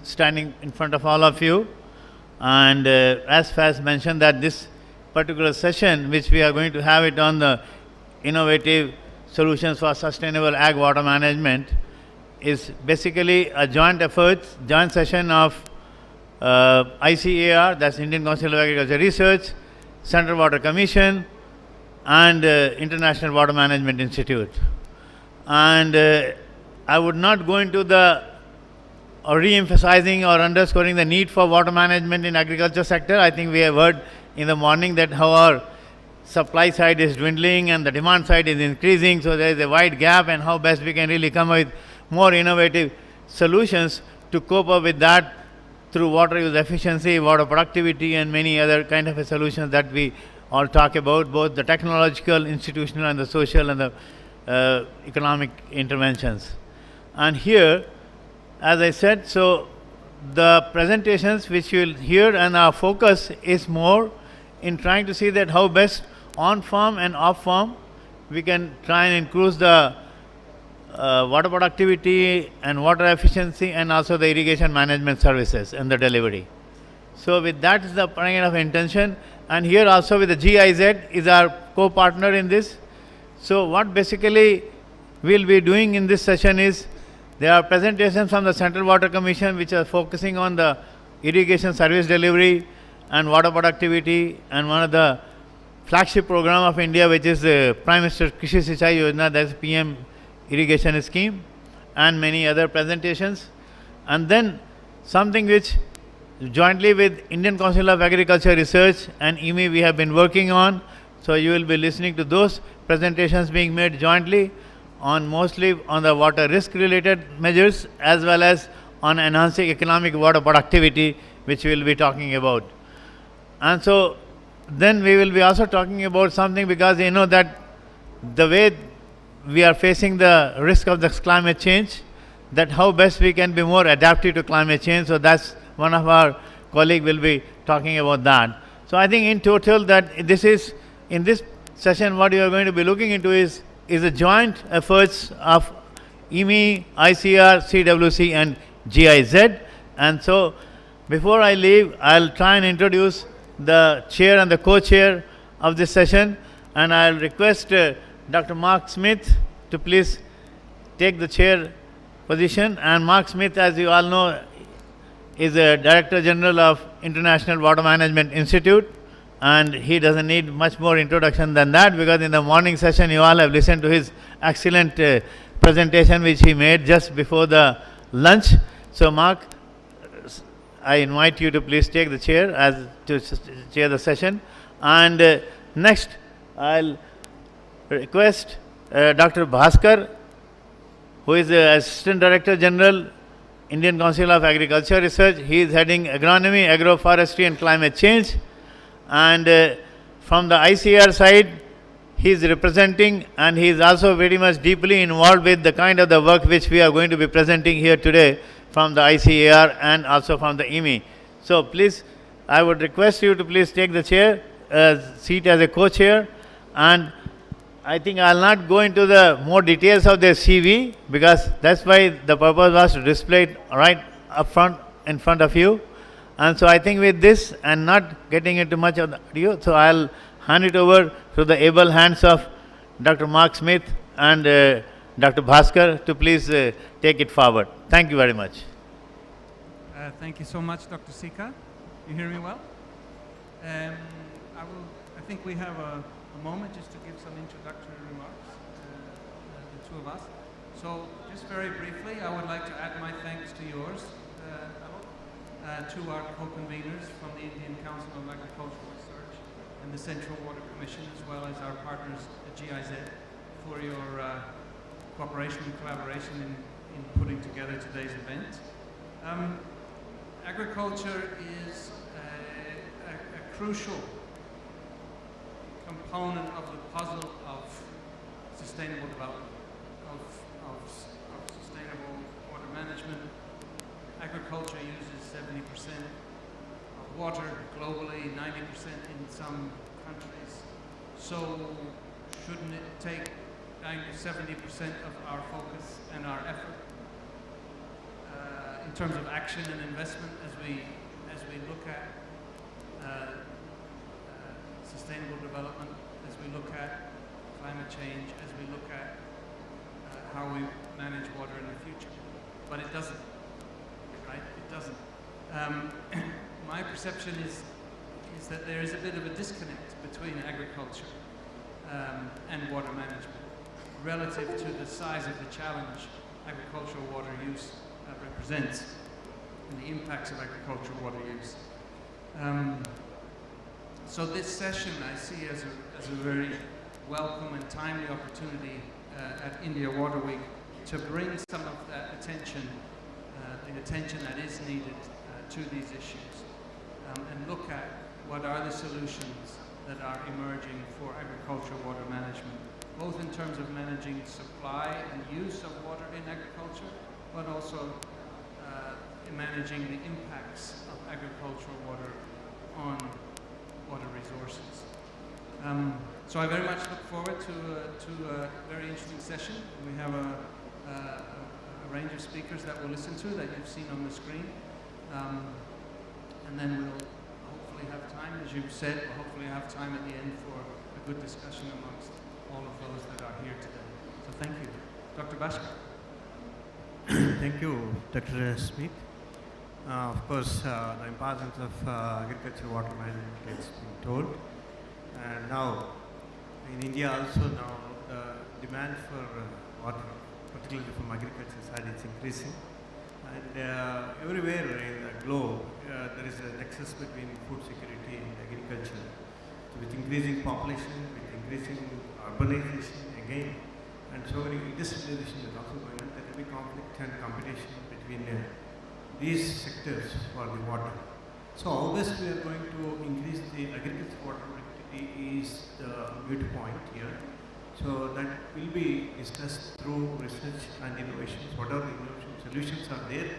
standing in front of all of you. And as Faz mentioned, that this particular session, which we are going to have it on the innovative solutions for sustainable ag water management, is basically a joint effort, joint session of ICAR, that's Indian Council of Agriculture Research, Central Water Commission, and International Water Management Institute. And I would not go into the re-emphasizing or underscoring the need for water management in agriculture sector. I think we have heard in the morning that how our supply side is dwindling and the demand side is increasing, so there is a wide gap, and how best we can really come up with more innovative solutions to cope up with that through water use efficiency, water productivity, and many other kind of solutions that we all talk about, both the technological, institutional, and the social and the economic interventions. And here, as I said, so the presentations which you will hear, and our focus is more in trying to see that how best on farm and off farm we can try and increase the water productivity and water efficiency, and also the irrigation management services and the delivery. So with that is the kind of intention, and here also with the GIZ is our co-partner in this. So what basically we will be doing in this session is, there are presentations from the Central Water Commission which are focusing on the irrigation service delivery and water productivity, and one of the flagship program of India, which is the Prime Minister Krishi Sinchai Yojana, that is PM irrigation scheme, and many other presentations. And then something which jointly with Indian Council of Agriculture Research and IWMI we have been working on. So you will be listening to those presentations being made jointly on mostly on the water risk related measures, as well as on enhancing economic water productivity, which we will be talking about. And so then we will be also talking about something, because you know that the way we are facing the risk of the climate change, that how best we can be more adaptive to climate change. So that's one of our colleagues will be talking about that. So I think in total that this is, in this session what you are going to be looking into is a joint efforts of IWMI, ICR, CWC and GIZ. And so before I leave, I'll try and introduce the chair and the co-chair of this session, and I'll request Dr. Mark Smith to please take the chair position. And Mark Smith, as you all know, is a Director General of International Water Management Institute, and he doesn't need much more introduction than that, because in the morning session you all have listened to his excellent presentation which he made just before the lunch. So Mark, I invite you to please take the chair as to chair the session. And next I'll request Dr. Bhaskar, who is the Assistant Director General, Indian Council of Agriculture Research. He is heading agronomy, agroforestry and climate change. And from the ICR side, he is representing, and he is also very much deeply involved with the kind of the work which we are going to be presenting here today from the ICAR and also from the IWMI. So please, I would request you to please take the chair, seat as a co-chair. And I think I will not go into the more details of their CV, because that's why the purpose was to display it right up front in front of you. And so I think with this, and not getting into much of the audio, so I'll hand it over to the able hands of Dr. Mark Smith and Dr. Bhaskar to please take it forward. Thank you very much. Thank you so much, Dr. Sika. You hear me well? I think we have a moment just to give some introductory remarks, the two of us. So just very briefly, I would like to add my thanks to yours, to our co-conveners from the Indian Council of Agricultural Research and the Central Water Commission, as well as our partners at GIZ, for your cooperation and collaboration in putting together today's event. Agriculture is a crucial component of the puzzle of sustainable development, of sustainable water management. Agriculture uses 70% of water globally, 90% in some countries. So shouldn't it take 70% of our focus and our effort in terms of action and investment as we look at sustainable development, as we look at climate change, as we look at how we manage water in the future. But it doesn't, right? It doesn't. My perception is that there is a bit of a disconnect between agriculture and water management relative to the size of the challenge agricultural water use represents and the impacts of agricultural water use. So this session I see as a very welcome and timely opportunity at India Water Week to bring some of that attention, the attention that is needed to these issues, and look at what are the solutions that are emerging for agricultural water management, both in terms of managing supply and use of water in agriculture, but also in managing the impacts of agricultural water on water resources. So I very much look forward to a very interesting session. We have a range of speakers that we'll listen to that you've seen on the screen. And then we'll hopefully have time, as you've said, we'll hopefully have time at the end for a good discussion amongst all of those that are here today. So thank you. Dr. Bhaskar. Thank you, Dr. Smith. Of course, the importance of agriculture water management has been told. And now, in India also now, the demand for water, particularly from agriculture side, is increasing. And everywhere in the globe, there is a nexus between food security and agriculture. So with increasing population, with increasing urbanization again, and so many industrialization is also going on, there will be conflict and competition between these sectors for the water. So how best we are going to increase the agriculture water productivity is the good point here. So that will be discussed through research and innovations. Whatever innovation solutions are there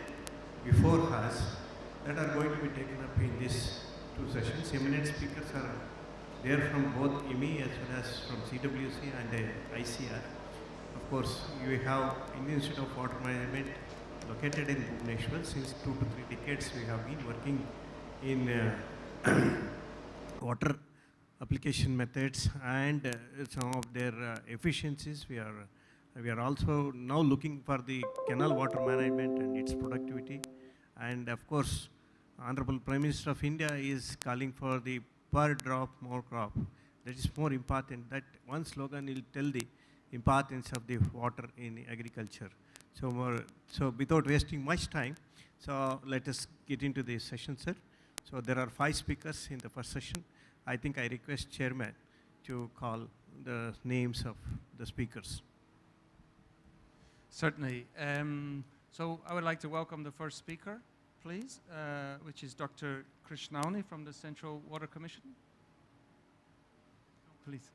before us that are going to be taken up in these two sessions. Eminent speakers are there from both IWMI as well as from CWC and ICR. Of course, you have Indian Institute of Water Management located in Bhubaneswar. Since 2 to 3 decades we have been working in water application methods and some of their efficiencies. We are also now looking for the canal water management and its productivity. And of course, Honorable Prime Minister of India is calling for the per drop more crop. That is more important. That one slogan will tell the importance of the water in agriculture. So without wasting much time, so let us get into the session, sir. So there are 5 speakers in the first session. I think I request Chairman to call the names of the speakers. Certainly. So I would like to welcome the first speaker, please, which is Dr. Krishnawani from the Central Water Commission. Please.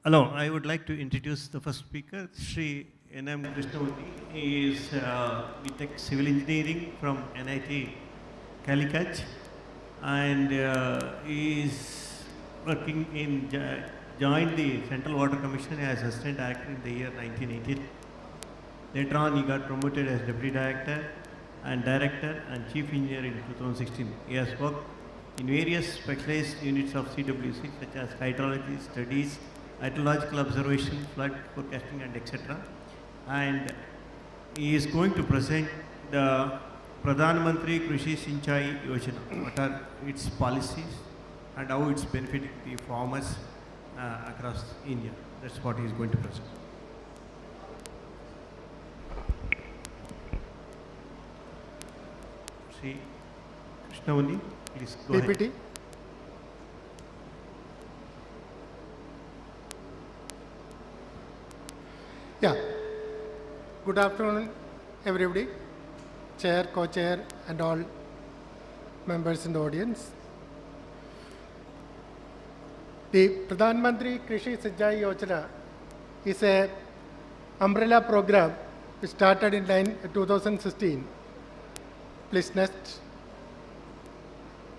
Hello, I would like to introduce the first speaker, Sri N.M. Krishnawani. He is BTech Civil Engineering from NIT Calicut, and he is working in, joined the Central Water Commission as Assistant Director in the year 1980. Later on, he got promoted as Deputy Director and Director and Chief Engineer in 2016. He has worked in various specialized units of CWC such as hydrology studies, hydrological observation, flood forecasting, and etc. And he is going to present the Pradhan Mantri Krishi Sinchai Yojana. What are its policies and how it's benefiting the farmers across India. That's what he is going to present. Sri Krishnawani, please go PPT. ahead. Yeah. Good afternoon, everybody. Chair, co-chair, and all members in the audience. The Pradhan Mantri Krishi Sinchai Yojana is a umbrella program which started in 2016. Please next.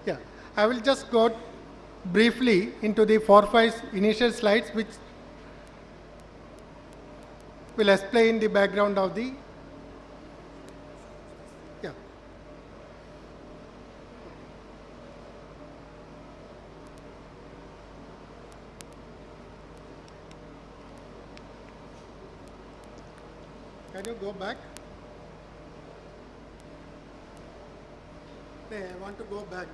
Yeah, I will just go briefly into the 4-5 initial slides, which will explain the background of the, yeah. Can you go back? Hey, I want to go back.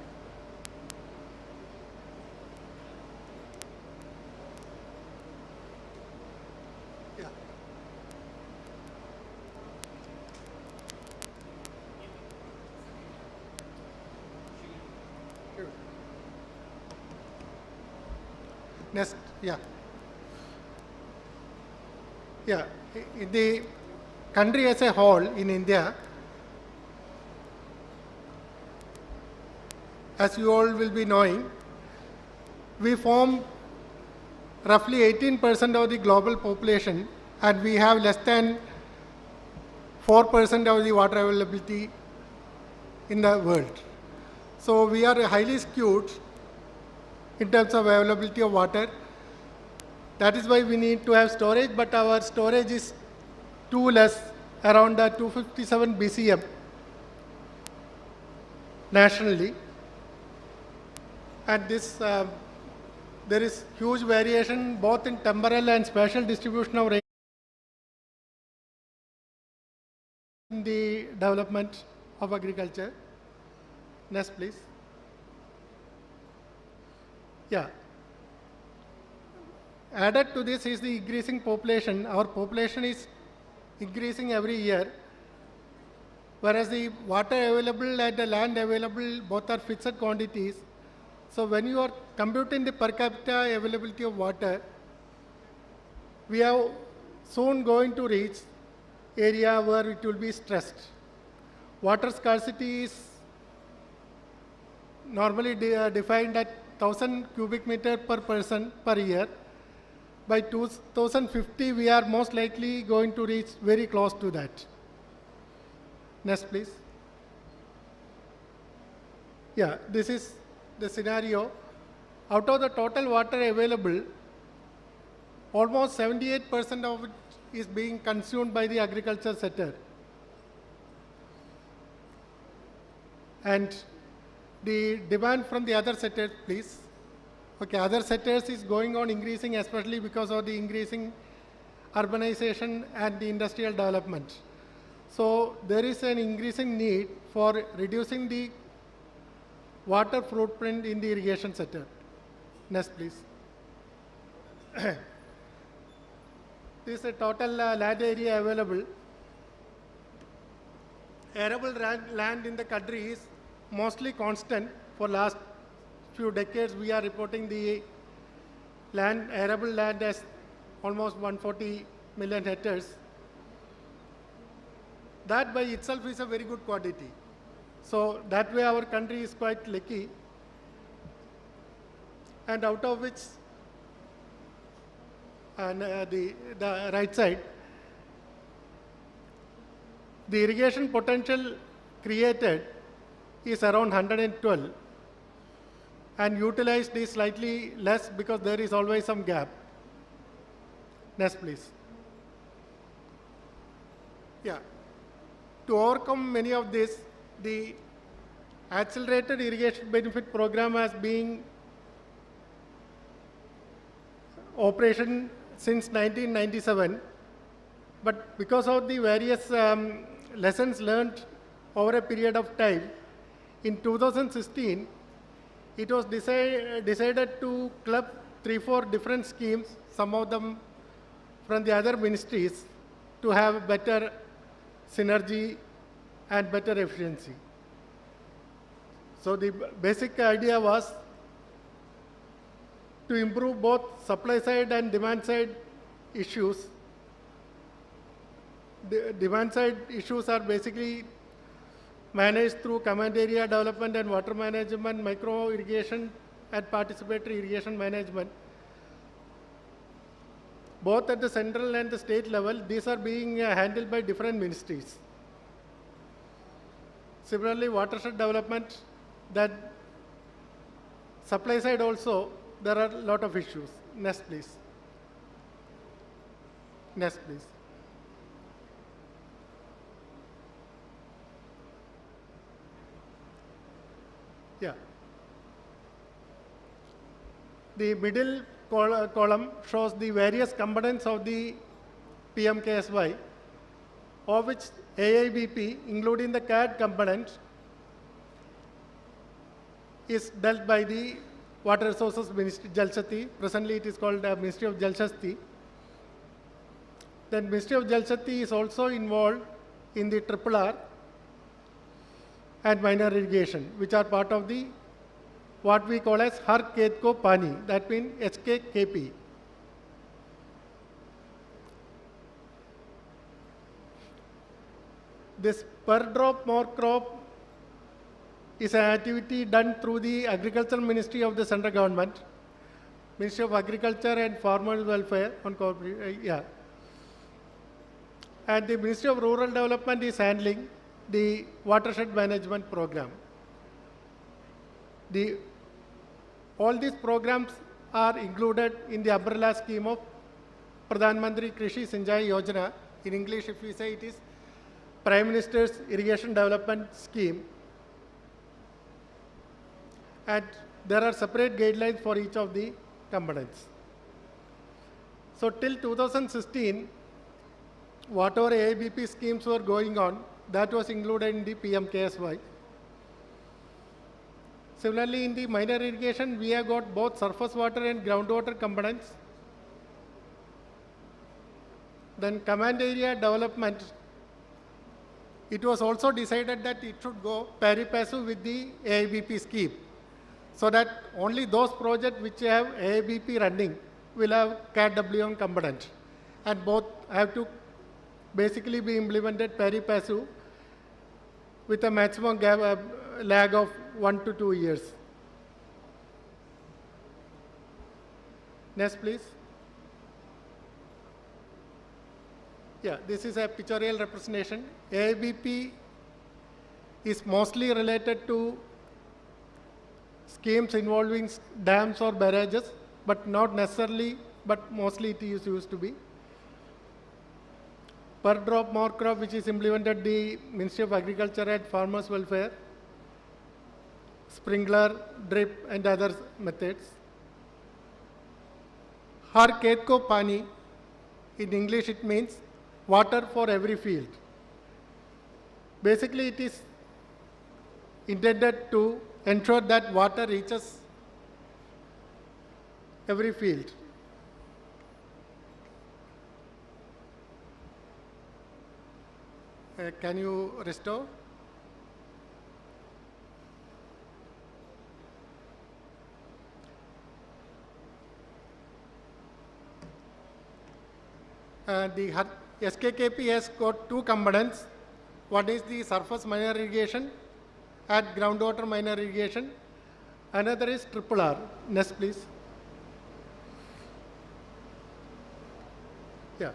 Yeah. Sure. Next, yeah. Yeah, in the country as a whole in India, as you all will be knowing, we form roughly 18% of the global population, and we have less than 4% of the water availability in the world. So we are highly skewed in terms of availability of water. That is why we need to have storage, but our storage is too less, around 257 BCM nationally. And this, there is huge variation both in temporal and spatial distribution of rain in the development of agriculture. Next, please. Yeah. Added to this is the increasing population. Our population is increasing every year, whereas the water available and the land available both are fixed quantities. So when you are computing the per capita availability of water, we are soon going to reach area where it will be stressed. Water scarcity is normally defined at 1,000 cubic meter per person per year. By 2050, we are most likely going to reach very close to that. Next, please. Yeah, this is the scenario. Out of the total water available, almost 78% of it is being consumed by the agriculture sector. And the demand from the other sectors, please. Okay, other sectors is going on increasing, especially because of the increasing urbanization and the industrial development. So there is an increasing need for reducing the water footprint in the irrigation sector. Next, please. This is the total land area available. Arable land in the country is mostly constant. For last few decades, we are reporting the arable land as almost 140 million hectares. That by itself is a very good quantity. So that way our country is quite lucky. And out of which, and the right side, the irrigation potential created is around 112, and utilized is slightly less because there is always some gap. Next, please. Yeah. To overcome many of this, the accelerated irrigation benefit program has been operation since 1997, but because of the various lessons learned over a period of time, in 2016, it was decided to club 3-4 different schemes, some of them from the other ministries, to have better synergy and better efficiency. So the basic idea was to improve both supply side and demand side issues. The demand side issues are basically managed through command area development and water management, micro irrigation and participatory irrigation management. Both at the central and the state level, these are being handled by different ministries. Similarly, watershed development, that Supply side also, there are a lot of issues. Next, please. Next, please. Yeah. The middle column shows the various components of the PMKSY, of which AIBP, including the CAD component, is dealt by the Water Resources Ministry, Jal Shakti. Presently, it is called Ministry of Jal Shakti. Then Ministry of Jal Shakti is also involved in the RRR and minor irrigation, which are part of the what we call as Har Khet Ko Pani, that means HKKP. This per drop more crop is an activity done through the Agricultural Ministry of the Central Government, Ministry of Agriculture and Farmers Welfare on corporate, and the Ministry of Rural Development is handling the watershed management program. All these programs are included in the umbrella scheme of Pradhan Mantri Krishi Sinjai Yojana. In English, if we say it is Prime Minister's Irrigation Development Scheme. And there are separate guidelines for each of the components. So till 2016, whatever AIBP schemes were going on, that was included in the PMKSY. Similarly, in the minor irrigation, we have got both surface water and groundwater components. Then command area development, it was also decided that it should go pari passu with the AIBP scheme, so that only those projects which have AIBP running will have CAD-WM component, and both have to basically be implemented pari passu with a maximum lag of 1 to 2 years. Next, please. Yeah, this is a pictorial representation. AIBP is mostly related to schemes involving dams or barrages, but not necessarily, but mostly it is used to be. Per drop more crop, which is implemented the Ministry of Agriculture and Farmers Welfare, sprinkler, drip, and other methods. Har Khet Ko Pani, in English it means water for every field. Basically, it is intended to ensure that water reaches every field. Can you restore? The SKKP has got two components. One is the surface minor irrigation and groundwater minor irrigation. Another is RRR. Next, please. Yeah.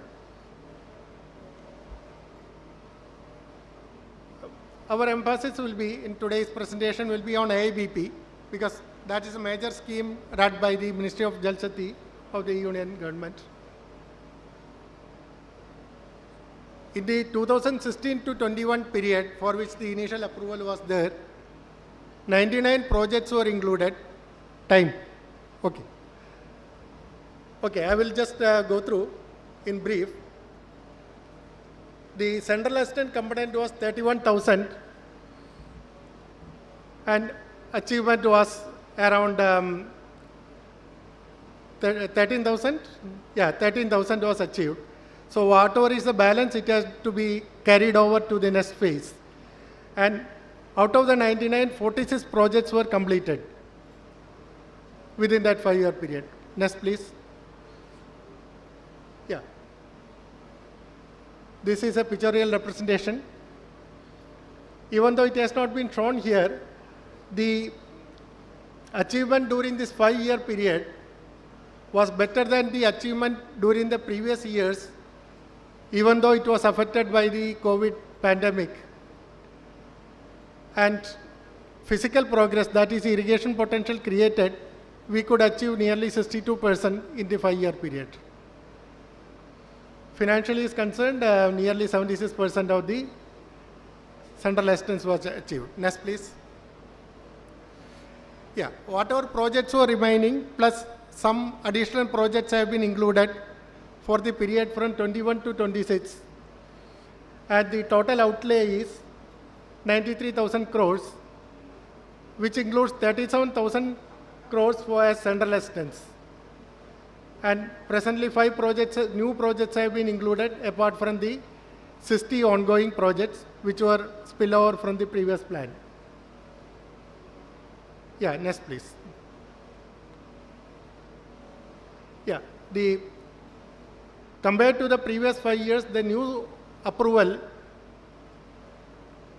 Our emphasis will be, in today's presentation, will be on AIBP, because that is a major scheme run by the Ministry of Jal Shakti of the Union Government. In the 2016 to 21 period, for which the initial approval was there, 99 projects were included. Time. Okay. Okay, I will just go through in brief. The central assistant component was 31,000 and achievement was around 13,000. Yeah, 13,000 was achieved. So whatever is the balance, it has to be carried over to the next phase. And out of the 99, 46 projects were completed within that 5-year period. Next, please. Yeah. This is a pictorial representation. Even though it has not been shown here, the achievement during this 5-year period was better than the achievement during the previous years, even though it was affected by the COVID pandemic. And physical progress, that is irrigation potential created, we could achieve nearly 62% in the 5-year period. Financially is concerned, nearly 76% of the central assistance was achieved. Next, please. Yeah, whatever projects were remaining, plus some additional projects have been included for the period from 21 to 26. And the total outlay is 93,000 crores, which includes 37,000 crores for central assistance. And presently 5 projects, new projects have been included apart from the 60 ongoing projects which were spillover from the previous plan. Yeah, next please. Yeah, compared to the previous 5 years, the new approval,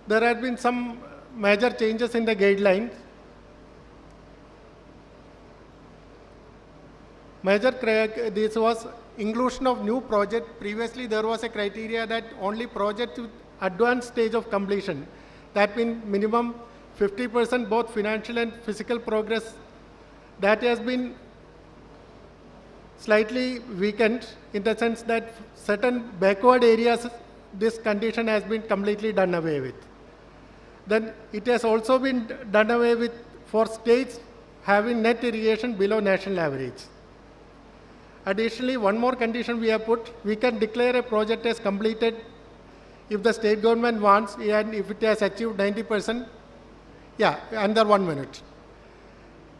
there have been some major changes in the guidelines. This was inclusion of new project. Previously, there was a criteria that only projects with advanced stage of completion, that means minimum 50% both financial and physical progress, that has been slightly weakened in the sense that certain backward areas, this condition has been completely done away with. Then it has also been done away with for states having net irrigation below national average. Additionally, one more condition we have put, we can declare a project as completed if the state government wants and if it has achieved 90%, yeah, under 1 minute.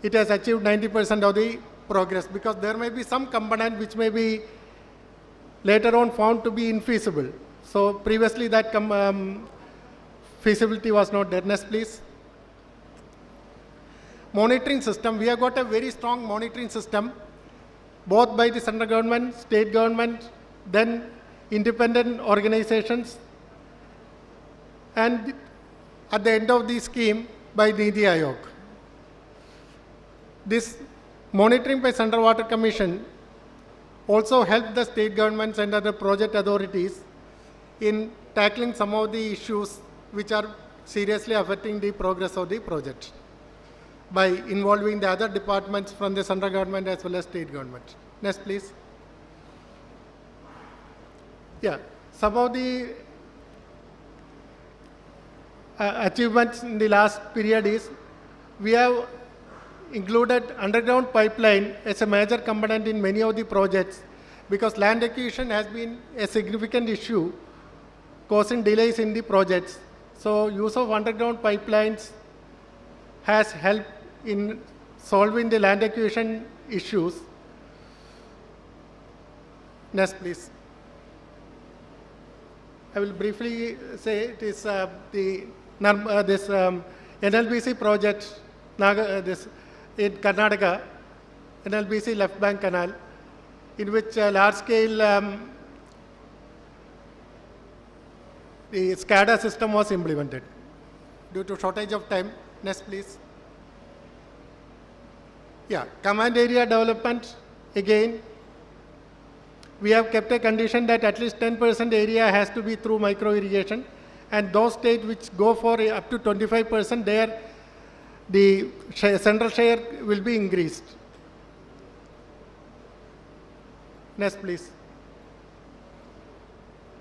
It has achieved 90% of the progress, because there may be some component which may be later on found to be infeasible. So previously that feasibility was not there. Next, please. Monitoring system, we have got a very strong monitoring system, both by the central government, state government, then independent organizations, and at the end of the scheme by Niti Aayog. This monitoring by Central Water Commission also helped the state governments and other project authorities in tackling some of the issues which are seriously affecting the progress of the project by involving the other departments from the central government as well as state government. Next, please. Yeah, some of the achievements in the last period is, we have included underground pipeline as a major component in many of the projects, because land acquisition has been a significant issue causing delays in the projects. So use of underground pipelines has helped in solving the land acquisition issues. Next, please. I will briefly say it is this NLBC project in Karnataka, NLBC left bank canal, in which large-scale the SCADA system was implemented. Due to shortage of time, next please. Yeah, command area development, again, we have kept a condition that at least 10% area has to be through micro irrigation, and those states which go for up to 25%, there the central share will be increased. Next, please.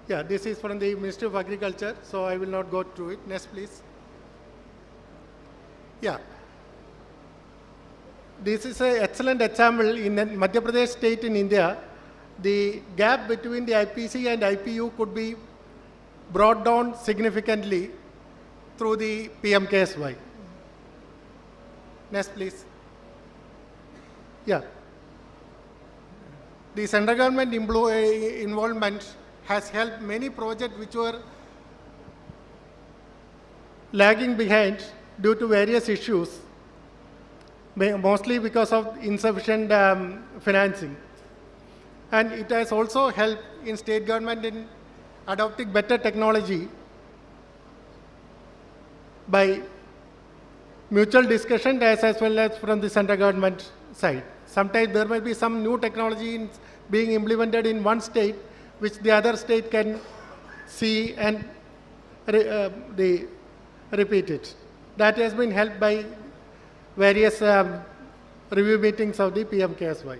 Yeah, this is from the Ministry of Agriculture, so I will not go through it. Next, please. Yeah. This is an excellent example in Madhya Pradesh state in India. The gap between the IPC and IPU could be brought down significantly through the PMKSY. Next, please. Yeah. The central government involvement has helped many projects which were lagging behind due to various issues, mostly because of insufficient financing. And it has also helped in state government in adopting better technology by mutual discussion as well as from the central government side. Sometimes there may be some new technology being implemented in one state which the other state can see and repeat it. that has been helped by various review meetings of the PMKSY.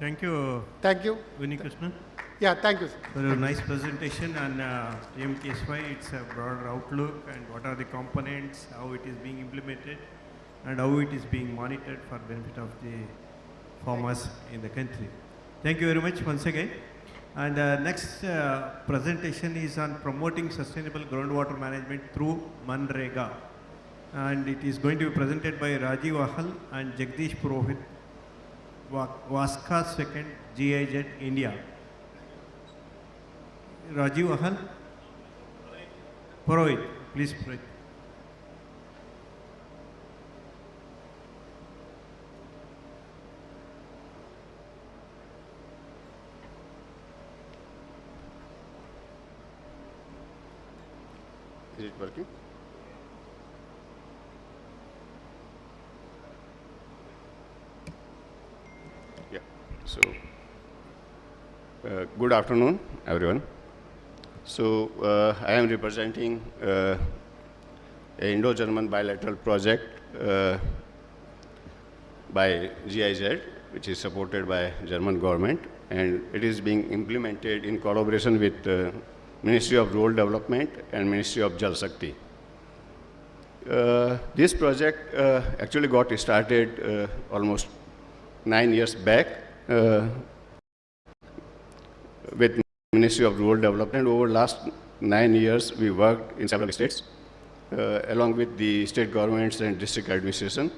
Thank you. Thank you. Vinny Krishnan, Yeah, thank you, sir. for a nice presentation on PMKSY. It's a broader outlook and what are the components, how it is being implemented, and how it is being monitored for benefit of the farmers in the country. Thank you very much once again. And next presentation is on promoting sustainable groundwater management through Manrega. And it is going to be presented by Rajiv Ahal and Jagdish Purohit, Vaska 2nd, GIZ, India. Rajiv Ahal? Purohit, please pray. Is it working? Yeah. So, good afternoon, everyone. So, I am representing an Indo-German bilateral project by GIZ, which is supported by German government, and it is being implemented in collaboration with Ministry of Rural Development and Ministry of Jal Shakti. This project actually got started almost 9 years back with Ministry of Rural Development. Over last 9 years, we worked in several states along with the state governments and district administration,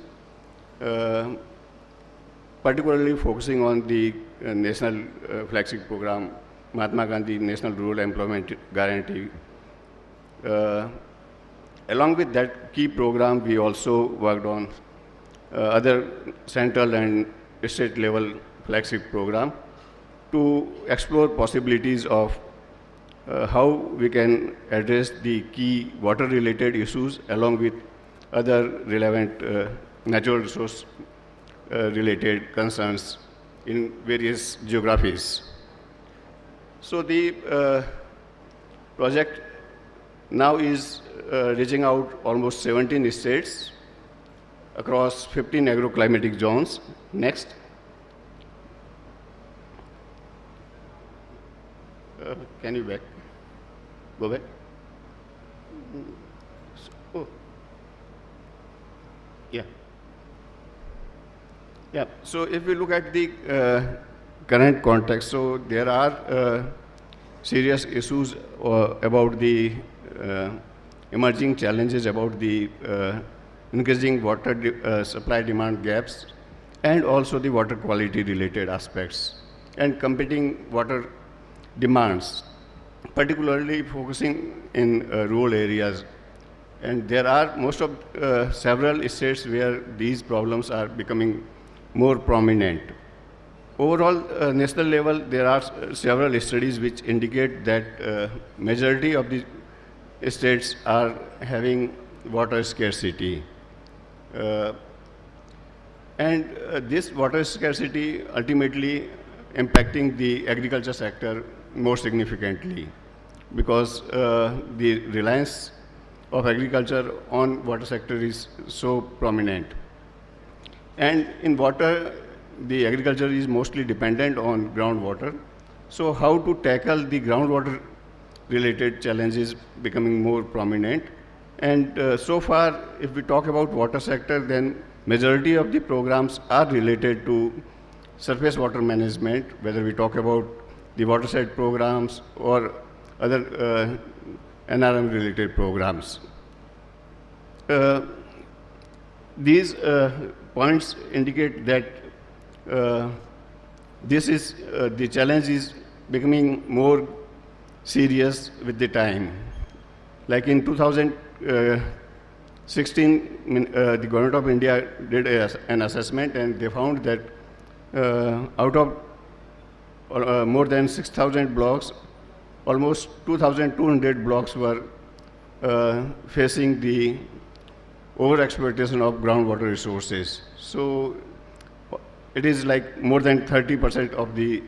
particularly focusing on the national flagship program, Mahatma Gandhi National Rural Employment Guarantee. Along with that key program, we also worked on other central and state level flagship program to explore possibilities of how we can address the key water related issues along with other relevant natural resource related concerns in various geographies. So the project now is reaching out almost 17 states across 15 agroclimatic zones. Next. Can you go back? Oh. Yeah. Yeah, so if we look at the current context, so there are serious issues about the emerging challenges about the increasing water supply demand gaps and also the water quality related aspects and competing water demands, particularly focusing in rural areas. And there are several states where these problems are becoming more prominent. Overall, national level, there are several studies which indicate that majority of the states are having water scarcity. This water scarcity ultimately impacting the agriculture sector more significantly because the reliance of agriculture on water sector is so prominent. And in water, the agriculture is mostly dependent on groundwater. So how to tackle the groundwater related challenges becoming more prominent. And so far, if we talk about water sector, then majority of the programs are related to surface water management, whether we talk about the watershed programs or other NRM related programs. These points indicate that the challenge is becoming more serious with the time. Like in 2016, the Government of India did an assessment and they found that out of more than 6,000 blocks, almost 2,200 blocks were facing the overexploitation of groundwater resources. So it is like more than 30% of the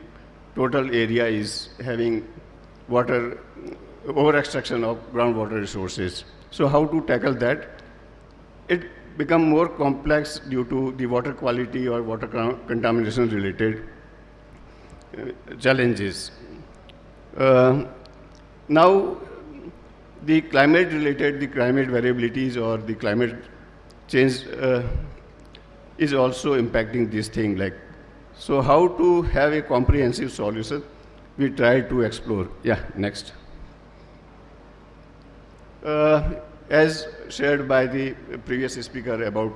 total area is having water over extraction of groundwater resources. So how to tackle that? It become more complex due to the water quality or water contamination related challenges. Now, the climate variabilities or the climate change is also impacting this thing. Like, so how to have a comprehensive solution? We try to explore. Yeah, next. As shared by the previous speaker about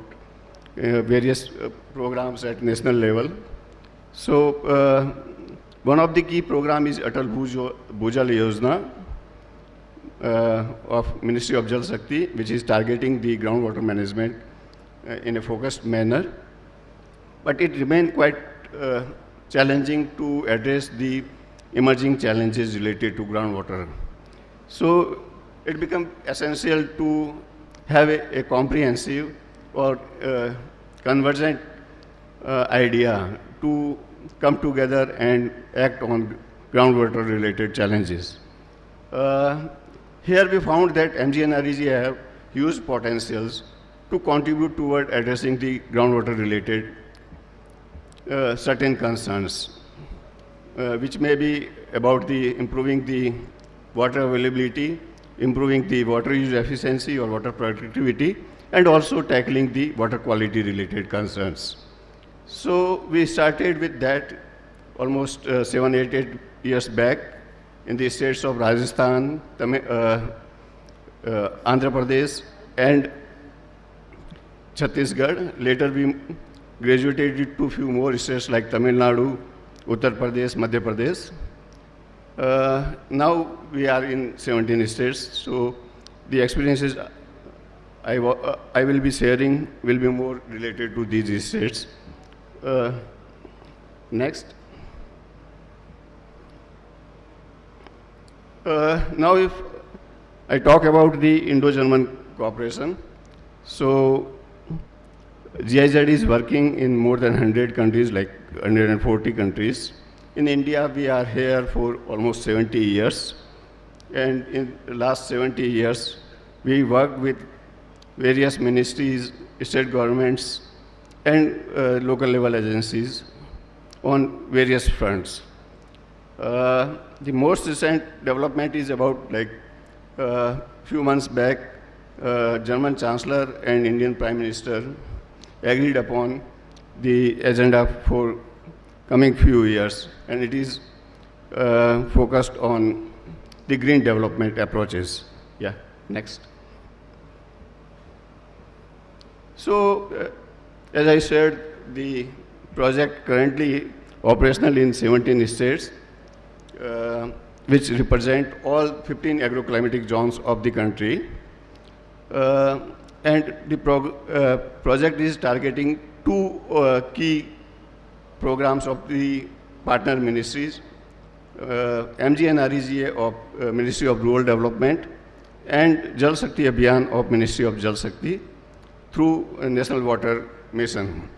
various programs at national level. So one of the key programs is Atal Bhujal Yojana of Ministry of Jal Shakti, which is targeting the groundwater management in a focused manner. But it remained quite challenging to address the emerging challenges related to groundwater. So it became essential to have a comprehensive or convergent idea to come together and act on groundwater related challenges. Here we found that MGNREG have huge potentials to contribute toward addressing the groundwater related certain concerns, which may be about the improving the water availability, improving the water use efficiency or water productivity, and also tackling the water quality related concerns. So we started with that almost 7-8 years back in the states of Rajasthan, Andhra Pradesh, and Chhattisgarh. Later we graduated it to few more states like Tamil Nadu, Uttar Pradesh, Madhya Pradesh. Now we are in 17 states, so the experiences I will be sharing will be more related to these states. Next. Now if I talk about the Indo-German cooperation, so GIZ is working in more than 100 countries, like 140 countries. In India, we are here for almost 70 years. And in the last 70 years, we worked with various ministries, state governments, and local level agencies on various fronts. The most recent development is about like few months back, German Chancellor and Indian Prime Minister agreed upon the agenda for coming few years, and it is focused on the green development approaches. Yeah, next. So, as I said, the project currently operational in 17 states, which represent all 15 agroclimatic zones of the country. And the project is targeting two key programs of the partner ministries, MGNREGA of Ministry of Rural Development and Jal Shakti Abhiyan of Ministry of Jal Shakti through a National Water Mission.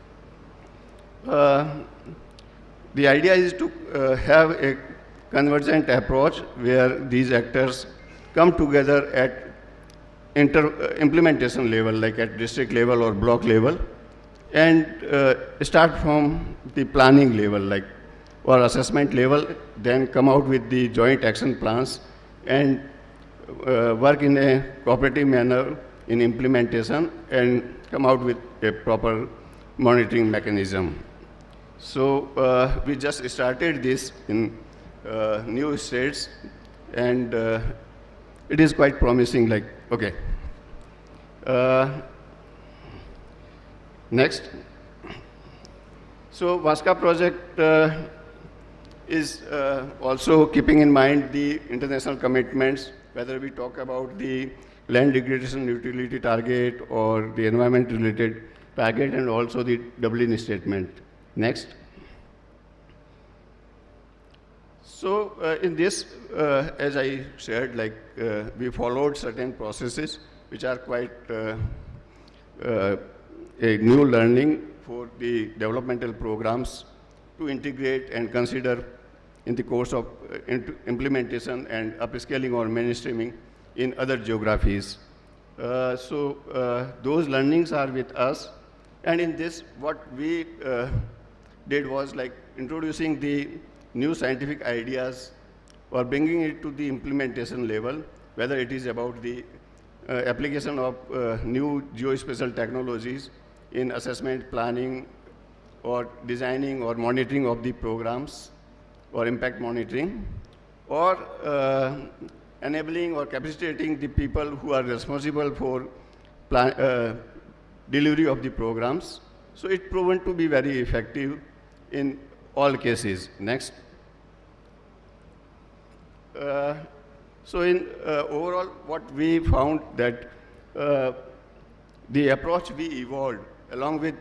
The idea is to have a convergent approach where these actors come together at implementation level, like at district level or block level, and start from the planning level, like or assessment level, then come out with the joint action plans and work in a cooperative manner in implementation and come out with a proper monitoring mechanism. So we just started this in new states, and it is quite promising. Like, okay. Next. So VASCA project is also keeping in mind the international commitments, whether we talk about the land degradation neutrality target or the environment related target, and also the Dublin statement. Next. So in this, as I shared, like we followed certain processes which are quite a new learning for the developmental programs to integrate and consider in the course of implementation and upscaling or mainstreaming in other geographies. Those learnings are with us. And in this, what we did was like introducing the new scientific ideas or bringing it to the implementation level, whether it is about the application of new geospatial technologies in assessment, planning, or designing or monitoring of the programs, or impact monitoring, or enabling or capacitating the people who are responsible for delivery of the programs. So it proven to be very effective in all cases. Next. So in overall, what we found that the approach we evolved along with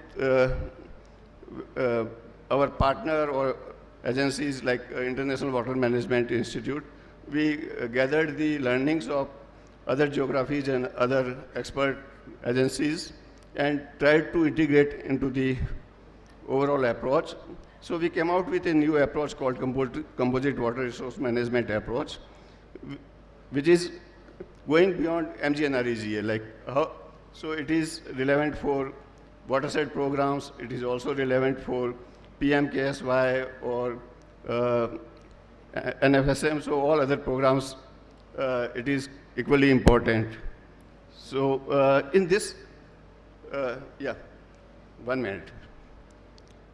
our partner or agencies like International Water Management Institute, we gathered the learnings of other geographies and other expert agencies and tried to integrate into the overall approach. So we came out with a new approach called composite water resource management approach, which is going beyond MGNREGA. Like so it is relevant for watershed programs. It is also relevant for PMKSY or NFSM. So all other programs, it is equally important. So in this, yeah, 1 minute.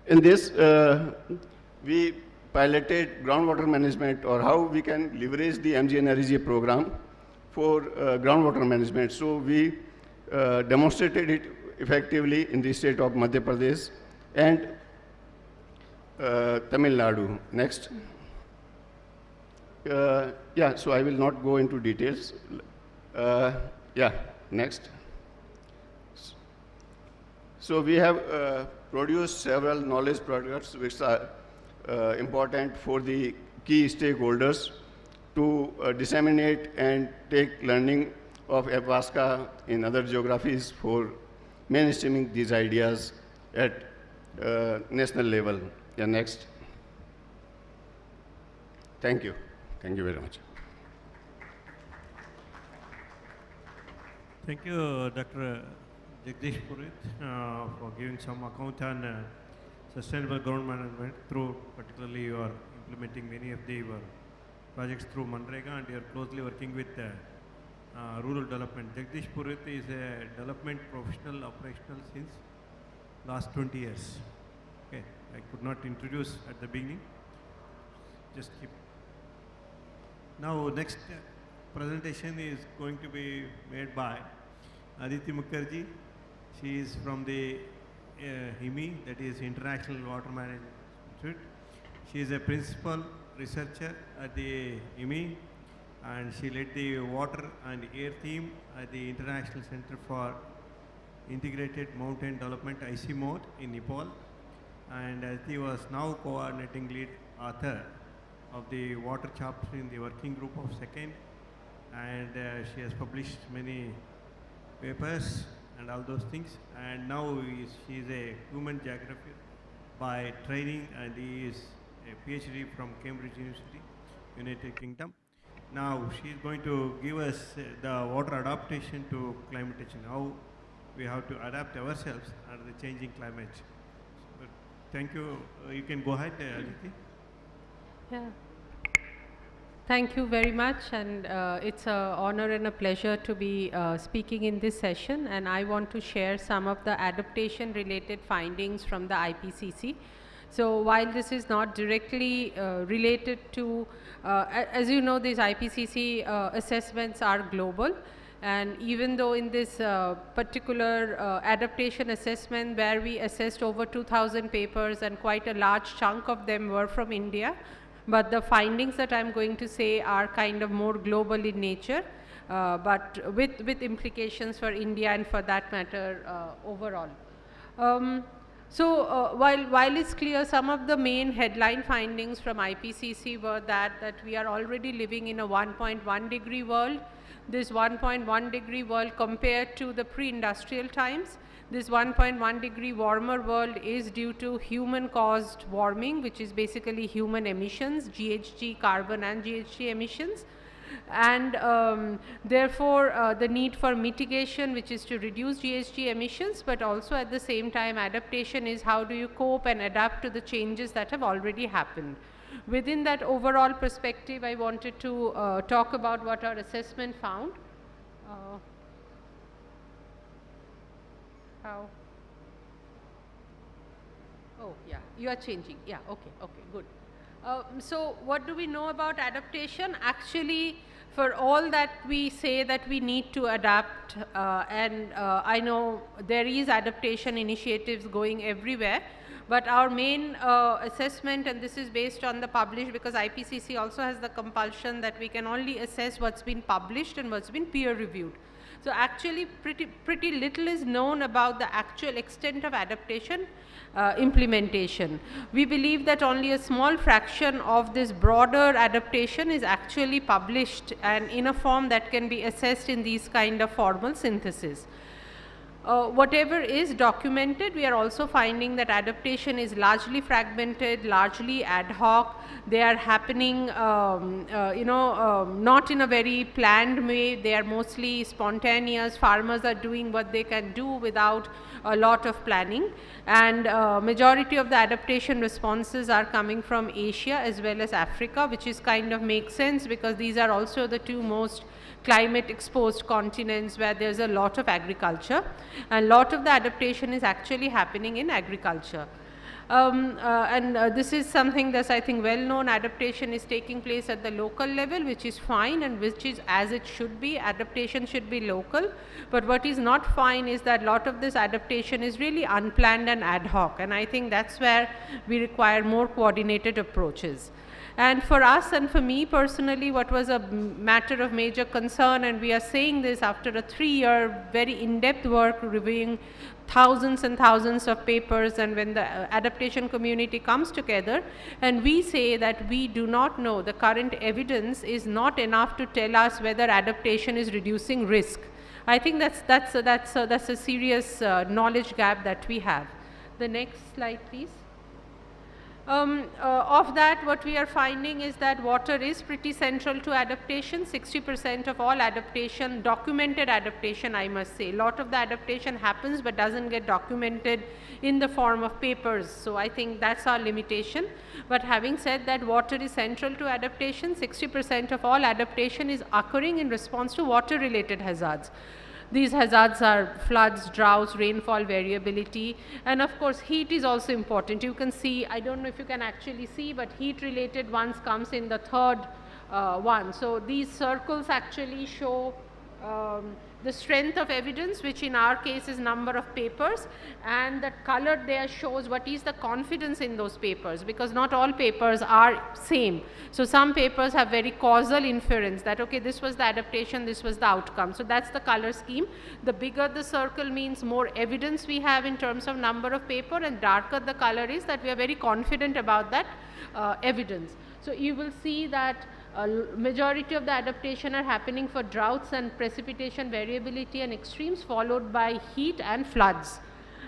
In this, we piloted groundwater management, or how we can leverage the MGNREGA program for groundwater management. So we demonstrated it effectively in the state of Madhya Pradesh and Tamil Nadu. Next. Yeah, so I will not go into details. Yeah, next. So we have produced several knowledge products which are important for the key stakeholders to disseminate and take learning of APASCA in other geographies for mainstreaming these ideas at national level. Yeah, next. Thank you. Thank you very much. Thank you, Dr. Jagdish Purit, for giving some account on sustainable ground management through, particularly you are implementing many of the projects through Manrega, and you are closely working with rural development. Jagdish Purit is a development professional operational since last 20 years. Okay, I could not introduce at the beginning. Just keep. Now, next presentation is going to be made by Aditi Mukherjee. She is from the IWMI, that is International Water Management Institute. She is a principal researcher at the IWMI, and she led the water and air team at the International Center for Integrated Mountain Development, ICMOD, in Nepal. And Aditi was now coordinating lead author of the water chapter in the working group of second, and she has published many papers and all those things. And now she is a human geographer by training, and he is a PhD from Cambridge University, United Kingdom. Now she is going to give us the water adaptation to climate change, how we have to adapt ourselves under the changing climate. So, thank you. You can go ahead, Aditi. Yeah. Thank you very much, and it's an honor and a pleasure to be speaking in this session, and I want to share some of the adaptation related findings from the IPCC. So while this is not directly related to, as you know, these IPCC assessments are global, and even though in this particular adaptation assessment where we assessed over 2,000 papers and quite a large chunk of them were from India, but the findings that I'm going to say are kind of more global in nature, but with implications for India and for that matter overall. So while it's clear, some of the main headline findings from IPCC were that we are already living in a 1.1 degree world. This 1.1 degree world compared to the pre-industrial times, this 1.1 degree warmer world is due to human caused warming, which is basically human emissions, GHG, carbon and GHG emissions. And therefore, the need for mitigation, which is to reduce GHG emissions, but also at the same time adaptation is how do you cope and adapt to the changes that have already happened. Within that overall perspective, I wanted to talk about what our assessment found. How? Oh, yeah, you are changing. Yeah, okay, okay, good. So what do we know about adaptation? Actually, for all that we say that we need to adapt, and I know there is adaptation initiatives going everywhere, but our main assessment, and this is based on the published, because IPCC also has the compulsion that we can only assess what's been published and what's been peer reviewed. So actually pretty little is known about the actual extent of adaptation implementation. We believe that only a small fraction of this broader adaptation is actually published and in a form that can be assessed in these kind of formal synthesis. Whatever is documented, we are also finding that adaptation is largely fragmented, largely ad hoc. They are happening, not in a very planned way. They are mostly spontaneous. Farmers are doing what they can do without a lot of planning. And majority of the adaptation responses are coming from Asia as well as Africa, which is kind of makes sense because these are also the two most climate exposed continents where there's a lot of agriculture, and a lot of the adaptation is actually happening in agriculture. This is something that's I think well known. Adaptation is taking place at the local level, which is fine and which is as it should be. Adaptation should be local, but what is not fine is that a lot of this adaptation is really unplanned and ad hoc, and I think that's where we require more coordinated approaches. And for us and for me personally, what was a matter of major concern, and we are saying this after a 3-year very in-depth work reviewing thousands and thousands of papers, and when the adaptation community comes together and we say that we do not know, the current evidence is not enough to tell us whether adaptation is reducing risk. I think that's a serious knowledge gap that we have. The next slide, please. Of that, what we are finding is that water is pretty central to adaptation. 60% of all adaptation, documented adaptation, I must say. A lot of the adaptation happens but doesn't get documented in the form of papers. So I think that's our limitation. But having said that, water is central to adaptation. 60% of all adaptation is occurring in response to water-related hazards. These hazards are floods, droughts, rainfall variability, and of course heat is also important. You can see, I don't know if you can actually see, but heat related ones comes in the third one. So these circles actually show the strength of evidence, which in our case is number of papers, and the color there shows what is the confidence in those papers, because not all papers are same. So some papers have very causal inference that okay, this was the adaptation, this was the outcome. So that's the color scheme. The bigger the circle means more evidence we have in terms of number of paper, and darker the color is that we are very confident about that evidence. So you will see that majority of the adaptation are happening for droughts and precipitation variability and extremes, followed by heat and floods.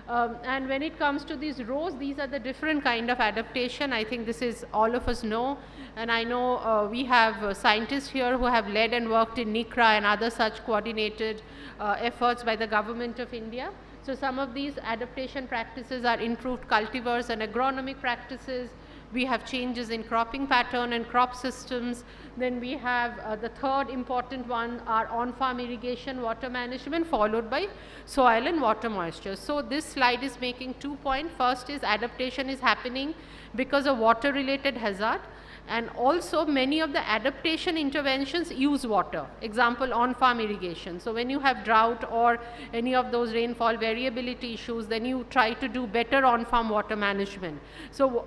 And when it comes to these rows, these are the different kind of adaptation. I think this is all of us know, and I know we have scientists here who have led and worked in NICRA and other such coordinated efforts by the government of India. So some of these adaptation practices are improved cultivars and agronomic practices. We have changes in cropping pattern and crop systems. Then we have the third important one are on-farm irrigation, water management, followed by soil and water moisture. So this slide is making 2 points. First is adaptation is happening because of water-related hazard, and also many of the adaptation interventions use water. Example, on-farm irrigation. So when you have drought or any of those rainfall variability issues, then you try to do better on-farm water management. So,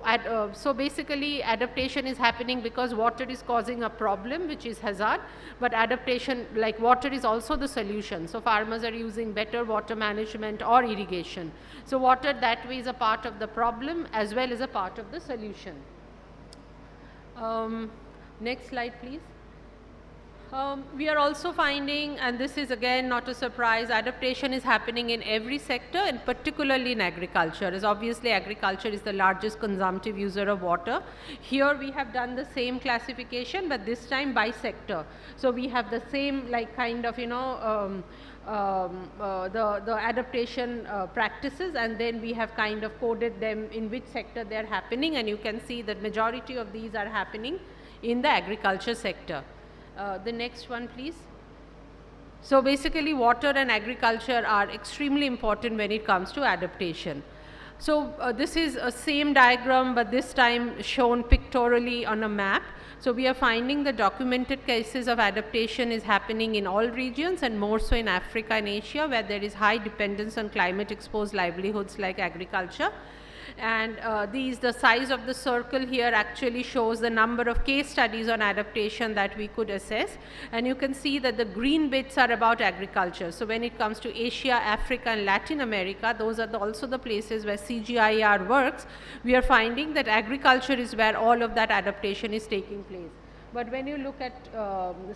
so basically adaptation is happening because water is causing a problem, which is hazard, but adaptation, like water, is also the solution. So farmers are using better water management or irrigation. So water that way is a part of the problem as well as a part of the solution. Next slide, please. We are also finding, and this is again not a surprise, adaptation is happening in every sector and particularly in agriculture, as obviously agriculture is the largest consumptive user of water. Here we have done the same classification, but this time by sector. So we have the same like kind of, you know, the adaptation practices, and then we have kind of coded them in which sector they are happening, and you can see that majority of these are happening in the agriculture sector. The next one, please. So basically water and agriculture are extremely important when it comes to adaptation. So this is a same diagram, but this time shown pictorially on a map. So we are finding the documented cases of adaptation is happening in all regions, and more so in Africa and Asia, where there is high dependence on climate exposed livelihoods like agriculture. And the size of the circle here actually shows the number of case studies on adaptation that we could assess, and you can see that the green bits are about agriculture. So when it comes to Asia, Africa and Latin America, those are also the places where CGIAR works. We are finding that agriculture is where all of that adaptation is taking place. But when you look at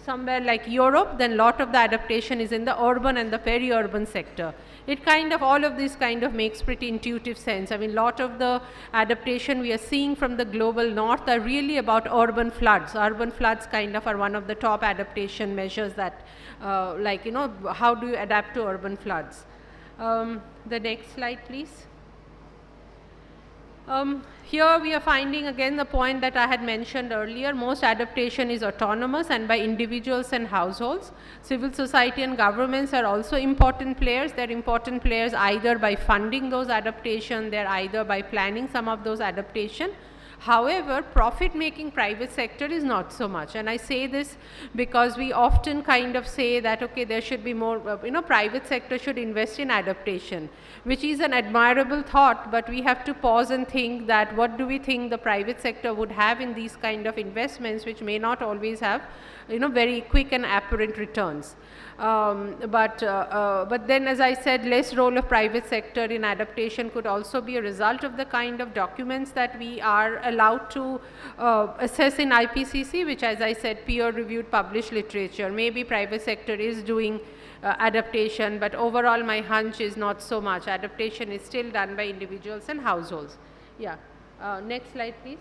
somewhere like Europe, then lot of the adaptation is in the urban and the peri-urban sector. It kind of, all of this kind of makes pretty intuitive sense. I mean, lot of the adaptation we are seeing from the global north are really about urban floods. Urban floods kind of are one of the top adaptation measures that, like, you know, how do you adapt to urban floods? The next slide, please. Here we are finding again the point that I had mentioned earlier. Most adaptation is autonomous and by individuals and households. Civil society and governments are also important players. They're important players either by funding those adaptation, they're either by planning some of those adaptation. However, profit-making private sector is not so much, and I say this because we often kind of say that, okay, there should be more, you know, private sector should invest in adaptation, which is an admirable thought, but we have to pause and think that what do we think the private sector would have in these kind of investments, which may not always have, you know, very quick and apparent returns. But then, as I said, less role of private sector in adaptation could also be a result of the kind of documents that we are allowed to assess in IPCC, which, as I said, peer-reviewed published literature. Maybe private sector is doing adaptation, but overall my hunch is not so much. Adaptation is still done by individuals and households. Yeah. Next slide, please.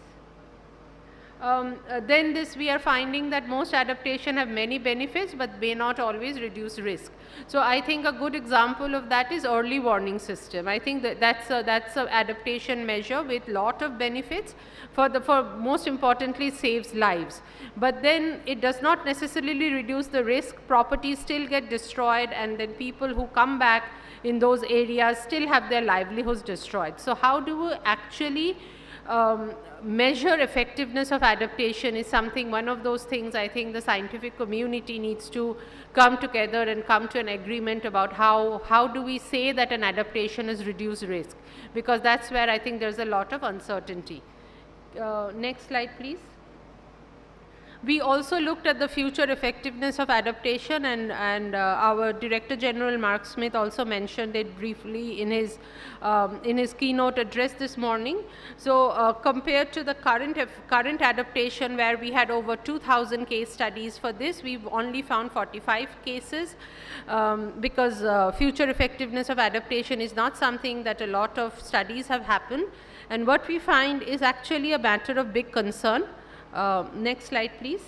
Then we are finding that most adaptation have many benefits but may not always reduce risk. So I think a good example of that is early warning system. I think that's a adaptation measure with lot of benefits. For most importantly, saves lives. But then it does not necessarily reduce the risk. Properties still get destroyed, and then people who come back in those areas still have their livelihoods destroyed. So how do we actually measure effectiveness of adaptation is something, one of those things I think the scientific community needs to come together and come to an agreement about how do we say that an adaptation has reduced risk, because that's where I think there's a lot of uncertainty. Next slide, please. We also looked at the future effectiveness of adaptation, and our Director General Mark Smith also mentioned it briefly in his keynote address this morning. So compared to the current adaptation, where we had over 2,000 case studies for this, we've only found 45 cases, because future effectiveness of adaptation is not something that a lot of studies have happened, and what we find is actually a matter of big concern. Next slide, please.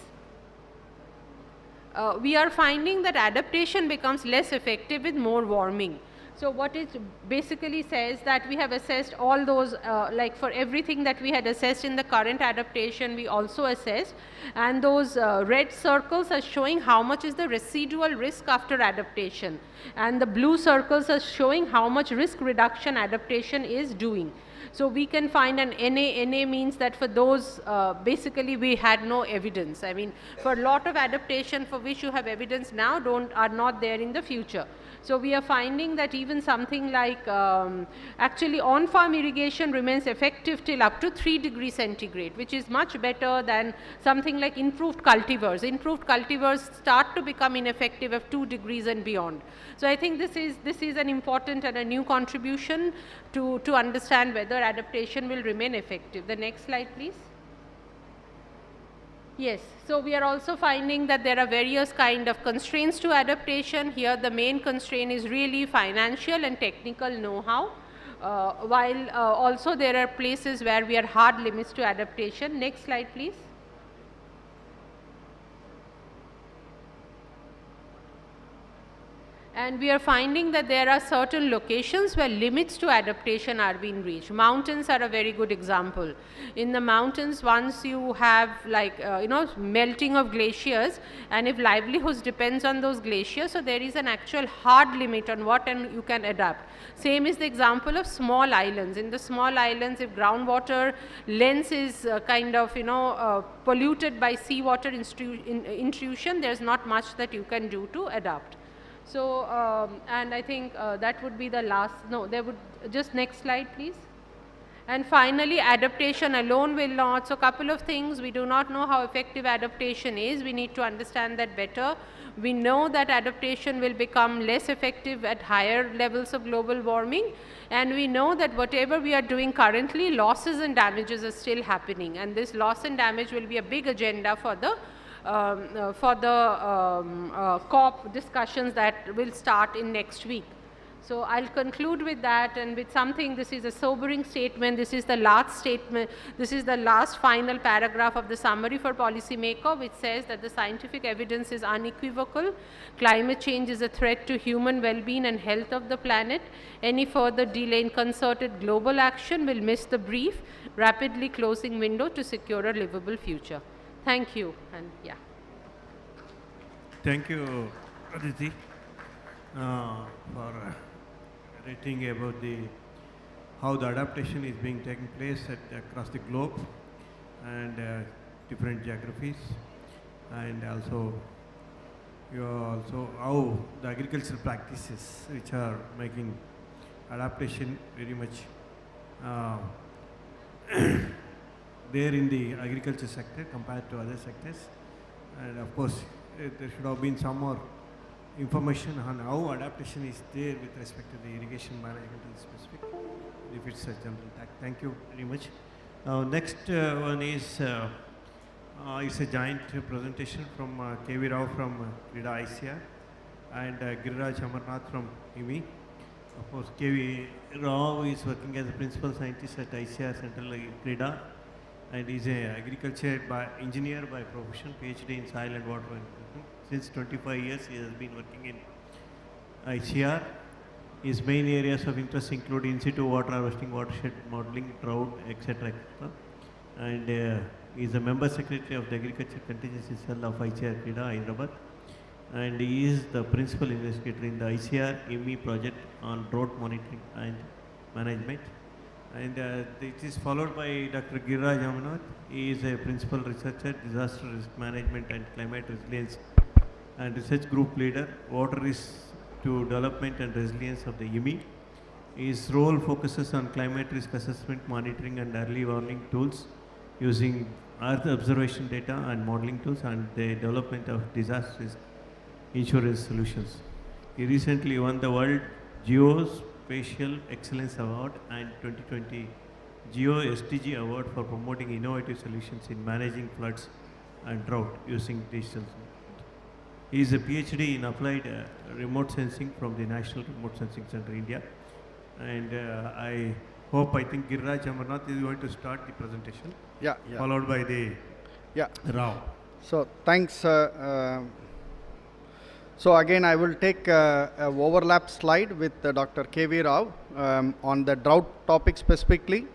We are finding that adaptation becomes less effective with more warming. So what it basically says that we have assessed all those, like for everything that we had assessed in the current adaptation, we also assessed, and those red circles are showing how much is the residual risk after adaptation, and the blue circles are showing how much risk reduction adaptation is doing. So we can find an NA. NA means that for those, basically we had no evidence. I mean, for a lot of adaptation for which you have evidence now are not there in the future. So we are finding that even something like, actually on-farm irrigation remains effective till up to 3 degrees centigrade, which is much better than something like improved cultivars. Improved cultivars start to become ineffective at 2 degrees and beyond. So I think this is an important and a new contribution to understand whether adaptation will remain effective. The next slide, please. Yes, so we are also finding that there are various kind of constraints to adaptation. Here the main constraint is really financial and technical know-how, while also there are places where we are hard limits to adaptation. Next slide please. And we are finding that there are certain locations where limits to adaptation are being reached. Mountains are a very good example. In the mountains, once you have like, melting of glaciers, and if livelihoods depends on those glaciers, so there is an actual hard limit on what and you can adapt. Same is the example of small islands. In the small islands, if groundwater lens is polluted by seawater intrusion, there's not much that you can do to adapt. So, and I think that would be the last, no, there would, just next slide please. And finally, adaptation alone will not. So, couple of things, we do not know how effective adaptation is. We need to understand that better. We know that adaptation will become less effective at higher levels of global warming. And we know that whatever we are doing currently, losses and damages are still happening. And this loss and damage will be a big agenda for the COP discussions that will start in next week. So, I will conclude with that and with something, this is a sobering statement, this is the last statement, this is the last final paragraph of the summary for policymaker, which says that the scientific evidence is unequivocal, climate change is a threat to human well-being and health of the planet. Any further delay in concerted global action will miss the brief, rapidly closing window to secure a livable future. Thank you, and yeah. Thank you, Aditi, for writing about how the adaptation is being taken place across the globe and different geographies, and also how the agricultural practices which are making adaptation very much there in the agriculture sector compared to other sectors. And of course, there should have been some more information on how adaptation is there with respect to the irrigation management in specific, if it's a general attack. Thank you very much. Next one is it's a joint presentation from K.V. Rao from Krida ICR and Giriraj Amarnath from IWMI. Of course, K.V. Rao is working as a principal scientist at ICR Central Krida, and is an agriculture engineer by profession, PhD in soil and water management. Since 25 years, he has been working in ICR. His main areas of interest include in situ water harvesting, watershed modeling, drought, etc. And he is a member secretary of the Agriculture Contingency Cell of ICR Krida, Hyderabad. And he is the principal investigator in the ICR IWMI project on drought monitoring and management. And it is followed by Dr. Giriraj Amarnath. He is a principal researcher, disaster risk management and climate resilience and research group leader, water risk to development and resilience of the IWMI. His role focuses on climate risk assessment, monitoring and early warning tools using Earth observation data and modeling tools, and the development of disaster risk insurance solutions. He recently won the World Geospatial Excellence Award and 2020 Geo SDG Award for promoting innovative solutions in managing floods and drought using digital. He is a PhD in applied remote sensing from the National Remote Sensing Center, India. And I think Giriraj Amarnath is going to start the presentation. Yeah. Followed by the Rao. So thanks. So again, I will take an overlap slide with Dr. K.V. Rao on the drought topic specifically.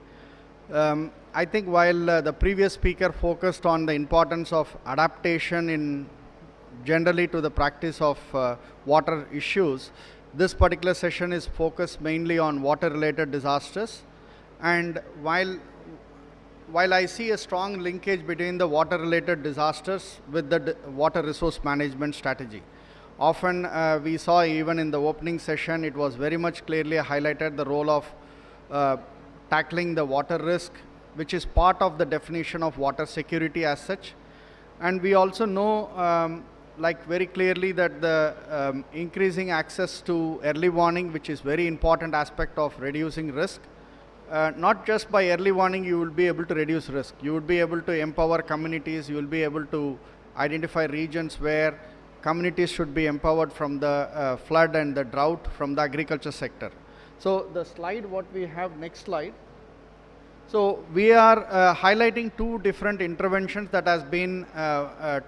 I think while the previous speaker focused on the importance of adaptation in generally to the practice of water issues, this particular session is focused mainly on water related disasters. And while I see a strong linkage between the water related disasters with the water resource management strategy. Often we saw even in the opening session, it was very much clearly highlighted the role of tackling the water risk, which is part of the definition of water security as such. And we also know like very clearly that the increasing access to early warning, which is very important aspect of reducing risk, not just by early warning you will be able to reduce risk. You would be able to empower communities. You will be able to identify regions where communities should be empowered from the flood and the drought from the agriculture sector. So the slide what we have, next slide. So we are highlighting two different interventions that has been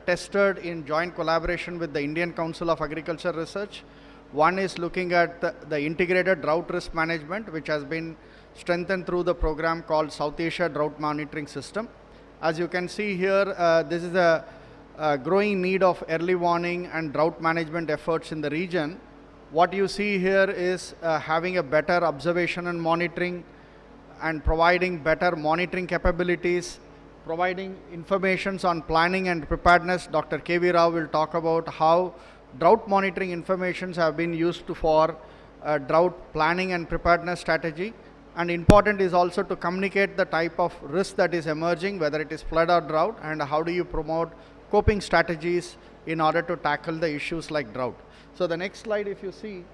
tested in joint collaboration with the Indian Council of Agriculture Research. One is looking at the integrated drought risk management, which has been strengthened through the program called South Asia Drought Monitoring System. As you can see here, this is a growing need of early warning and drought management efforts in the region. What you see here is having a better observation and monitoring, and providing better monitoring capabilities, providing informations on planning and preparedness. Dr. K.V. Rao will talk about how drought monitoring informations have been used for drought planning and preparedness strategy. And important is also to communicate the type of risk that is emerging, whether it is flood or drought, and how do you promote coping strategies in order to tackle the issues like drought. So the next slide, if you see,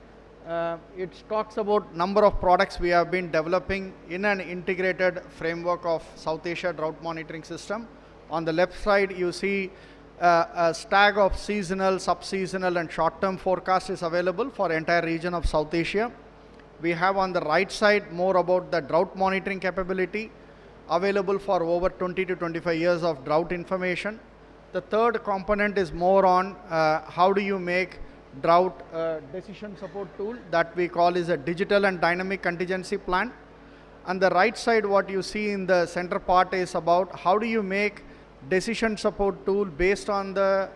it talks about number of products we have been developing in an integrated framework of South Asia Drought Monitoring System. On the left side, you see a stack of seasonal, sub-seasonal and short-term forecast is available for entire region of South Asia. We have on the right side more about the drought monitoring capability available for over 20 to 25 years of drought information. The third component is more on how do you make drought decision support tool that we call is a digital and dynamic contingency plan. On the right side, what you see in the center part is about how do you make decision support tool based on the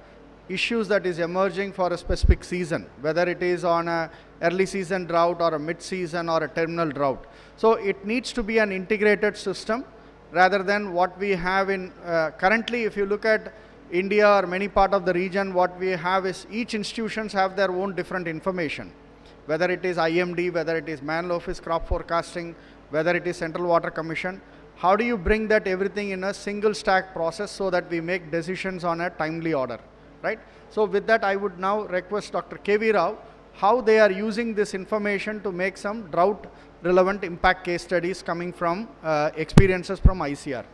issues that is emerging for a specific season, whether it is on a early season drought or a mid-season or a terminal drought. So it needs to be an integrated system rather than what we have in currently. If you look at India or many part of the region, what we have is each institutions have their own different information, whether it is IMD, whether it is Manual Office Crop Forecasting, whether it is Central Water Commission. How do you bring that everything in a single stack process so that we make decisions on a timely order, right? So with that, I would now request Dr. K.V. Rao how they are using this information to make some drought relevant impact case studies coming from experiences from ICR.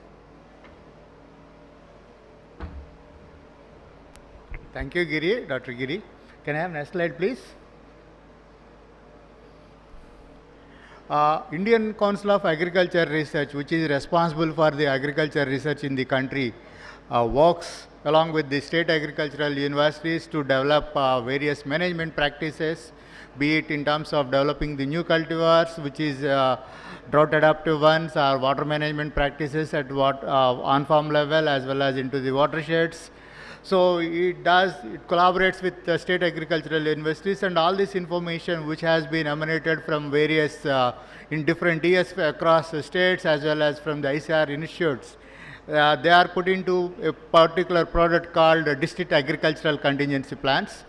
Thank you, Giri, Dr. Giri. Can I have next slide, please? Indian Council of Agriculture Research, which is responsible for the agriculture research in the country, works along with the state agricultural universities to develop various management practices, be it in terms of developing the new cultivars, which is drought adaptive ones, or water management practices at on-farm level as well as into the watersheds. So it collaborates with the state agricultural universities, and all this information which has been emanated from various in different years across the states as well as from the ICR institutes. They are put into a particular product called district agricultural contingency plans.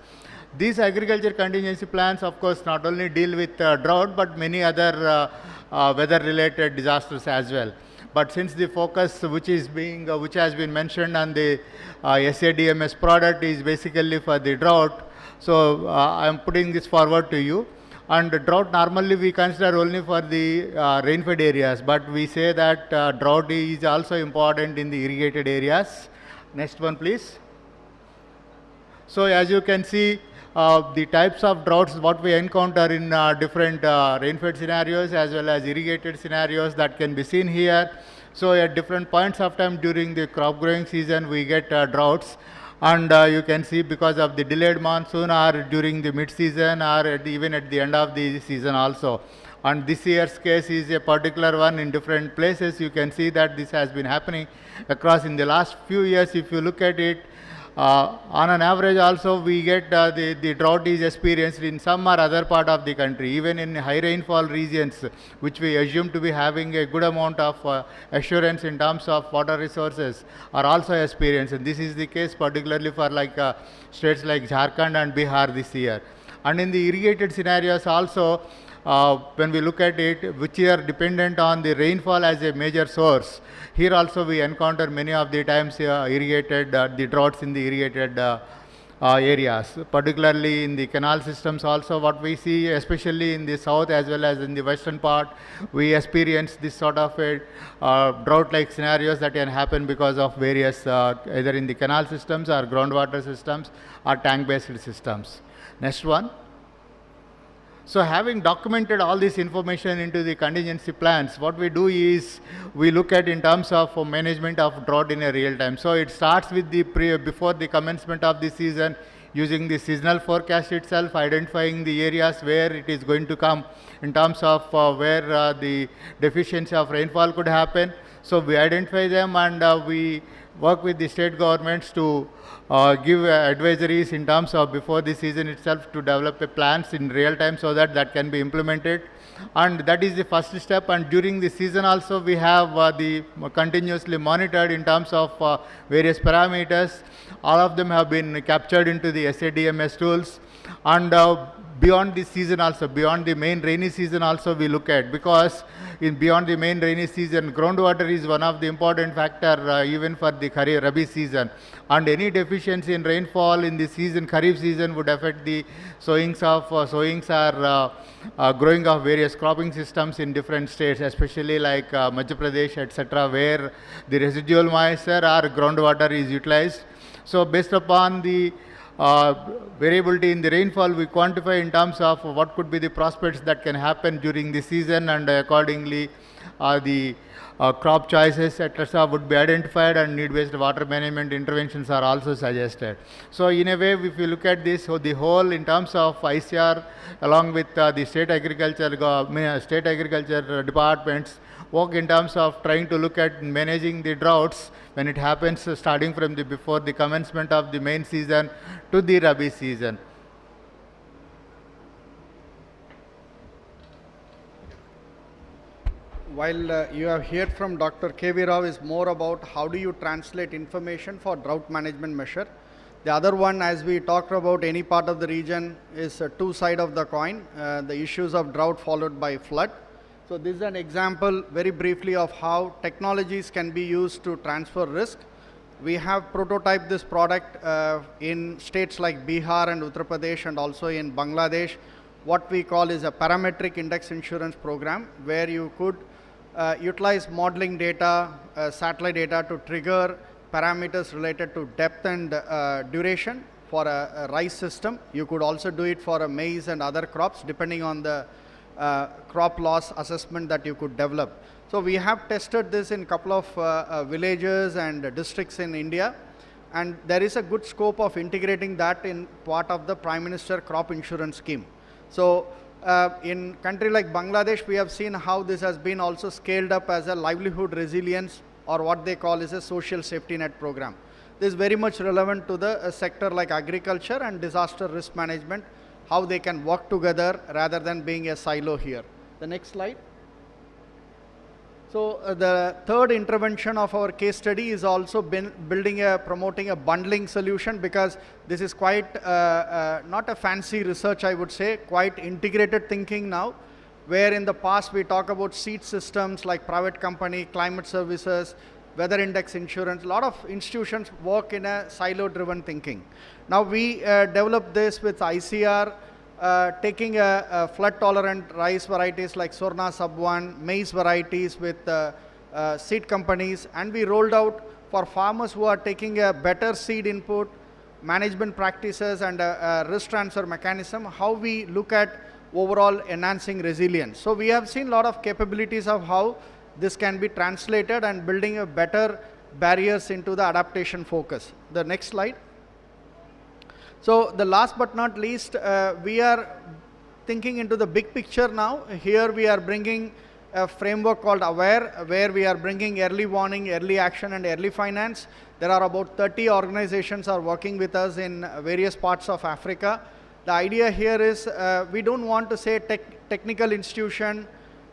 These agriculture contingency plans, of course, not only deal with drought but many other weather related disasters as well. But since the focus which has been mentioned on the SADMS product is basically for the drought, so I am putting this forward to you. And drought normally we consider only for the rain-fed areas, but we say that drought is also important in the irrigated areas. Next one, please. So as you can see, the types of droughts what we encounter in different rain-fed scenarios as well as irrigated scenarios that can be seen here. So at different points of time during the crop growing season we get droughts, and you can see because of the delayed monsoon or during the mid-season or even at the end of the season also. And this year's case is a particular one in different places. You can see that this has been happening across in the last few years. If you look at it, on an average also we get the drought is experienced in some or other part of the country, even in high rainfall regions which we assume to be having a good amount of assurance in terms of water resources are also experienced. And this is the case particularly for like states like Jharkhand and Bihar this year. And in the irrigated scenarios also, when we look at it, which are dependent on the rainfall as a major source, here also we encounter many of the times irrigated, the droughts in the irrigated areas, particularly in the canal systems. Also, what we see, especially in the south as well as in the western part, we experience this sort of a drought-like scenarios that can happen because of various either in the canal systems or groundwater systems or tank-based systems. Next one. So having documented all this information into the contingency plans, what we do is we look at in terms of management of drought in a real time. So it starts with the before the commencement of the season, using the seasonal forecast itself, identifying the areas where it is going to come in terms of where the deficiency of rainfall could happen. So we identify them, and we work with the state governments to give advisories in terms of before the season itself to develop a plans in real time so that that can be implemented. And that is the first step. And during the season also we have the continuously monitored in terms of various parameters. All of them have been captured into the SADMS tools. And beyond the season also, beyond the main rainy season also we look at, because beyond the main rainy season, groundwater is one of the important factor even for the Rabi season. And any deficiency in rainfall in the season, Kharif season, would affect the sowings or growing of various cropping systems in different states, especially like Madhya Pradesh, etc., where the residual moisture or groundwater is utilized. So based upon the variability in the rainfall, we quantify in terms of what could be the prospects that can happen during the season, and accordingly the crop choices, etc., would be identified, and need-based water management interventions are also suggested. So in a way, if you look at this, so the whole in terms of ICR along with the state agriculture departments work in terms of trying to look at managing the droughts when it happens, starting from the before the commencement of the main season to the Rabi season. While you have heard from Dr. K.V. Rao is more about how do you translate information for drought management measure. The other one, as we talked about any part of the region, is two sides of the coin, the issues of drought followed by flood. So this is an example very briefly of how technologies can be used to transfer risk. We have prototyped this product in states like Bihar and Uttar Pradesh, and also in Bangladesh. What we call is a parametric index insurance program, where you could utilize modeling data, satellite data to trigger parameters related to depth and duration for a rice system. You could also do it for a maize and other crops, depending on the crop loss assessment that you could develop. So we have tested this in a couple of villages and districts in India, and there is a good scope of integrating that in part of the Prime Minister crop insurance scheme. So in country like Bangladesh, we have seen how this has been also scaled up as a livelihood resilience, or what they call is a social safety net program. This is very much relevant to the sector like agriculture and disaster risk management, how they can work together rather than being a silo here. The next slide. So the third intervention of our case study is also promoting a bundling solution, because this is quite not a fancy research, I would say, quite integrated thinking now, where in the past we talk about seed systems like private company, climate services, weather index insurance. A lot of institutions work in a silo-driven thinking. Now we developed this with ICR, taking a flood-tolerant rice varieties like Sorna Sub 1, maize varieties with seed companies, and we rolled out for farmers who are taking a better seed input, management practices, and a risk transfer mechanism, how we look at overall enhancing resilience. So we have seen a lot of capabilities of how this can be translated and building a better barriers into the adaptation focus. The next slide. So the last but not least, we are thinking into the big picture now. Here we are bringing a framework called AWARE, where we are bringing early warning, early action, and early finance. There are about 30 organizations are working with us in various parts of Africa. The idea here is we don't want to say technical institution,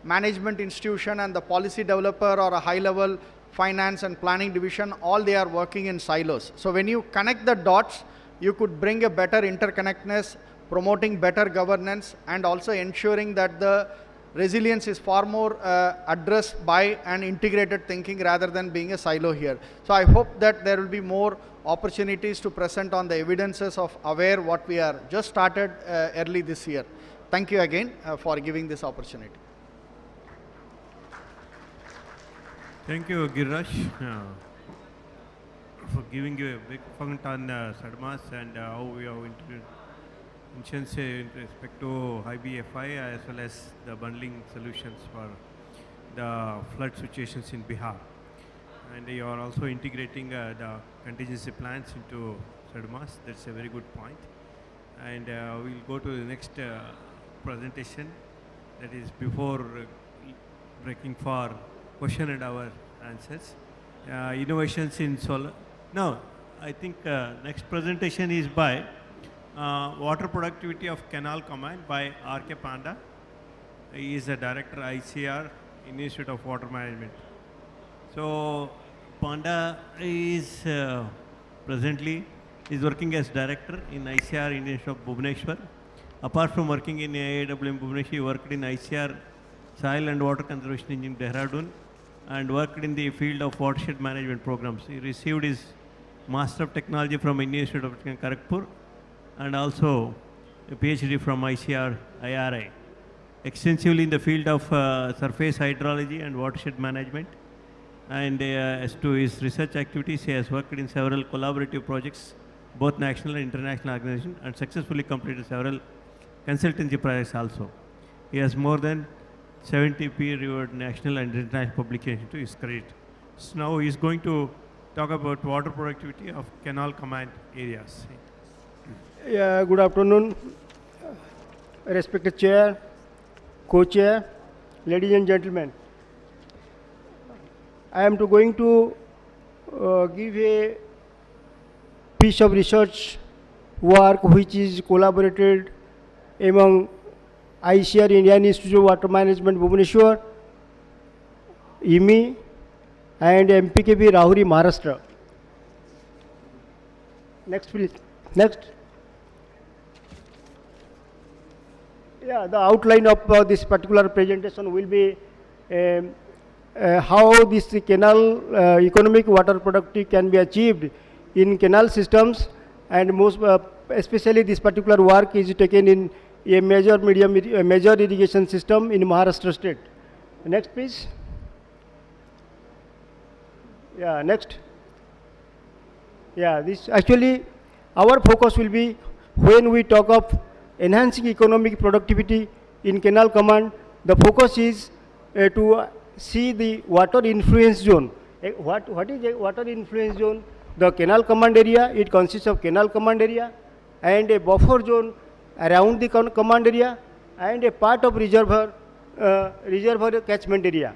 management institution, and the policy developer or a high-level finance and planning division, all they are working in silos. So when you connect the dots, you could bring a better interconnectedness, promoting better governance, and also ensuring that the resilience is far more addressed by an integrated thinking rather than being a silo here. So I hope that there will be more opportunities to present on the evidences of AWARE, what we are just started early this year. Thank you again for giving this opportunity. Thank you, Giraj, for giving you a big point on SADMAS and how we have interventions in respect to IBFI as well as the bundling solutions for the flood situations in Bihar. And you are also integrating the contingency plans into SADMAS. That's a very good point. And we'll go to the next presentation. That is before breaking for question and our answers. Innovations in solar. No, I think next presentation is by Water Productivity of Canal Command by R.K. Panda. He is the Director ICR, Institute of Water Management. So Panda is presently working as Director in ICR, Institute of Bhubaneswar. Apart from working in IWMI Bhubaneswar, he worked in ICR Soil and Water Conservation in Dehradun and worked in the field of watershed management programs. He received his Master of Technology from Indian Institute of Kharagpur and also a PhD from ICR IRI. Extensively in the field of surface hydrology and watershed management. And as to his research activities, he has worked in several collaborative projects, both national and international organizations, and successfully completed several consultancy projects also. He has more than 70 peer-reviewed national and international publications to his credit. So now he is going to talk about water productivity of canal command areas. Yeah, good afternoon, respected chair, co-chair, ladies and gentlemen. I am going to give a piece of research work which is collaborated among ICR, Indian Institute of Water Management, Bhubaneswar, IWMI, and MPKB, Rahuri, Maharashtra. Next, please. Next. Yeah, the outline of this particular presentation will be how this canal economic water productivity can be achieved in canal systems, and most especially this particular work is taken in a major irrigation system in Maharashtra state. Next, please. Yeah, next. Yeah, this actually our focus will be when we talk of enhancing economic productivity in canal command. The focus is to see the water influence zone. What is a water influence zone? The canal command area, it consists of canal command area and a buffer zone around the command area and a part of reservoir catchment area.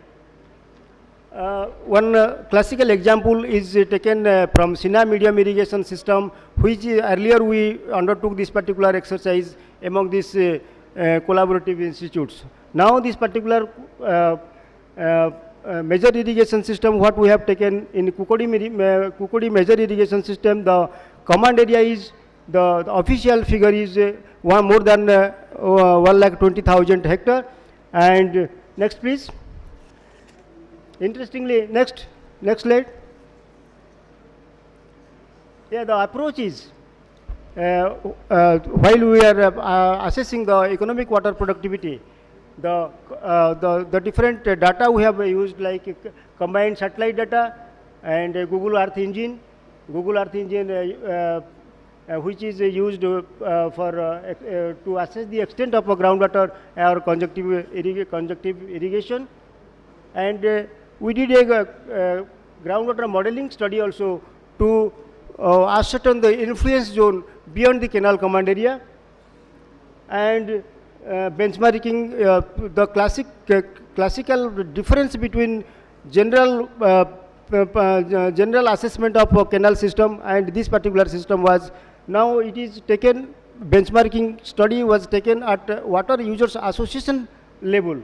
One classical example is taken from Sina medium irrigation system, which earlier we undertook this particular exercise among these collaborative institutes. Now this particular major irrigation system, what we have taken in Kukodi major irrigation system, the command area is, the official figure is more than 1,20,000 hectare. And next please. Interestingly, next slide. Yeah, the approach is, while we are assessing the economic water productivity, the different data we have used, like combined satellite data and Google Earth Engine, which is used for to assess the extent of groundwater or conjunctive irrigation, and we did a groundwater modeling study also to ascertain the influence zone beyond the canal command area, and benchmarking the classical difference between general assessment of canal system and this particular system was, now it is taken, benchmarking study was taken at water users association level,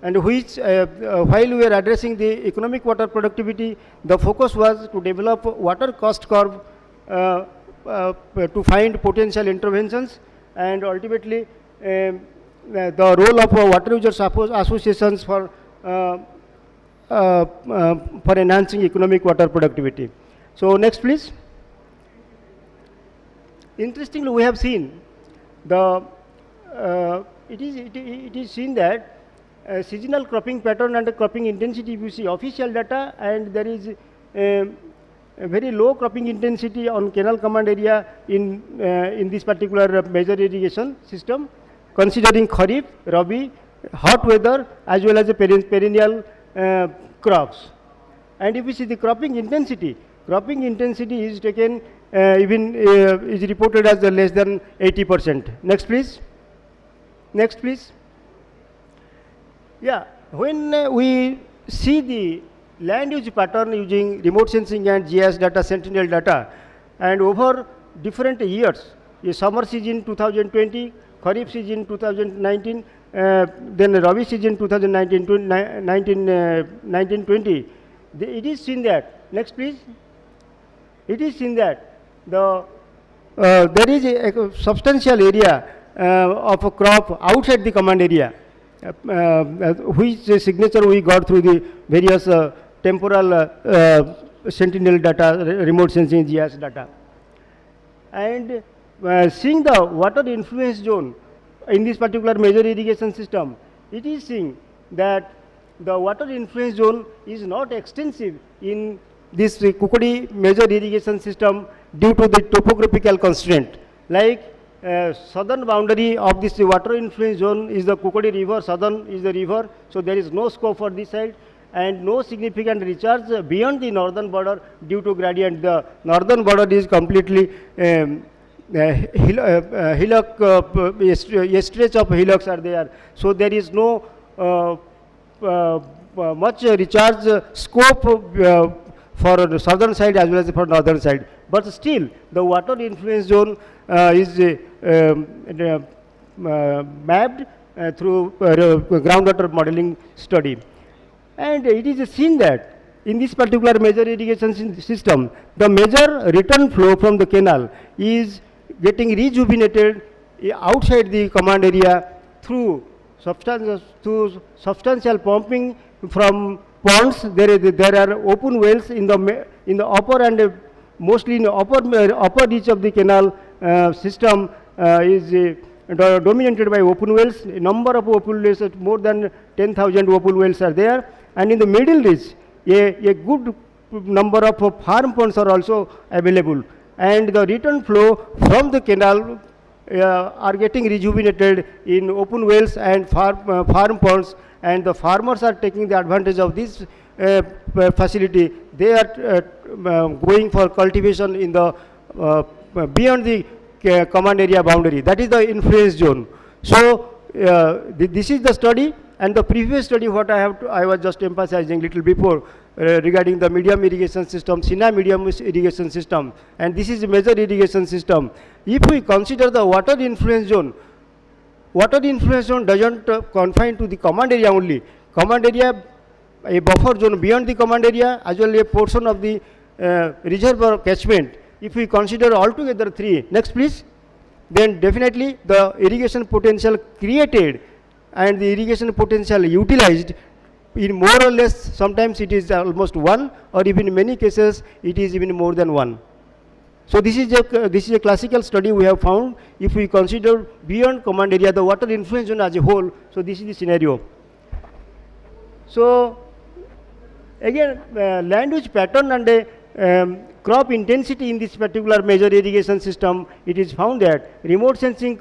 and which while we are addressing the economic water productivity, the focus was to develop water cost curve to find potential interventions, and ultimately the role of water users associations for enhancing economic water productivity. So next please. Interestingly, we have seen the it is seen that seasonal cropping pattern and the cropping intensity, if you see official data, and there is a very low cropping intensity on canal command area in this particular major irrigation system, considering Kharif, Rabi, hot weather as well as the perennial crops. And if we see the cropping intensity is taken is reported as less than 80%. Next please. Next please. Yeah, when we see the land use pattern using remote sensing and GIS data, sentinel data, and over different years, summer season 2020, Kharif season 2019, then Rabi season 2019-20, it is seen that, next please, it is seen that there is a substantial area of a crop outside the command area, which signature we got through the various temporal sentinel data, remote sensing GIS data. And seeing the water influence zone in this particular major irrigation system, it is seeing that the water influence zone is not extensive in this Kukudi major irrigation system due to the topographical constraint. Like southern boundary of this water influence zone is the Kukudi river, southern is the river, so there is no scope for this side, and no significant recharge beyond the northern border due to gradient. The northern border is completely hillock, a stretch of hillocks are there, so there is no much recharge scope for the southern side as well as for northern side. But still, the water influence zone is mapped through groundwater modeling study. And it is seen that in this particular major irrigation system, the major return flow from the canal is getting rejuvenated outside the command area through substantial pumping from ponds. There are open wells in the upper and mostly in the upper reach of the canal system is dominated by open wells. A number of open wells, more than 10,000 open wells are there, and in the middle reach, a good number of farm ponds are also available, and the return flow from the canal are getting rejuvenated in open wells and farm ponds, and the farmers are taking the advantage of this facility. They are going for cultivation in the beyond the command area boundary. That is the influence zone. So this is the study, and the previous study what I was just emphasizing little before regarding the medium irrigation system, Sina medium irrigation system, and this is a major irrigation system. If we consider the water influence zone doesn't confine to the command area only. Command area, a buffer zone beyond the command area, as well as a portion of the reservoir catchment. If we consider altogether three, next please, then definitely the irrigation potential created and the irrigation potential utilized in more or less, sometimes it is almost 1, or even in many cases it is even more than 1. So this is a classical study we have found. If we consider beyond command area the water influence zone as a whole, so this is the scenario. So again, land use pattern and crop intensity in this particular major irrigation system, it is found that remote sensing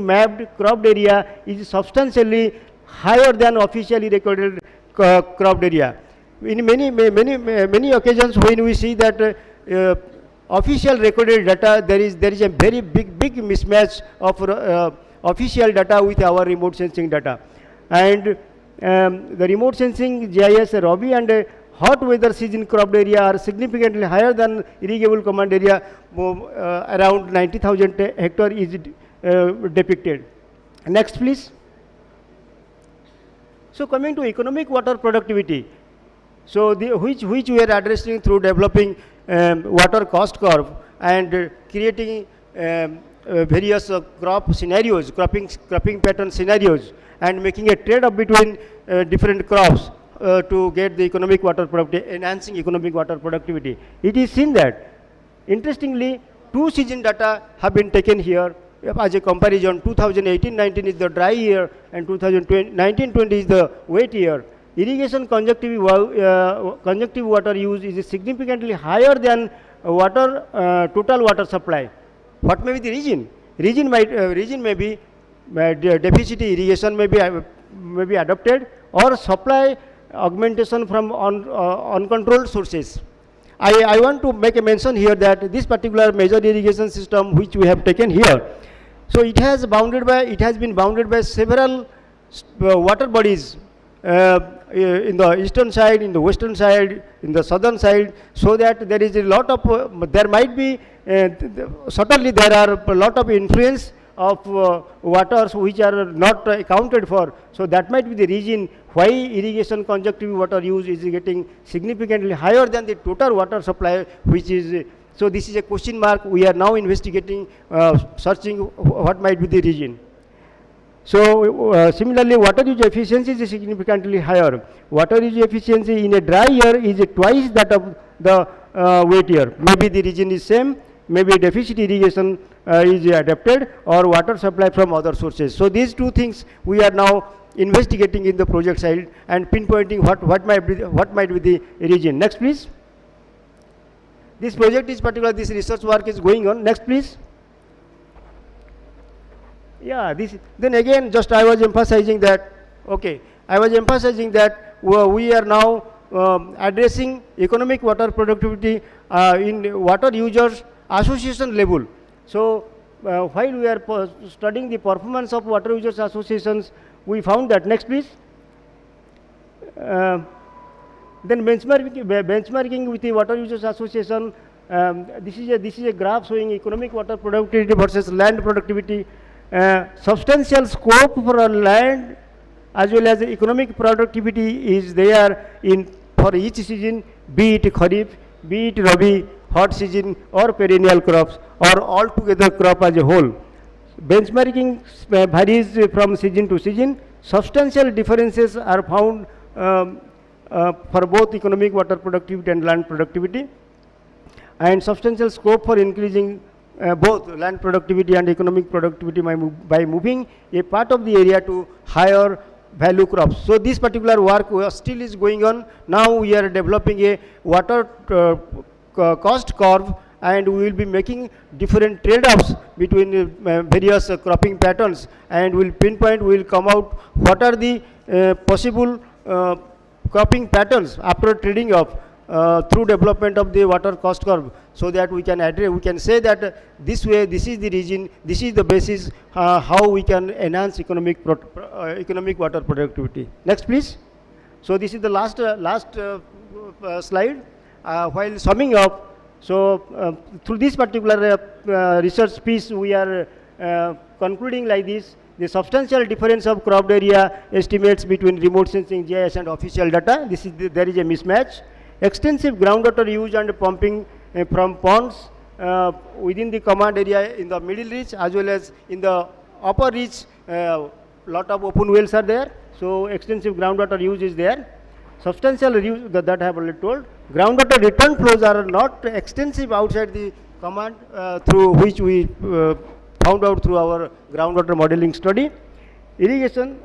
mapped cropped area is substantially higher than officially recorded cropped area. In many occasions when we see that official recorded data, there is a very big mismatch of official data with our remote sensing data, and the remote sensing GIS Rabi and hot weather season cropped area are significantly higher than irrigable command area. Around 90,000 hectare is depicted. Next please. So coming to economic water productivity, so which we are addressing through developing water cost curve and creating various crop scenarios, cropping pattern scenarios, and making a trade-off between different crops to get the economic water productivity, enhancing economic water productivity. It is seen that, interestingly, 2 season data have been taken here as a comparison. 2018-19 is the dry year and 2019-20 is the wet year. Irrigation conjunctive water use is significantly higher than total water supply. What may be the reason? Reason may be deficit irrigation may be adopted, or supply augmentation from uncontrolled sources. I want to make a mention here that this particular major irrigation system which we have taken here, so it has been bounded by several water bodies in the eastern side, in the western side, in the southern side, so that there is a lot of, there might be, certainly there are a lot of influence of waters which are not accounted for. So that might be the reason why irrigation conjunctive water use is getting significantly higher than the total water supply, which is, so this is a question mark. We are now investigating, searching what might be the reason. So similarly, water use efficiency is significantly higher. Water use efficiency in a dry year is twice that of the wet year. Maybe the region is same, maybe deficit irrigation is adapted, or water supply from other sources. So these two things we are now investigating in the project side and pinpointing what might be the region. Next, please. This project is particular. This research work is going on. Next, please. Yeah, then again, just I was emphasizing that, okay, I was emphasizing that we are now addressing economic water productivity in water users association level. So while we are studying the performance of water users associations, we found that, next please. Then benchmarking with the water users association, this is a graph showing economic water productivity versus land productivity. Substantial scope for land as well as economic productivity is there for each season, be it Kharif, be it Rabi, hot season, or perennial crops, or altogether crop as a whole. Benchmarking varies from season to season. Substantial differences are found for both economic water productivity and land productivity, and substantial scope for increasing both land productivity and economic productivity by moving a part of the area to higher value crops. So this particular work still is going on. Now we are developing a water cost curve, and we will be making different trade-offs between various cropping patterns, and we will pinpoint, we will come out what are the possible cropping patterns after trading off through development of the water cost curve, so that we can address, we can say that this way, this is the region, this is the basis how we can enhance economic water productivity. Next, please. So this is the last slide. While summing up, so through this particular research piece, we are concluding like this: the substantial difference of cropped area estimates between remote sensing GIS and official data. There is a mismatch. Extensive groundwater use and pumping from ponds within the command area in the middle reach as well as in the upper reach. Lot of open wells are there, so extensive groundwater use is there. Substantial use that I have already told. Groundwater return flows are not extensive outside the command, through which we found out through our groundwater modeling study. Irrigation.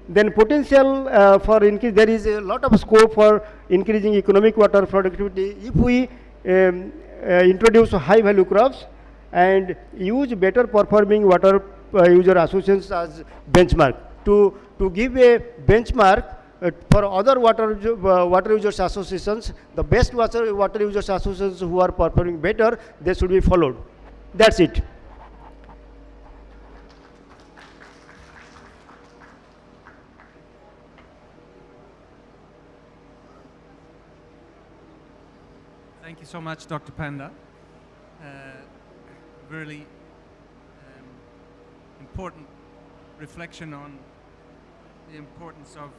Then potential for increase, there is a lot of scope for increasing economic water productivity if we introduce high value crops and use better performing water user associations as benchmark. To give a benchmark for other water users associations, the best water users associations who are performing better, they should be followed. That's it. Thank you so much, Dr. Panda. Really important reflection on the importance of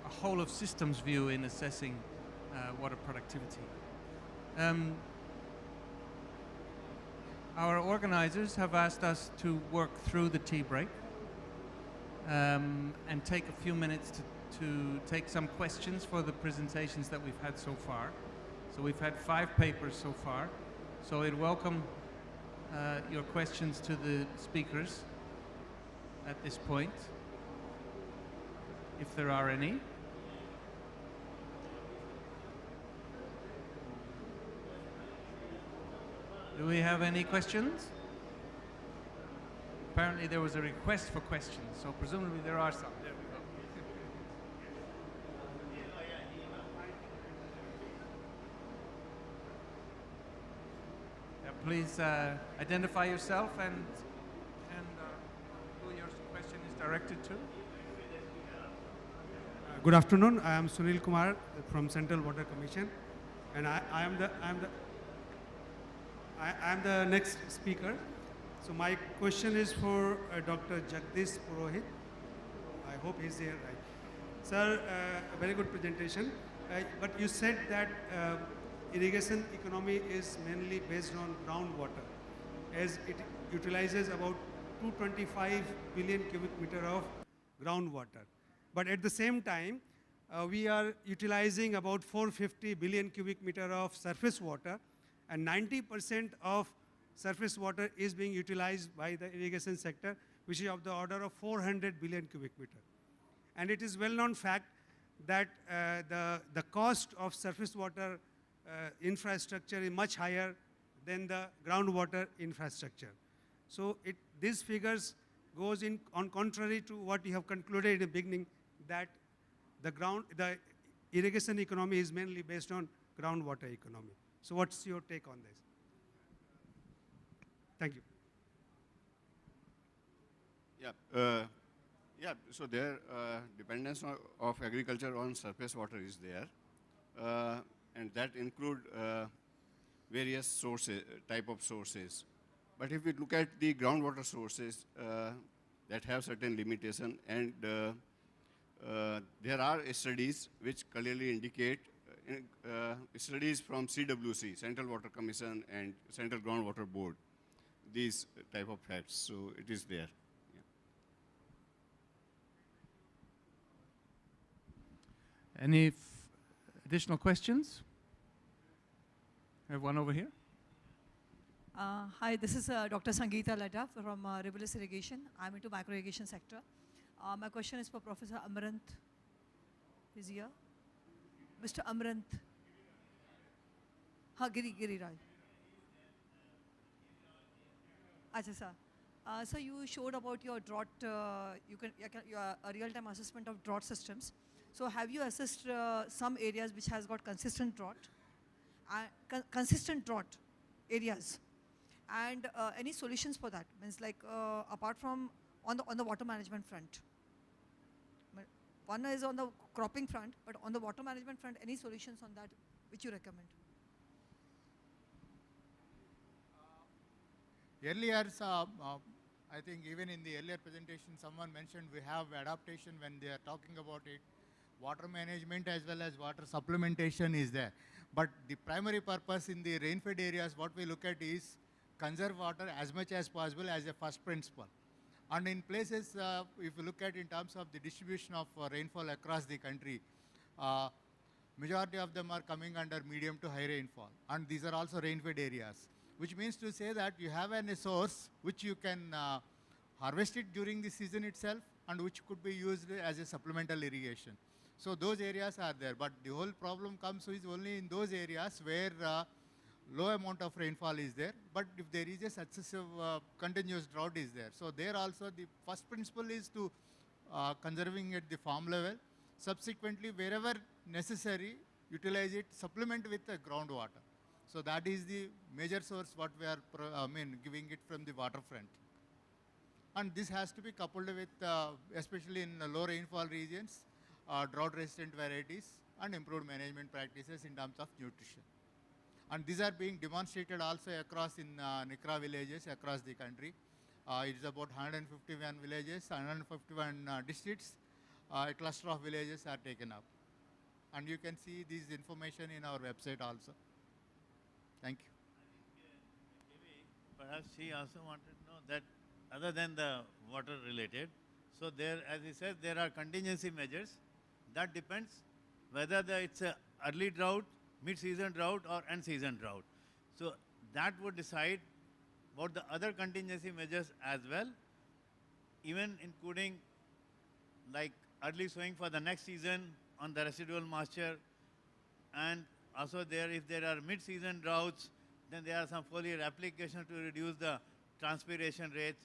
a whole of systems view in assessing water productivity. our organizers have asked us to work through the tea break and take a few minutes to take some questions for the presentations that we've had so far. So we've had 5 papers so far. So I'd welcome your questions to the speakers at this point, if there are any. Do we have any questions? Apparently there was a request for questions, so presumably there are some. There we go. Yeah, please identify yourself and who your question is directed to. Good afternoon. I am Sunil Kumar from Central Water Commission, and I am the next speaker. So my question is for Dr. Jagdish Purohit. I hope he's here, right? Sir, a very good presentation. But you said that irrigation economy is mainly based on groundwater, as it utilizes about 225 billion cubic meter of groundwater. But at the same time, we are utilizing about 450 billion cubic meter of surface water, and 90% of surface water is being utilized by the irrigation sector, which is of the order of 400 billion cubic meter. And it is well-known fact that the cost of surface water infrastructure is much higher than the groundwater infrastructure. So these figures goes on contrary to what you have concluded in the beginning, that the irrigation economy is mainly based on groundwater economy. So what's your take on this? Thank you. Yeah, so there dependence of agriculture on surface water is there, and that include various sources, type of sources. But if we look at the groundwater sources that have certain limitation, and there are studies which clearly indicate, studies from CWC, Central Water Commission, and Central Groundwater Board, these type of facts. So it is there. Yeah. Any additional questions? I have one over here. Hi, this is Dr. Sangeeta Ladha from Riverless Irrigation. I'm into macro irrigation sector. My question is for Professor Amaranth. Is he here? Mr. Amaranth. Giri Rai. Acha, sir. So you showed about your drought, your real-time assessment of drought systems. So have you assessed some areas which has got consistent drought areas? And any solutions for that? Means like apart from on the water management front. One is on the cropping front, but on the water management front, any solutions on that which you recommend? Earlier, I think even in the earlier presentation, someone mentioned we have adaptation when they are talking about it. Water management as well as water supplementation is there. But the primary purpose in the rain-fed areas, what we look at is conserve water as much as possible as a first principle. And in places, if you look at in terms of the distribution of rainfall across the country, majority of them are coming under medium to high rainfall. And these are also rain-fed areas, which means to say that you have a source which you can harvest it during the season itself and which could be used as a supplemental irrigation. So those areas are there, but the whole problem comes is only in those areas where low amount of rainfall is there, but if there is a successive continuous drought is there. So there also the first principle is to conserving at the farm level. Subsequently, wherever necessary, utilize it, supplement with the groundwater. So that is the major source what we are giving it from the waterfront. And this has to be coupled with, especially in low rainfall regions, drought-resistant varieties and improved management practices in terms of nutrition. And these are being demonstrated also across in NICRA villages across the country. It is about 151 villages, 151 districts. A cluster of villages are taken up. And you can see this information in our website also. Thank you. perhaps she also wanted to know that other than the water related, so there, as he says, there are contingency measures. That depends whether it's a early drought, mid-season drought or end-season drought. So that would decide about the other contingency measures as well, even including like early sowing for the next season on the residual moisture, and also there, if there are mid-season droughts, then there are some foliar applications to reduce the transpiration rates.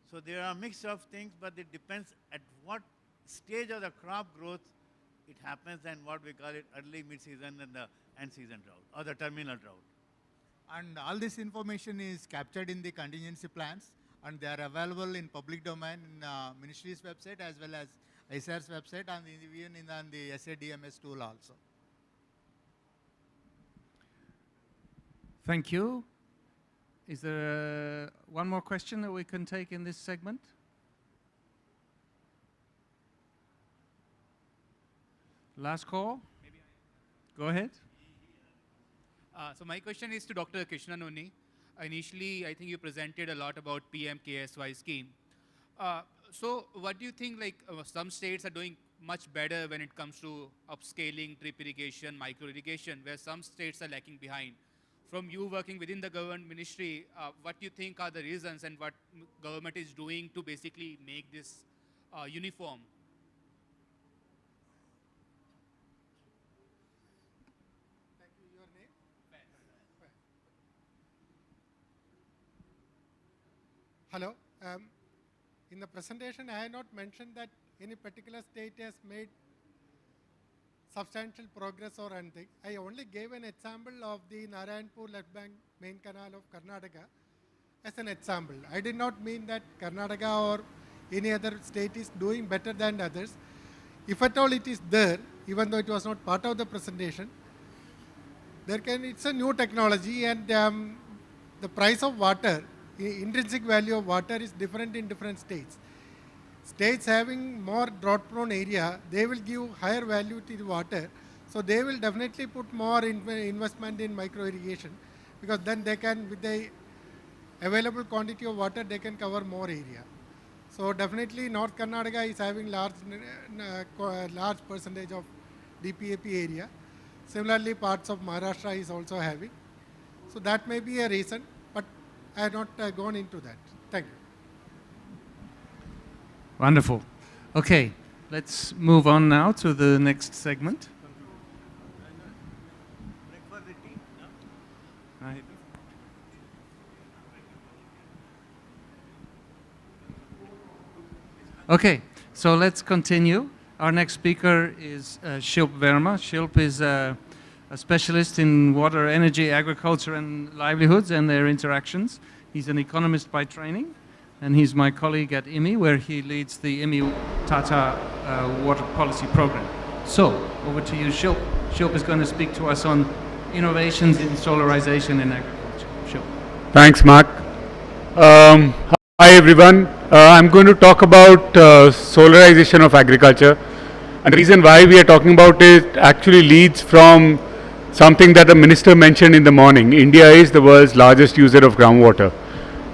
So there are a mix of things, but it depends at what stage of the crop growth it happens and what we call it early, mid-season and the end-season drought or the terminal drought. And all this information is captured in the contingency plans, and they are available in public domain in ministry's website as well as ISAR's website, and even on the SADMS tool also. Thank you. Is there one more question that we can take in this segment? Last call. Go ahead. So my question is to Dr. Krishna Noni. Initially, I think you presented a lot about PM-KSY scheme. So what do you think, like some states are doing much better when it comes to upscaling drip irrigation, micro irrigation, where some states are lacking behind? From you working within the government ministry, what do you think are the reasons and what government is doing to basically make this uniform? Thank you. Your name? Hello. In the presentation, I have not mentioned that any particular state has made substantial progress or anything. I only gave an example of the Narayanpur left bank main canal of Karnataka as an example. I did not mean that Karnataka or any other state is doing better than others. If at all it is there, even though it was not part of the presentation, it's a new technology, and the price of water, intrinsic value of water is different in different states. States having more drought-prone area, they will give higher value to the water. So they will definitely put more investment in micro-irrigation, because then they can, with the available quantity of water, they can cover more area. So definitely North Karnataka is having large percentage of DPAP area. Similarly, parts of Maharashtra is also having. So that may be a reason, but I have not gone into that. Thank you. Wonderful. Okay, let's move on now to the next segment. Right. Okay, so let's continue. Our next speaker is Shilp Verma. Shilp is a specialist in water, energy, agriculture, and livelihoods and their interactions. He's an economist by training, and he's my colleague at IWMI, where he leads the IWMI Tata Water Policy Program. So, over to you, Shilp. Shilp is going to speak to us on innovations in solarization in agriculture. Shilp. Thanks, Mark. Hi, everyone. I'm going to talk about solarization of agriculture. And the reason why we are talking about it actually leads from something that the minister mentioned in the morning. India is the world's largest user of groundwater.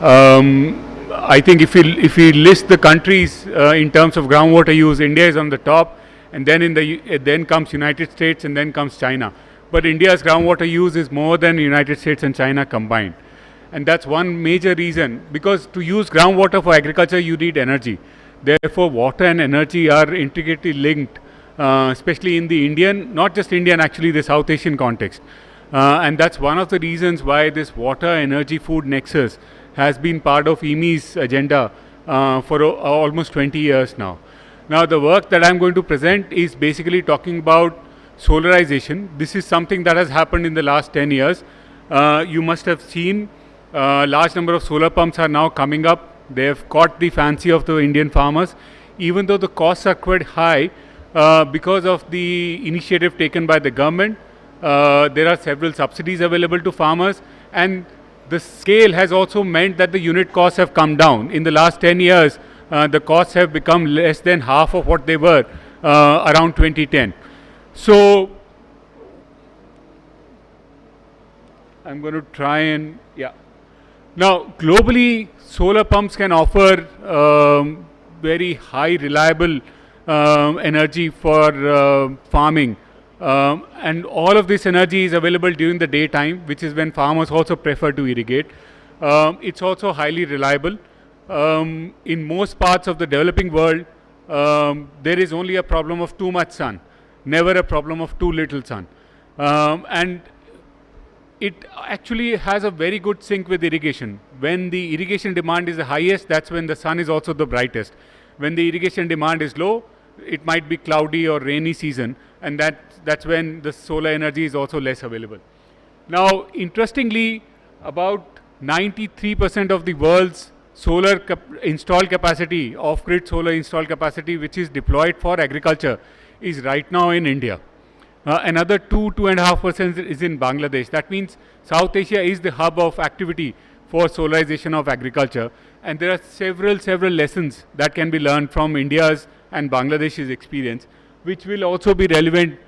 I think if we list the countries in terms of groundwater use, India is on the top, and then then comes United States, and then comes China. But India's groundwater use is more than United States and China combined. And that's one major reason, because to use groundwater for agriculture, you need energy. Therefore, water and energy are intricately linked, especially in the Indian, not just Indian, actually the South Asian context. And that's one of the reasons why this water, energy, food nexus has been part of IWMI's agenda for almost 20 years now. Now, the work that I'm going to present is basically talking about solarization. This is something that has happened in the last 10 years. You must have seen large number of solar pumps are now coming up. They have caught the fancy of the Indian farmers, even though the costs are quite high because of the initiative taken by the government. There are several subsidies available to farmers, and the scale has also meant that the unit costs have come down. In the last 10 years, the costs have become less than half of what they were around 2010. So I'm going to try and, Now, globally, solar pumps can offer very high reliable energy for farming. And all of this energy is available during the daytime, which is when farmers also prefer to irrigate. It's also highly reliable. In most parts of the developing world, there is only a problem of too much sun, never a problem of too little sun. And it actually has a very good sync with irrigation. When the irrigation demand is the highest, that's when the sun is also the brightest. When the irrigation demand is low, it might be cloudy or rainy season, and that's when the solar energy is also less available. Now, interestingly, about 93% of the world's solar installed capacity, off-grid solar installed capacity, which is deployed for agriculture, is right now in India. Another 2.5% is in Bangladesh. That means South Asia is the hub of activity for solarization of agriculture. And there are several lessons that can be learned from India's and Bangladesh's experience, which will also be relevant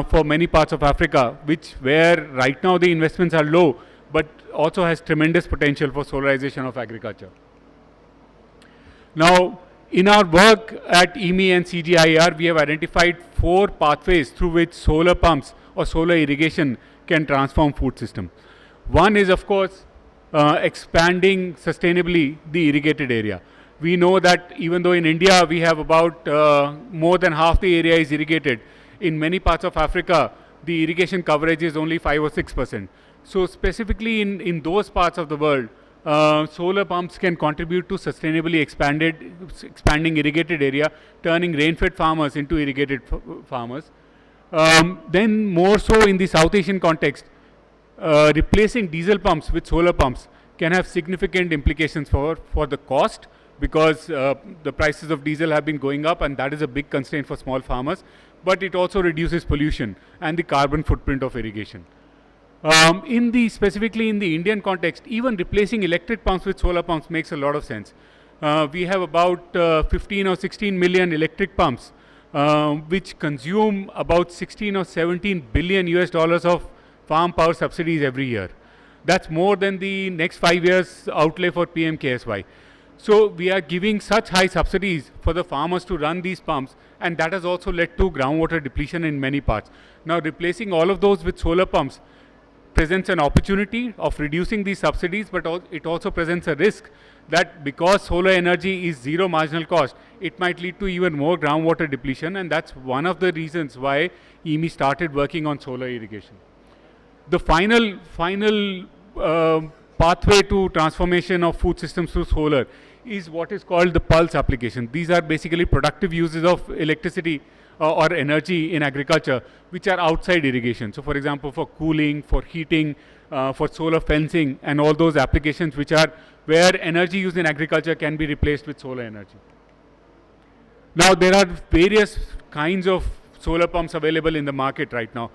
for many parts of Africa, where right now the investments are low, but also has tremendous potential for solarization of agriculture. Now, in our work at IWMI and CGIAR, we have identified 4 pathways through which solar pumps or solar irrigation can transform food system. One is, of course, expanding sustainably the irrigated area. We know that even though in India we have about more than half the area is irrigated, in many parts of Africa, the irrigation coverage is only 5 or 6%. So specifically in those parts of the world, solar pumps can contribute to sustainably expanding irrigated area, turning rain-fed farmers into irrigated farmers. Then more so in the South Asian context, replacing diesel pumps with solar pumps can have significant implications for the cost, because the prices of diesel have been going up, and that is a big constraint for small farmers, but it also reduces pollution and the carbon footprint of irrigation. Specifically in the Indian context, even replacing electric pumps with solar pumps makes a lot of sense. We have about 15 or 16 million electric pumps, which consume about 16 or 17 billion US dollars of farm power subsidies every year. That's more than the next 5 years outlay for PM-KSY. So we are giving such high subsidies for the farmers to run these pumps, and that has also led to groundwater depletion in many parts. Now, replacing all of those with solar pumps presents an opportunity of reducing these subsidies, but it also presents a risk that because solar energy is zero marginal cost, it might lead to even more groundwater depletion, and that's one of the reasons why IWMI started working on solar irrigation. The final pathway to transformation of food systems through solar is what is called the pulse application. These are basically productive uses of electricity or energy in agriculture, which are outside irrigation. So for example, for cooling, for heating, for solar fencing, and all those applications which are where energy used in agriculture can be replaced with solar energy. Now, there are various kinds of solar pumps available in the market right now.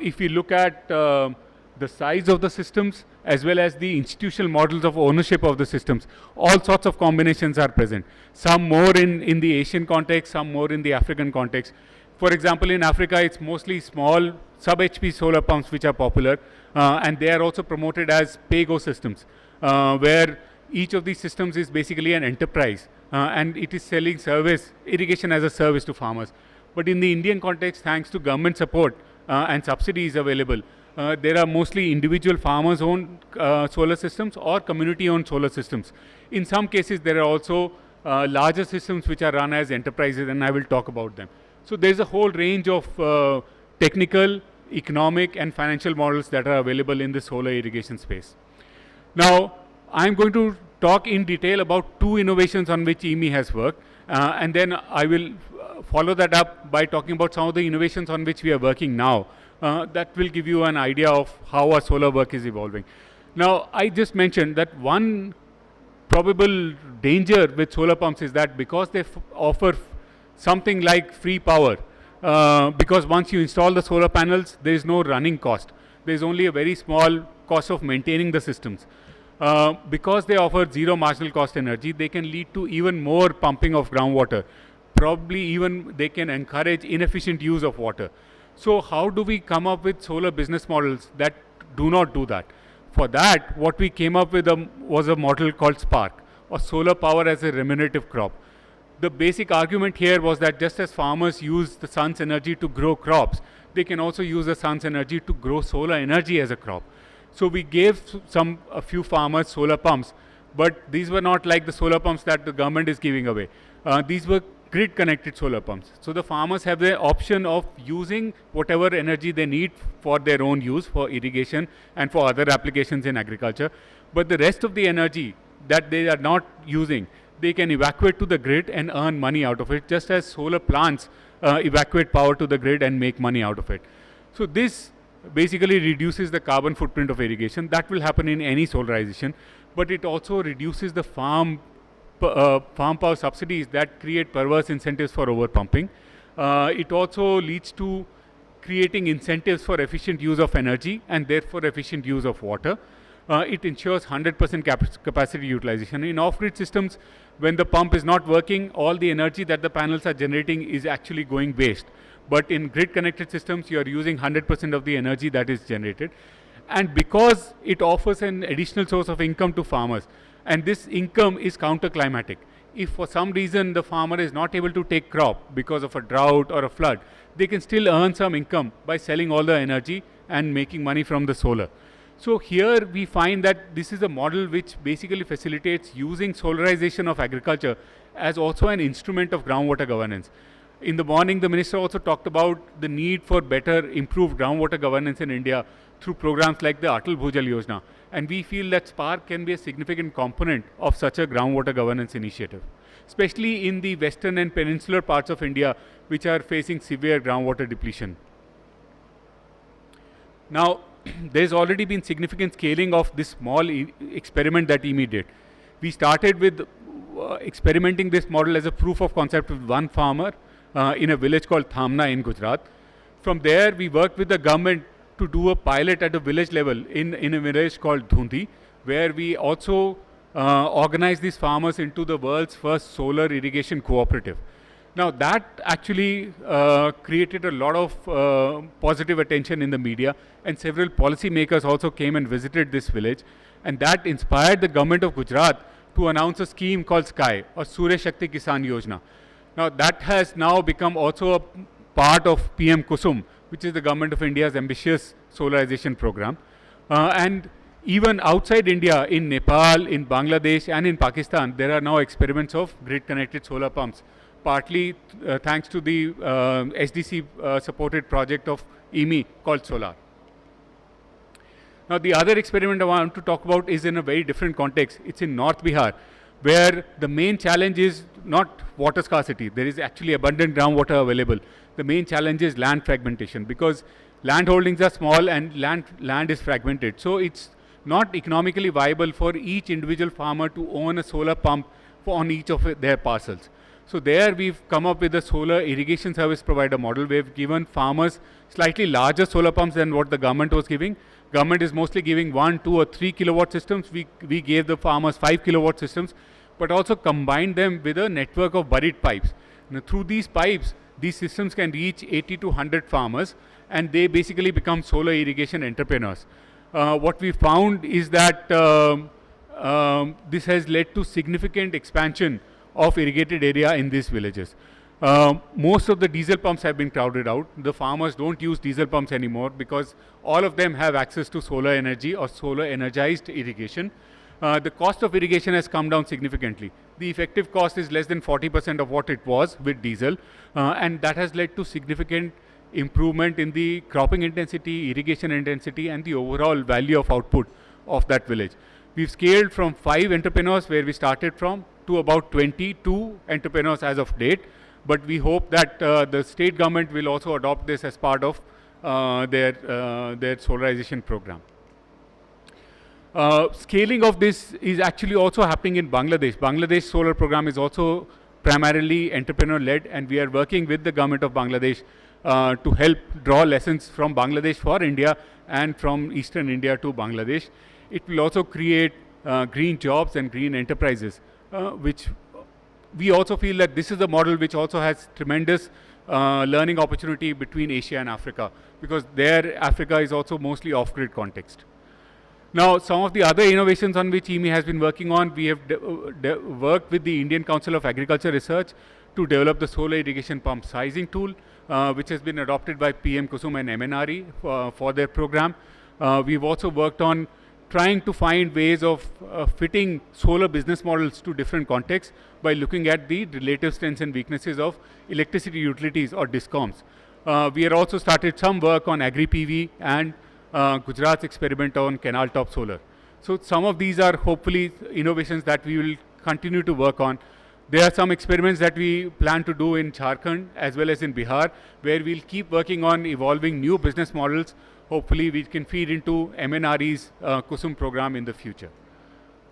If we look at the size of the systems as well as the institutional models of ownership of the systems, all sorts of combinations are present. Some more in the Asian context, some more in the African context. For example, in Africa, it's mostly small sub-HP solar pumps which are popular, and they are also promoted as pay-go systems, where each of these systems is basically an enterprise, and it is selling irrigation as a service to farmers. But in the Indian context, thanks to government support and subsidies available, there are mostly individual farmers-owned solar systems or community-owned solar systems. In some cases, there are also larger systems which are run as enterprises, and I will talk about them. So there's a whole range of technical, economic, and financial models that are available in the solar irrigation space. Now, I'm going to talk in detail about 2 innovations on which IWMI has worked, and then I will follow that up by talking about some of the innovations on which we are working now. That will give you an idea of how our solar work is evolving. Now, I just mentioned that one probable danger with solar pumps is that because they offer something like free power, because once you install the solar panels, there is no running cost. There is only a very small cost of maintaining the systems. Because they offer zero marginal cost energy, they can lead to even more pumping of groundwater. Probably even they can encourage inefficient use of water. So how do we come up with solar business models that do not do that? For that, what we came up with was a model called Spark, or solar power as a remunerative crop. The basic argument here was that just as farmers use the sun's energy to grow crops, they can also use the sun's energy to grow solar energy as a crop. So we gave a few farmers solar pumps, but these were not like the solar pumps that the government is giving away. These were grid connected solar pumps. So the farmers have the option of using whatever energy they need for their own use, for irrigation and for other applications in agriculture. But the rest of the energy that they are not using, they can evacuate to the grid and earn money out of it, just as solar plants evacuate power to the grid and make money out of it. So this basically reduces the carbon footprint of irrigation. That will happen in any solarization, but it also reduces the farm power subsidies that create perverse incentives for overpumping. It also leads to creating incentives for efficient use of energy and therefore efficient use of water. It ensures 100% capacity utilization. In off-grid systems, when the pump is not working, all the energy that the panels are generating is actually going waste. But in grid-connected systems, you are using 100% of the energy that is generated. And because it offers an additional source of income to farmers, and this income is counter-climatic. If for some reason the farmer is not able to take crop because of a drought or a flood, they can still earn some income by selling all the energy and making money from the solar. So here we find that this is a model which basically facilitates using solarization of agriculture as also an instrument of groundwater governance. In the morning, the minister also talked about the need for better, improved groundwater governance in India through programs like the Atal Bhujal Yojana. And we feel that Spark can be a significant component of such a groundwater governance initiative, especially in the western and peninsular parts of India, which are facing severe groundwater depletion. Now, there's already been significant scaling of this small experiment that IWMI did. We started with experimenting this model as a proof of concept with one farmer in a village called Thamna in Gujarat. From there, we worked with the government to do a pilot at a village level in a village called Dhundi, where we also organized these farmers into the world's first solar irrigation cooperative. Now that actually created a lot of positive attention in the media, and several policymakers also came and visited this village, and that inspired the government of Gujarat to announce a scheme called SKY, or Surya Shakti Kisan Yojana. Now that has now become also a part of PM Kusum, which is the government of India's ambitious solarization program. And even outside India, in Nepal, in Bangladesh and in Pakistan, there are now experiments of grid-connected solar pumps, partly thanks to the SDC-supported project of IWMI called Solar. Now the other experiment I want to talk about is in a very different context. It's in North Bihar, where the main challenge is not water scarcity. There is actually abundant groundwater available. The main challenge is land fragmentation, because land holdings are small and land is fragmented. So it's not economically viable for each individual farmer to own a solar pump on each of their parcels. So there we've come up with a solar irrigation service provider model. We've given farmers slightly larger solar pumps than what the government was giving. Government is mostly giving 1, 2 or 3 kilowatt systems. We gave the farmers 5 kilowatt systems, but also combined them with a network of buried pipes. Now, through these pipes, these systems can reach 80 to 100 farmers, and they basically become solar irrigation entrepreneurs. What we found is that this has led to significant expansion of irrigated area in these villages. Most of the diesel pumps have been crowded out. The farmers don't use diesel pumps anymore because all of them have access to solar energy or solar energized irrigation. The cost of irrigation has come down significantly. The effective cost is less than 40% of what it was with diesel, and that has led to significant improvement in the cropping intensity, irrigation intensity, and the overall value of output of that village. We've scaled from 5 entrepreneurs where we started from to about 22 entrepreneurs as of date, but we hope that the state government will also adopt this as part of their solarization program. Scaling of this is actually also happening in Bangladesh. Bangladesh solar program is also primarily entrepreneur-led, and we are working with the government of Bangladesh to help draw lessons from Bangladesh for India and from Eastern India to Bangladesh. It will also create green jobs and green enterprises, which we also feel that this is a model which also has tremendous learning opportunity between Asia and Africa, because there Africa is also mostly off-grid context. Now, some of the other innovations on which IWMI has been working on, we have worked with the Indian Council of Agriculture Research to develop the solar irrigation pump sizing tool, which has been adopted by PM Kusum and MNRE for their program. We've also worked on trying to find ways of fitting solar business models to different contexts by looking at the relative strengths and weaknesses of electricity utilities or DISCOMs. We have also started some work on agri-PV and Gujarat's experiment on canal top solar. So some of these are hopefully innovations that we will continue to work on. There are some experiments that we plan to do in Jharkhand as well as in Bihar, where we'll keep working on evolving new business models. Hopefully we can feed into MNRE's Kusum program in the future.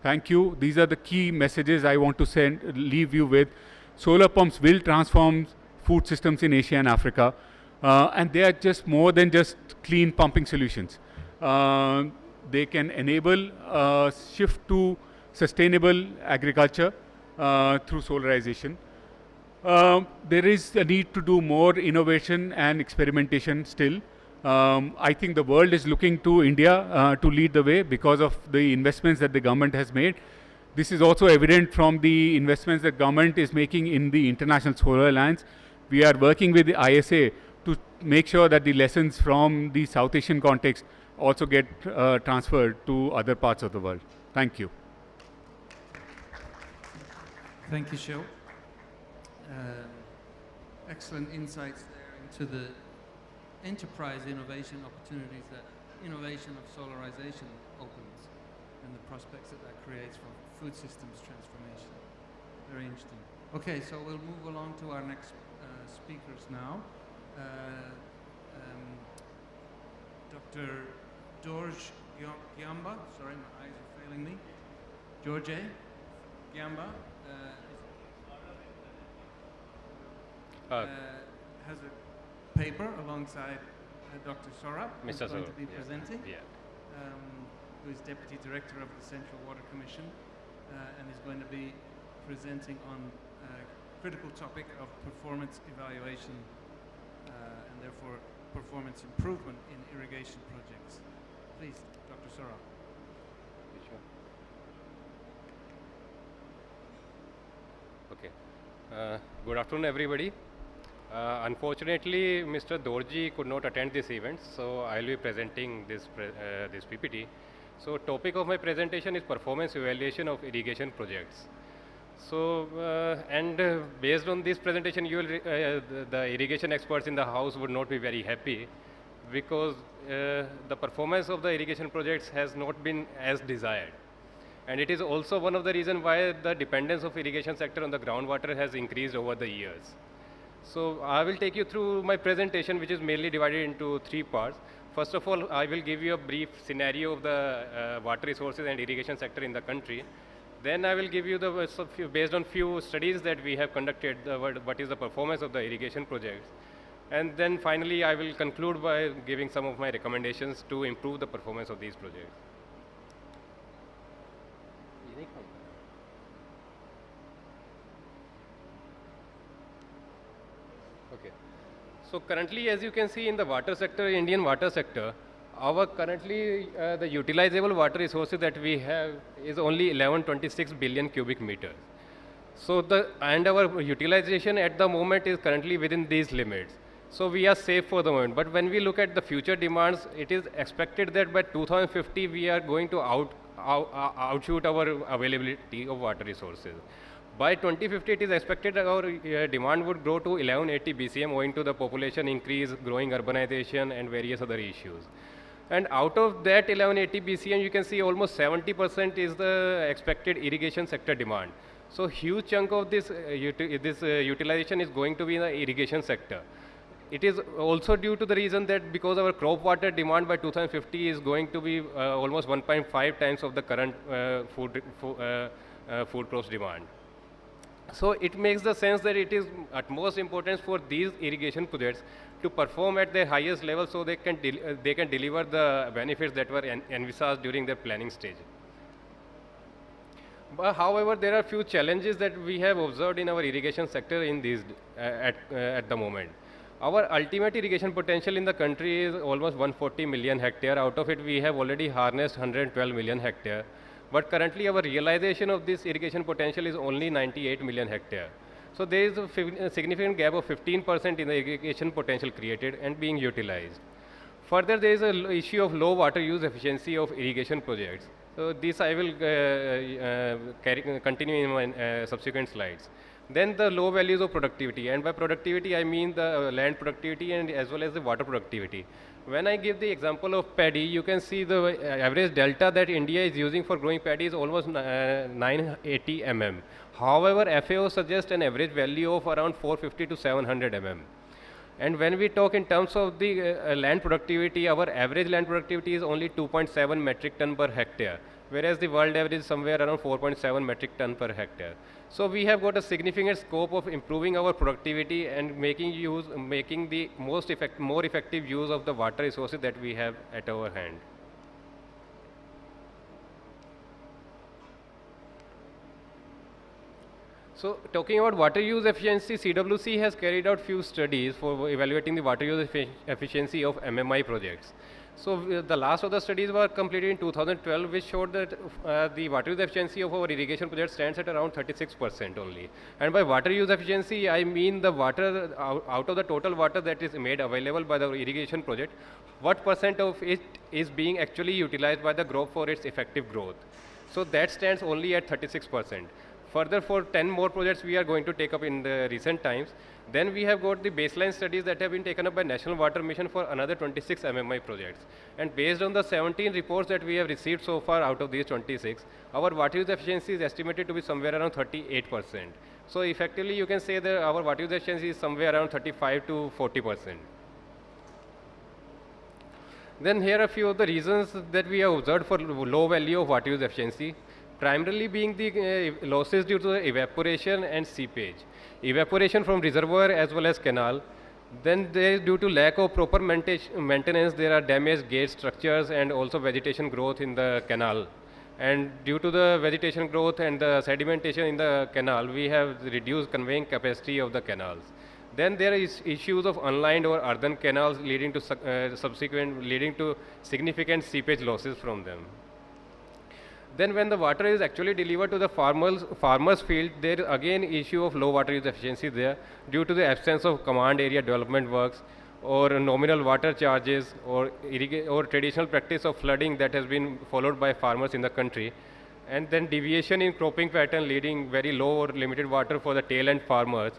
Thank you. These are the key messages I want to leave you with. Solar pumps will transform food systems in Asia and Africa. And they are just more than just clean pumping solutions. They can enable a shift to sustainable agriculture through solarization. There is a need to do more innovation and experimentation still. I think the world is looking to India to lead the way because of the investments that the government has made. This is also evident from the investments that government is making in the International Solar Alliance. We are working with the ISA to make sure that the lessons from the South Asian context also get transferred to other parts of the world. Thank you. Thank you, Shil. Excellent insights there into the enterprise innovation opportunities that innovation of solarization opens and the prospects that that creates for food systems transformation. Very interesting. Okay, so we'll move along to our next speakers now. Dr. George Gyamba, sorry, my eyes are failing me. George Gyamba has a paper alongside Dr. Saurabh, who's going to be presenting, who is Deputy Director of the Central Water Commission, and is going to be presenting on a critical topic of performance evaluation and therefore performance improvement in irrigation projects. Please, Dr. Saurabh. Okay. Good afternoon, everybody. Unfortunately, Mr. Dorji could not attend this event, so I will be presenting this PPT. So, topic of my presentation is performance evaluation of irrigation projects. So, based on this presentation, you will the irrigation experts in the house would not be very happy because the performance of the irrigation projects has not been as desired. And it is also one of the reasons why the dependence of irrigation sector on the groundwater has increased over the years. So, I will take you through my presentation, which is mainly divided into three parts. First of all, I will give you a brief scenario of the water resources and irrigation sector in the country. Then I will give you the, based on few studies that we have conducted, what is the performance of the irrigation projects. And then finally, I will conclude by giving some of my recommendations to improve the performance of these projects. Okay. So currently, as you can see in the water sector, Indian water sector, our currently the utilizable water resources that we have is only 1126 billion cubic meters. So our utilization at the moment is currently within these limits. So we are safe for the moment. But when we look at the future demands, it is expected that by 2050 we are going to outshoot our availability of water resources. By 2050, it is expected our demand would grow to 1180 BCM owing to the population increase, growing urbanization, and various other issues. And out of that 1180 BCM, you can see almost 70% is the expected irrigation sector demand. So huge chunk of this, utilization is going to be in the irrigation sector. It is also due to the reason that because our crop water demand by 2050 is going to be almost 1.5 times of the current food crops demand. So it makes the sense that it is utmost importance for these irrigation projects to perform at their highest level so they can deliver the benefits that were envisaged during their planning stage. But however, there are few challenges that we have observed in our irrigation sector in these at the moment. Our ultimate irrigation potential in the country is almost 140 million hectare. Out of it, we have already harnessed 112 million hectare. But currently, our realization of this irrigation potential is only 98 million hectare. So there is a significant gap of 15% in the irrigation potential created and being utilized. Further, there is an issue of low water use efficiency of irrigation projects. So this I will continue in my subsequent slides. Then the low values of productivity, and by productivity I mean the land productivity and as well as the water productivity. When I give the example of paddy, you can see the average delta that India is using for growing paddy is almost 980 mm. However, FAO suggests an average value of around 450 to 700 mm. And when we talk in terms of the land productivity, our average land productivity is only 2.7 metric ton per hectare, whereas the world average is somewhere around 4.7 metric ton per hectare. So we have got a significant scope of improving our productivity and making the more effective use of the water resources that we have at our hand. So talking about water use efficiency, CWC has carried out few studies for evaluating the water use efficiency of MMI projects. So the last of the studies were completed in 2012, which showed that the water use efficiency of our irrigation project stands at around 36% only. And by water use efficiency, I mean the water out of the total water that is made available by the irrigation project, what percent of it is being actually utilized by the crop for its effective growth. So that stands only at 36%. Further, for 10 more projects we are going to take up in the recent times. Then we have got the baseline studies that have been taken up by National Water Mission for another 26 MMI projects. And based on the 17 reports that we have received so far out of these 26, our water use efficiency is estimated to be somewhere around 38%. So effectively you can say that our water use efficiency is somewhere around 35 to 40%. Then here are a few of the reasons that we have observed for low value of water use efficiency. Primarily being the losses due to the evaporation and seepage. Evaporation from reservoir as well as canal. Then there, due to lack of proper maintenance, there are damaged gate structures and also vegetation growth in the canal. And due to the vegetation growth and the sedimentation in the canal, we have reduced conveying capacity of the canals. Then there is issues of unlined or earthen canals leading to significant seepage losses from them. Then when the water is actually delivered to the farmer's field, there is again issue of low water use efficiency there due to the absence of command area development works or nominal water charges or traditional practice of flooding that has been followed by farmers in the country. And then deviation in cropping pattern leading very low or limited water for the tail end farmers.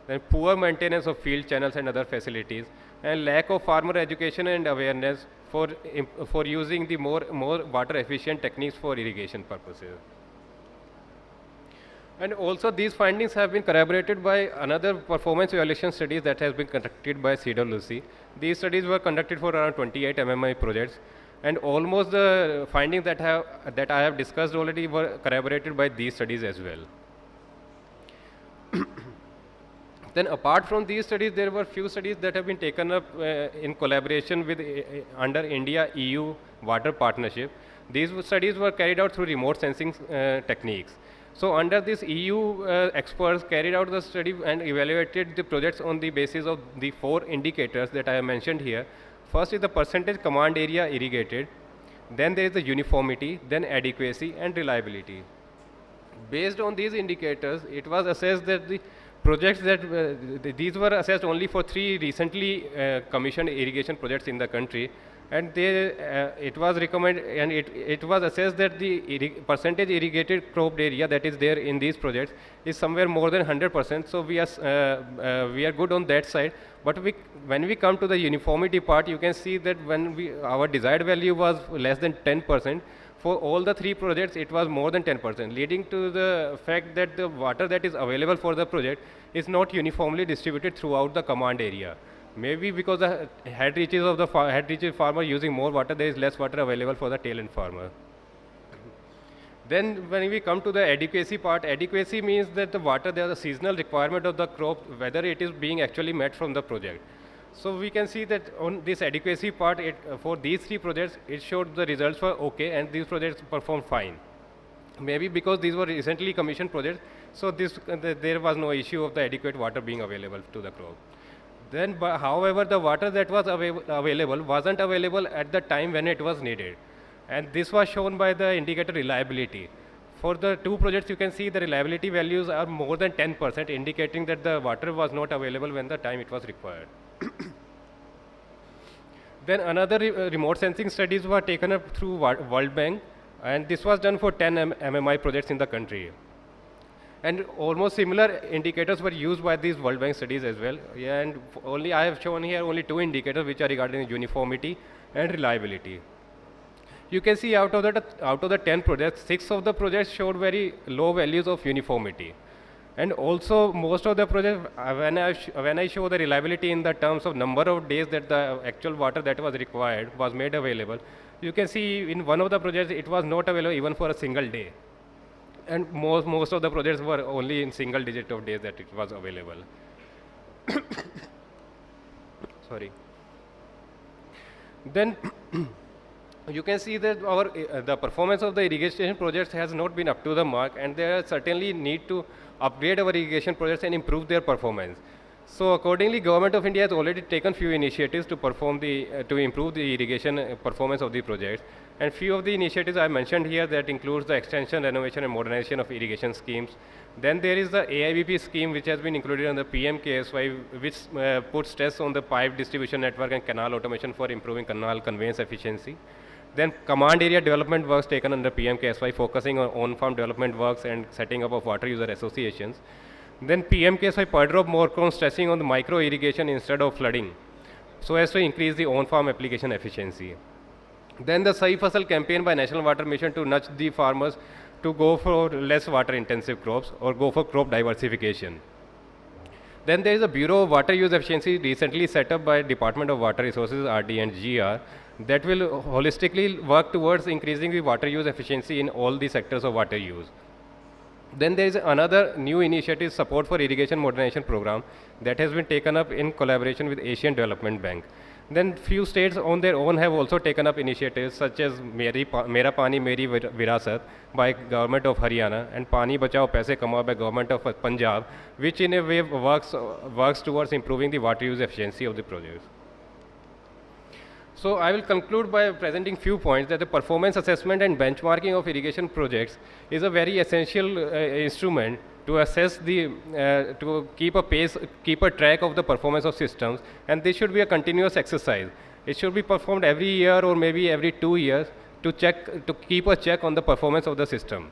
Then poor maintenance of field channels and other facilities, and lack of farmer education and awareness for using the more water efficient techniques for irrigation purposes. And also these findings have been corroborated by another performance evaluation studies that has been conducted by CWC. These studies were conducted for around 28 MMI projects, and almost the findings that I have discussed already were corroborated by these studies as well. Then apart from these studies, there were few studies that have been taken up in collaboration with under India-EU water partnership. These studies were carried out through remote sensing techniques. So under this EU experts carried out the study and evaluated the projects on the basis of the 4 indicators that I have mentioned here. First is the percentage command area irrigated, then there is the uniformity, then adequacy and reliability. Based on these indicators, it was assessed that the projects that these were assessed only for 3 recently commissioned irrigation projects in the country, and it was recommended and it was assessed that the percentage irrigated cropped area that is there in these projects is somewhere more than 100%. So we are good on that side. But when we come to the uniformity part, you can see that when our desired value was less than 10%. For all the 3 projects, it was more than 10%, leading to the fact that the water that is available for the project is not uniformly distributed throughout the command area. Maybe because the head reaches of the head reaches farmer using more water, there is less water available for the tail end farmer. Then when we come to the adequacy part, adequacy means that the water, there is a seasonal requirement of the crop, whether it is being actually met from the project. So we can see that on this adequacy part, for these 3 projects, it showed the results were okay and these projects performed fine. Maybe because these were recently commissioned projects, so there was no issue of the adequate water being available to the crop. Then, however, the water that was available wasn't available at the time when it was needed. And this was shown by the indicator reliability. For the two projects, you can see the reliability values are more than 10%, indicating that the water was not available when the time it was required. Then another remote sensing studies were taken up through World Bank, and this was done for 10 MMI projects in the country. And almost similar indicators were used by these World Bank studies as well. Yeah, and only I have shown here only 2 indicators which are regarding uniformity and reliability. You can see out of the 10 projects, 6 of the projects showed very low values of uniformity. And also most of the projects, when I show the reliability in the terms of number of days that the actual water that was required was made available, you can see in one of the projects it was not available even for a single day. And most of the projects were only in single digit of days that it was available. Sorry. Then you can see that the performance of the irrigation projects has not been up to the mark, and there certainly need to upgrade our irrigation projects and improve their performance. So accordingly, Government of India has already taken few initiatives to improve the irrigation performance of the projects. And few of the initiatives I mentioned here that includes the extension, renovation and modernization of irrigation schemes. Then there is the AIBP scheme which has been included on the PMKSY, which puts stress on the pipe distribution network and canal automation for improving canal conveyance efficiency. Then command area development works taken under PMKSY, focusing on on-farm development works and setting up of water user associations. Then PMKSY per drop more stressing on the micro irrigation instead of flooding, so as to increase the on-farm application efficiency. Then the Sahi Fasal campaign by National Water Mission to nudge the farmers to go for less water intensive crops or go for crop diversification. Then there is a Bureau of Water Use Efficiency recently set up by Department of Water Resources, RD and GR, that will holistically work towards increasing the water use efficiency in all the sectors of water use. Then there is another new initiative, Support for Irrigation Modernization Program, that has been taken up in collaboration with Asian Development Bank. Then few states on their own have also taken up initiatives such as Mera Pani Meri Virasat by Government of Haryana and Pani Bachao Paise Kamao by Government of Punjab, which in a way works towards improving the water use efficiency of the projects. So I will conclude by presenting few points that the performance assessment and benchmarking of irrigation projects is a very essential instrument to assess to keep a track of the performance of systems, and this should be a continuous exercise. It should be performed every year or maybe every 2 years to keep a check on the performance of the system.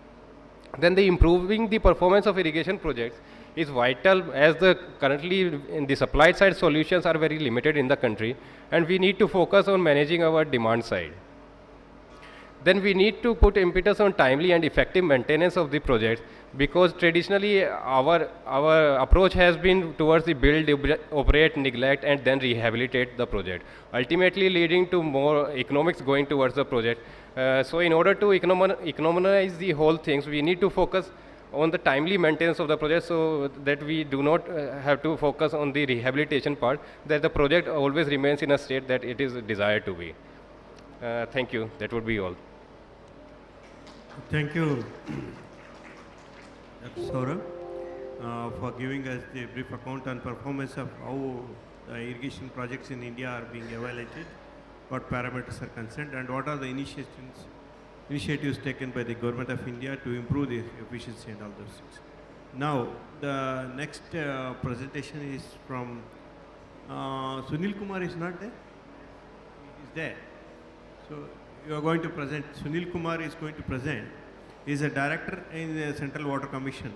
Then improving the performance of irrigation projects is vital, as currently in the supply side solutions are very limited in the country, and we need to focus on managing our demand side. Then we need to put impetus on timely and effective maintenance of the projects, because traditionally our approach has been towards the build, operate, neglect and then rehabilitate the project, ultimately leading to more economics going towards the project. So in order to economize the whole things, we need to focus on the timely maintenance of the project, so that we do not have to focus on the rehabilitation part, that the project always remains in a state that it is desired to be. Thank you. That would be all. Thank you, Dr. Saurabh, for giving us the brief account on performance of how the irrigation projects in India are being evaluated, what parameters are concerned, and what are the initiatives taken by the Government of India to improve the efficiency and all those things. Now, the next presentation is from Sunil Kumar. Is not there? He is there. So you are going to present. Sunil Kumar is going to present. He is a director in the Central Water Commission.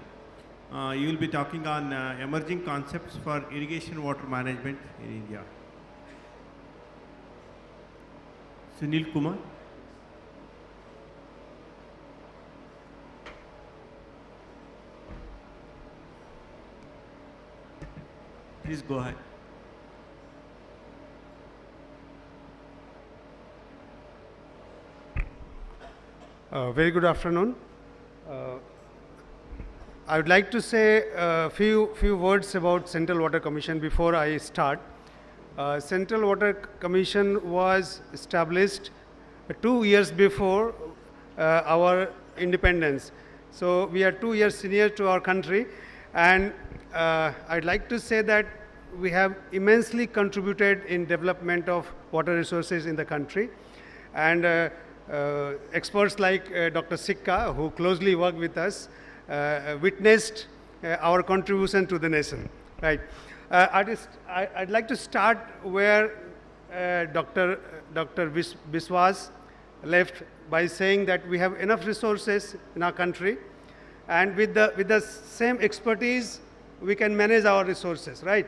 You will be talking on emerging concepts for irrigation water management in India. Sunil Kumar. Please go ahead. Very good afternoon. I would like to say a few words about Central Water Commission before I start. Central Water Commission was established 2 years before our independence. So we are 2 years senior to our country, and I'd like to say that we have immensely contributed in development of water resources in the country. And experts like Dr. Sikka, who closely work with us, witnessed our contribution to the nation. Right. I'd like to start where Dr. Biswas left, by saying that we have enough resources in our country, and with the same expertise, we can manage our resources, right?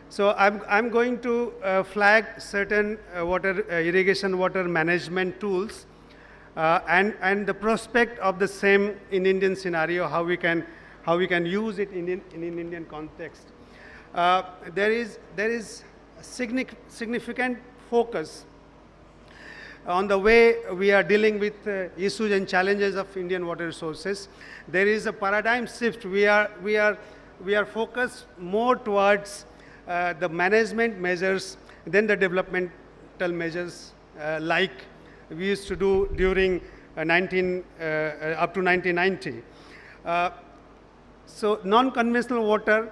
So I'm going to flag certain irrigation water management tools and the prospect of the same in Indian scenario, how we can use it in Indian context. There is significant focus on the way we are dealing with issues and challenges of Indian water resources. There is a paradigm shift. We are focused more towards the management measures than the developmental measures, like we used to do during up to 1990. So non-conventional water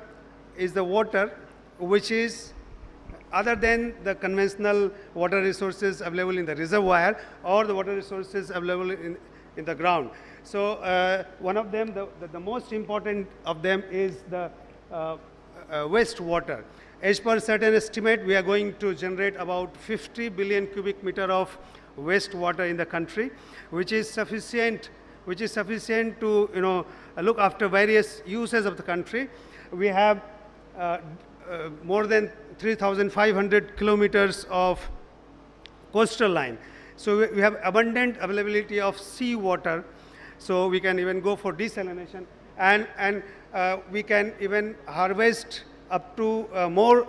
is the water which is other than the conventional water resources available in the reservoir or the water resources available in the ground. So one of them, the most important of them, is the wastewater. As per certain estimate, we are going to generate about 50 billion cubic meter of wastewater in the country, which is sufficient to look after various uses of the country. We have more than 3,500 kilometers of coastal line. So we have abundant availability of sea water. So we can even go for desalination, and we can even harvest up to more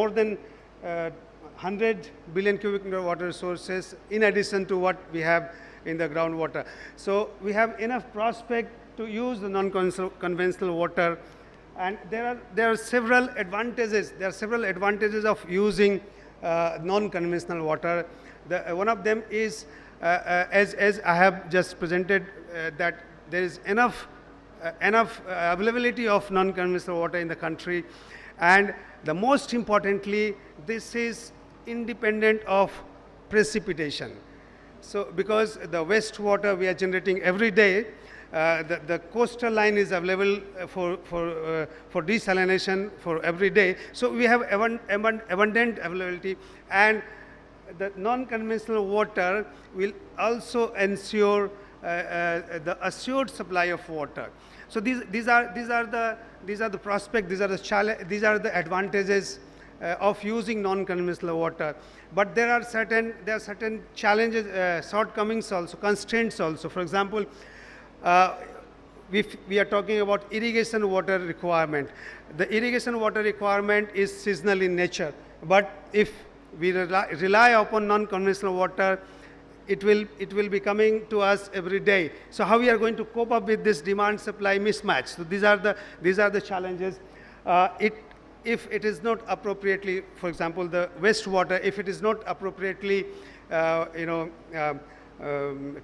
than 100 billion cubic meter water resources in addition to what we have in the groundwater. So we have enough prospect to use the non-conventional water, and there are several advantages. There are several advantages of using non-conventional water. One of them is, as I have just presented, that there is enough availability of non-conventional water in the country, and the most importantly, this is independent of precipitation. So because the wastewater we are generating every day, the coastal line is available for desalination for every day. So we have abundant availability, and the non-conventional water will also ensure the assured supply of water. So these are the prospects, these are the advantages of using non-conventional water. But there are certain challenges, shortcomings also, constraints also. For example, we are talking about irrigation water requirement. The irrigation water requirement is seasonal in nature, but if we rely upon non-conventional water, it will be coming to us every day. So how we are going to cope up with this demand-supply mismatch? So these are the challenges. If it is not appropriately, for example, the wastewater, if it is not appropriately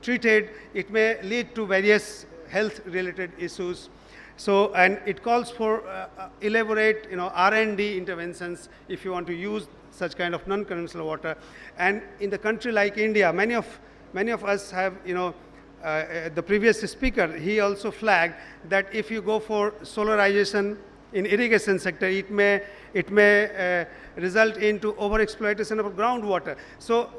treated, it may lead to various health-related issues. So, and it calls for elaborate, R&D interventions if you want to use such kind of non-conventional water. And in the country like India, many of us have, the previous speaker, he also flagged that if you go for solarization in irrigation sector, it may result into overexploitation of groundwater. So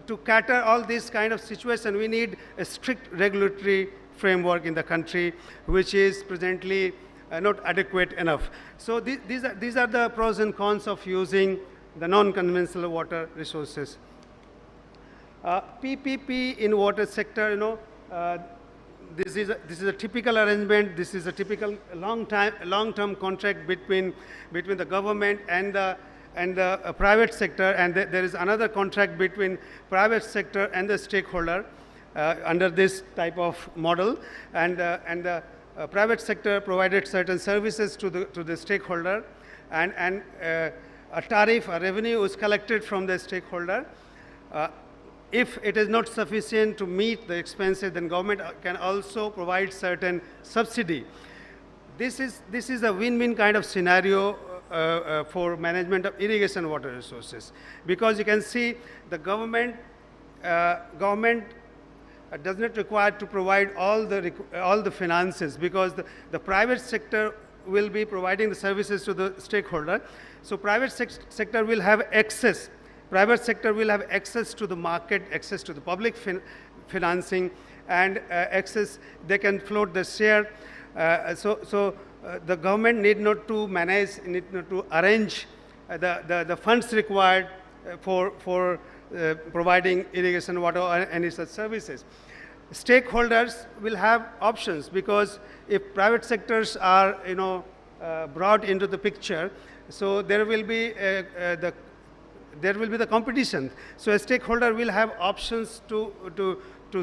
to cater all this kind of situation, we need a strict regulatory framework in the country, which is presently not adequate enough. So these are the pros and cons of using the non-conventional water resources. PPP in water sector, this is a typical arrangement. This is a typical long-term contract between the government and the private sector, and there is another contract between private sector and the stakeholder under this type of model, and the private sector provided certain services to the stakeholder, and a tariff, a revenue is collected from the stakeholder. If it is not sufficient to meet the expenses, then government can also provide certain subsidy. This is a win-win kind of scenario for management of irrigation water resources. Because you can see the government does not require to provide all the finances, because the private sector will be providing the services to the stakeholder. So private sector will have access. Private sector will have access to the market, access to the public financing, and access, they can float the share. The government need not to manage, need not to arrange the funds required for providing irrigation water or any such services. Stakeholders will have options, because if private sectors are brought into the picture, so there will be the competition. So a stakeholder will have options to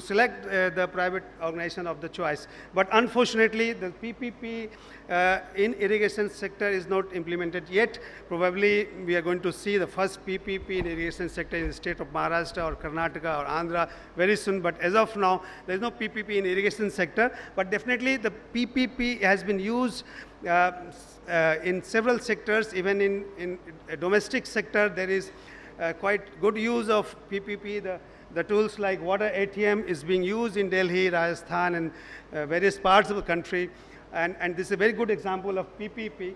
select the private organization of the choice. But unfortunately, the PPP in irrigation sector is not implemented yet. Probably we are going to see the first PPP in irrigation sector in the state of Maharashtra or Karnataka or Andhra very soon. But as of now, there is no PPP in irrigation sector. But definitely the PPP has been used in several sectors. Even in domestic sector, there is quite good use of PPP. The tools like water ATM is being used in Delhi, Rajasthan, and various parts of the country. And this is a very good example of PPP.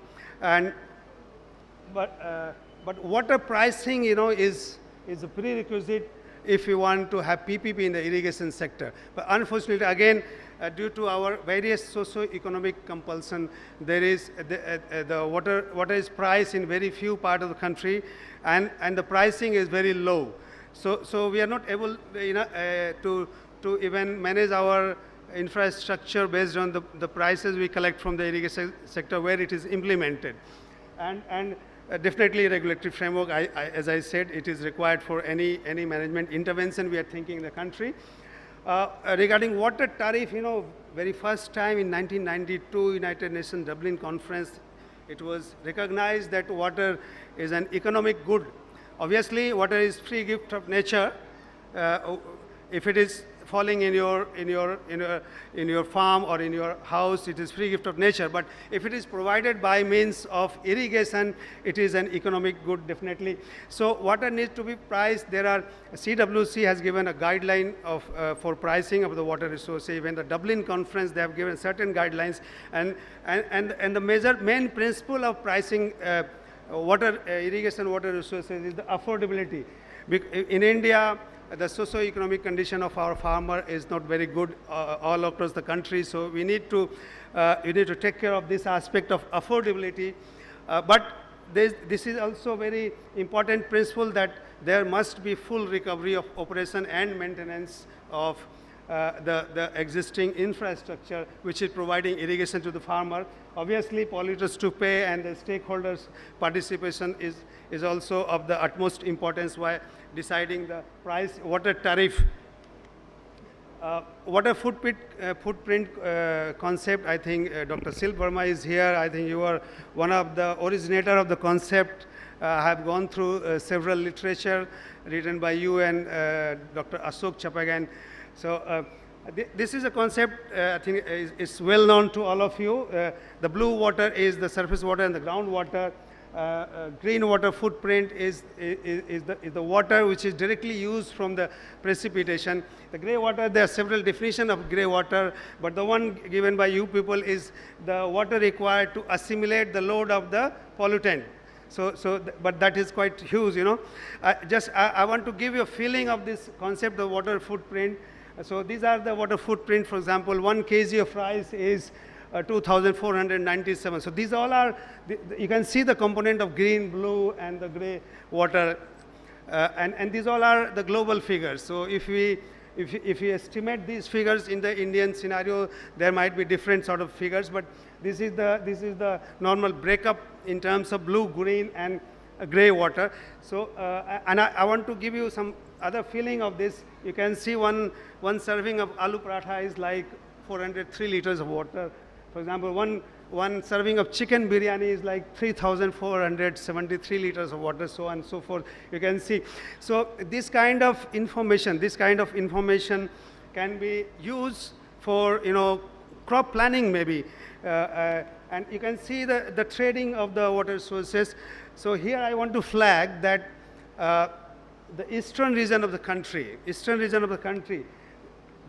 But water pricing, is a prerequisite if you want to have PPP in the irrigation sector. But unfortunately, again, due to our various socio-economic compulsion, there is the water is priced in very few parts of the country, and the pricing is very low. So we are not able to even manage our infrastructure based on the prices we collect from the irrigation sector where it is implemented. And definitely regulatory framework, as I said, it is required for any management intervention we are thinking in the country. Regarding water tariff, very first time in 1992 United Nations Dublin Conference, it was recognized that water is an economic good. Obviously, water is free gift of nature. If it is falling in your farm or in your house, it is free gift of nature. But if it is provided by means of irrigation, it is an economic good, definitely. So water needs to be priced. CWC has given a guideline for pricing of the water resources. Even the Dublin Conference, they have given certain guidelines. And the main principle of pricing irrigation water resources is the affordability. In India, the socio-economic condition of our farmer is not very good all across the country, so we need to take care of this aspect of affordability. But this is also very important principle, that there must be full recovery of operation and maintenance of the existing infrastructure which is providing irrigation to the farmer. Obviously, polluters to pay and the stakeholders' participation is also of the utmost importance while deciding the price water tariff. Water footprint concept, I think Dr. Sil Verma is here. I think you are one of the originator of the concept. I have gone through several literature written by you and Dr. Ashok Chapagan. So this is a concept I think is well known to all of you. The blue water is the surface water and the groundwater. Green water footprint is the water which is directly used from the precipitation. The grey water, there are several definitions of grey water, but the one given by you people is the water required to assimilate the load of the pollutant. But that is quite huge, I want to give you a feeling of this concept of water footprint. So these are the water footprint. For example, 1 kg of rice is 2,497. So these all are, you can see the component of green, blue, and the gray water. And these all are the global figures. So if we estimate these figures in the Indian scenario, there might be different sort of figures, but this is the normal breakup in terms of blue, green, and gray water. So and I want to give you some other feeling of this. You can see one serving of aloo paratha is like 403 liters of water. For example, one serving of chicken biryani is like 3,473 liters of water, so on and so forth. You can see. So this kind of information can be used for crop planning maybe. And you can see the trading of the water sources. So here I want to flag that the eastern region of the country,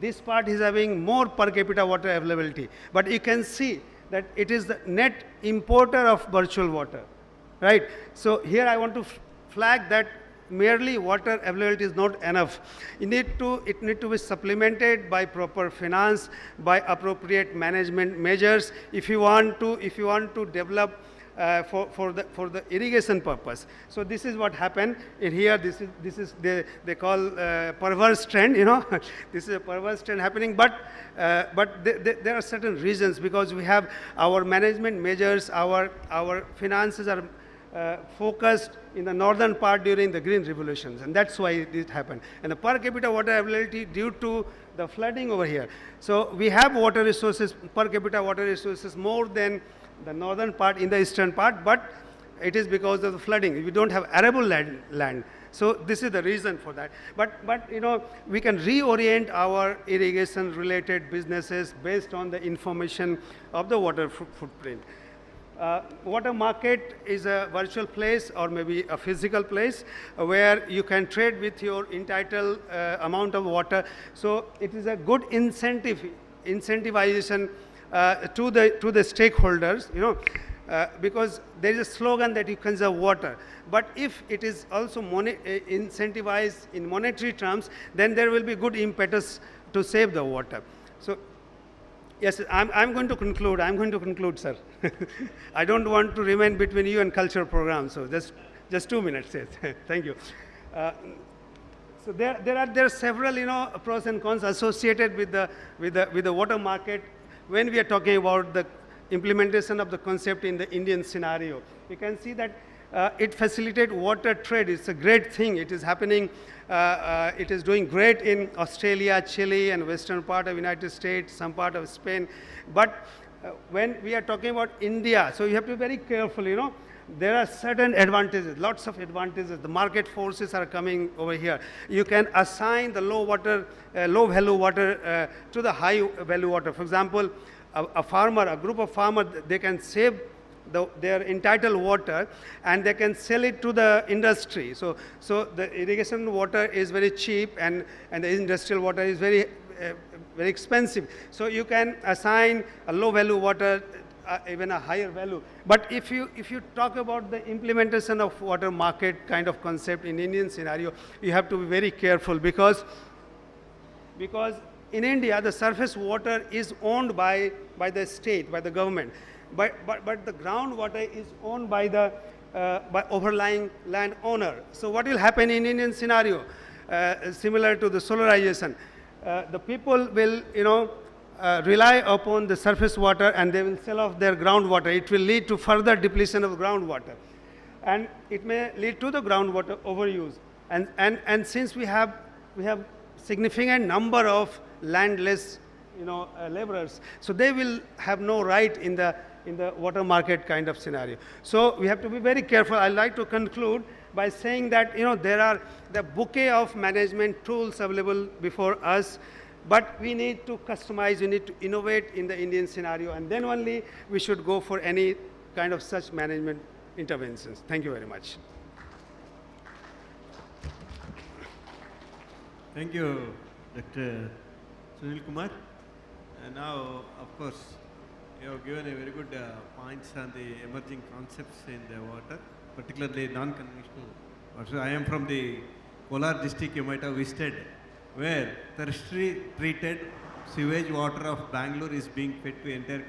this part is having more per capita water availability. But you can see that it is the net importer of virtual water, right? So here I want to flag that merely water availability is not enough. It need to be supplemented by proper finance, by appropriate management measures if you want to develop for the irrigation purpose. So this is what happened in here. This is they call perverse trend. You know, this is a perverse trend happening. But there are certain reasons, because we have our management measures, our finances are focused in the northern part during the green revolutions, and that's why this happened. And the per capita water availability due to the flooding over here. So we have water resources, per capita water resources more than the northern part in the eastern part, but it is because of the flooding. We don't have arable land. So this is the reason for that. But you know, we can reorient our irrigation related businesses based on the information of the water footprint. Water market is a virtual place or maybe a physical place where you can trade with your entitled amount of water. So it is a good incentivization to the stakeholders, you know, because there is a slogan that you conserve water. But if it is also incentivized in monetary terms, then there will be good impetus to save the water. So yes, I'm going to conclude, sir. I don't want to remain between you and culture program, so just 2 minutes. Yes. Thank you. So there are several, you know, pros and cons associated with the water market when we are talking about the implementation of the concept in the Indian scenario. You can see that it facilitates water trade. It's a great thing. It is happening. It is doing great in Australia, Chile, and western part of United States, some part of Spain. But when we are talking about India, so you have to be very careful, you know. There are certain advantages, lots of advantages. The market forces are coming over here. You can assign the low value water to the high value water. For example, a group of farmers, they can save their entitled water and they can sell it to the industry. So the irrigation water is very cheap and the industrial water is very expensive. So you can assign a low value water even a higher value. But if you talk about the implementation of water market kind of concept in Indian scenario, you have to be very careful, because in India the surface water is owned by the state, by the government, but the groundwater is owned by the by overlying land owner. So what will happen in Indian scenario, similar to the solarization, the people will, you know, rely upon the surface water and they will sell off their groundwater. It will lead to further depletion of groundwater, and it may lead to the groundwater overuse. And since we have significant number of landless, you know, laborers, so they will have no right in the water market kind of scenario. So we have to be very careful. I'd like to conclude by saying that, you know, there are the bouquet of management tools available before us, but we need to customize, we need to innovate in the Indian scenario, and then only we should go for any kind of such management interventions. Thank you very much. Thank you, Dr. Sunil Kumar. And now, of course, you have given a very good points on the emerging concepts in the water, particularly non-conventional. Also, I am from the Kolar district, you might have visited, where tertiary treated sewage water of Bangalore is being fed to entire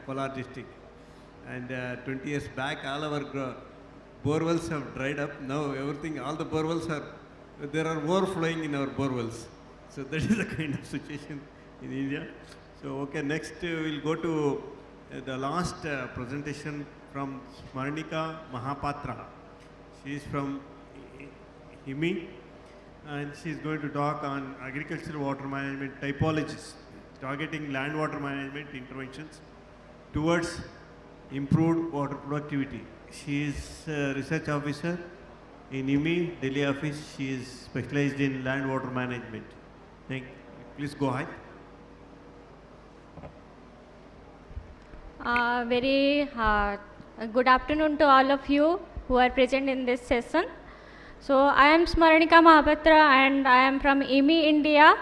Kolar district. And 20 years back, all our borewells have dried up. Now everything, all the borewells there are overflowing in our borewells. So that is the kind of situation in India. So okay, next we'll go to the last presentation from Smarnika Mahapatra. She is from IWMI. And she is going to talk on agricultural water management typologies, targeting land water management interventions towards improved water productivity. She is a research officer in IWMI, Delhi office. She is specialized in land water management. Thank you. Please go ahead. Very good afternoon to all of you who are present in this session. So I am Smaranika Mahapatra and I am from IWMI India.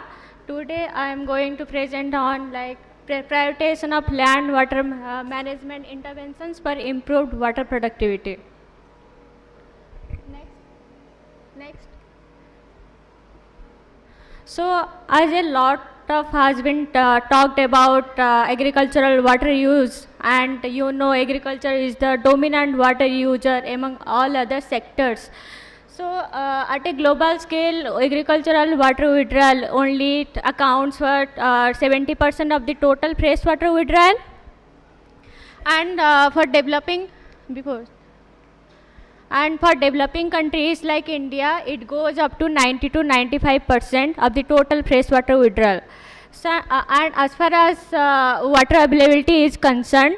Today I am going to present on prioritization of land water management interventions for improved water productivity. Next. So as a lot of has been talked about agricultural water use, and you know agriculture is the dominant water user among all other sectors. So at a global scale, agricultural water withdrawal only accounts for 70% of the total freshwater withdrawal, and for developing countries like India, it goes up to 90 to 95% of the total freshwater withdrawal. So, and as far as water availability is concerned,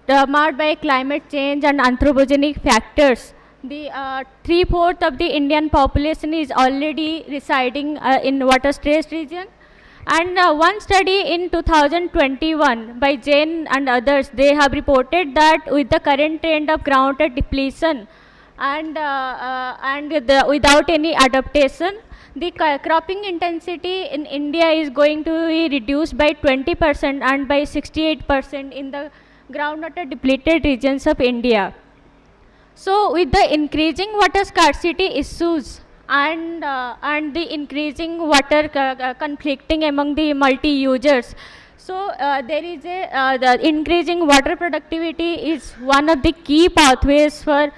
marked by climate change and anthropogenic factors, the 3/4 of the Indian population is already residing in water-stressed region. And one study in 2021 by Jain and others, they have reported that with the current trend of groundwater depletion and without any adaptation, the cropping intensity in India is going to be reduced by 20% and by 68% in the groundwater depleted regions of India. So with the increasing water scarcity issues and the increasing water conflicting among the multi-users, so there is the increasing water productivity is one of the key pathways for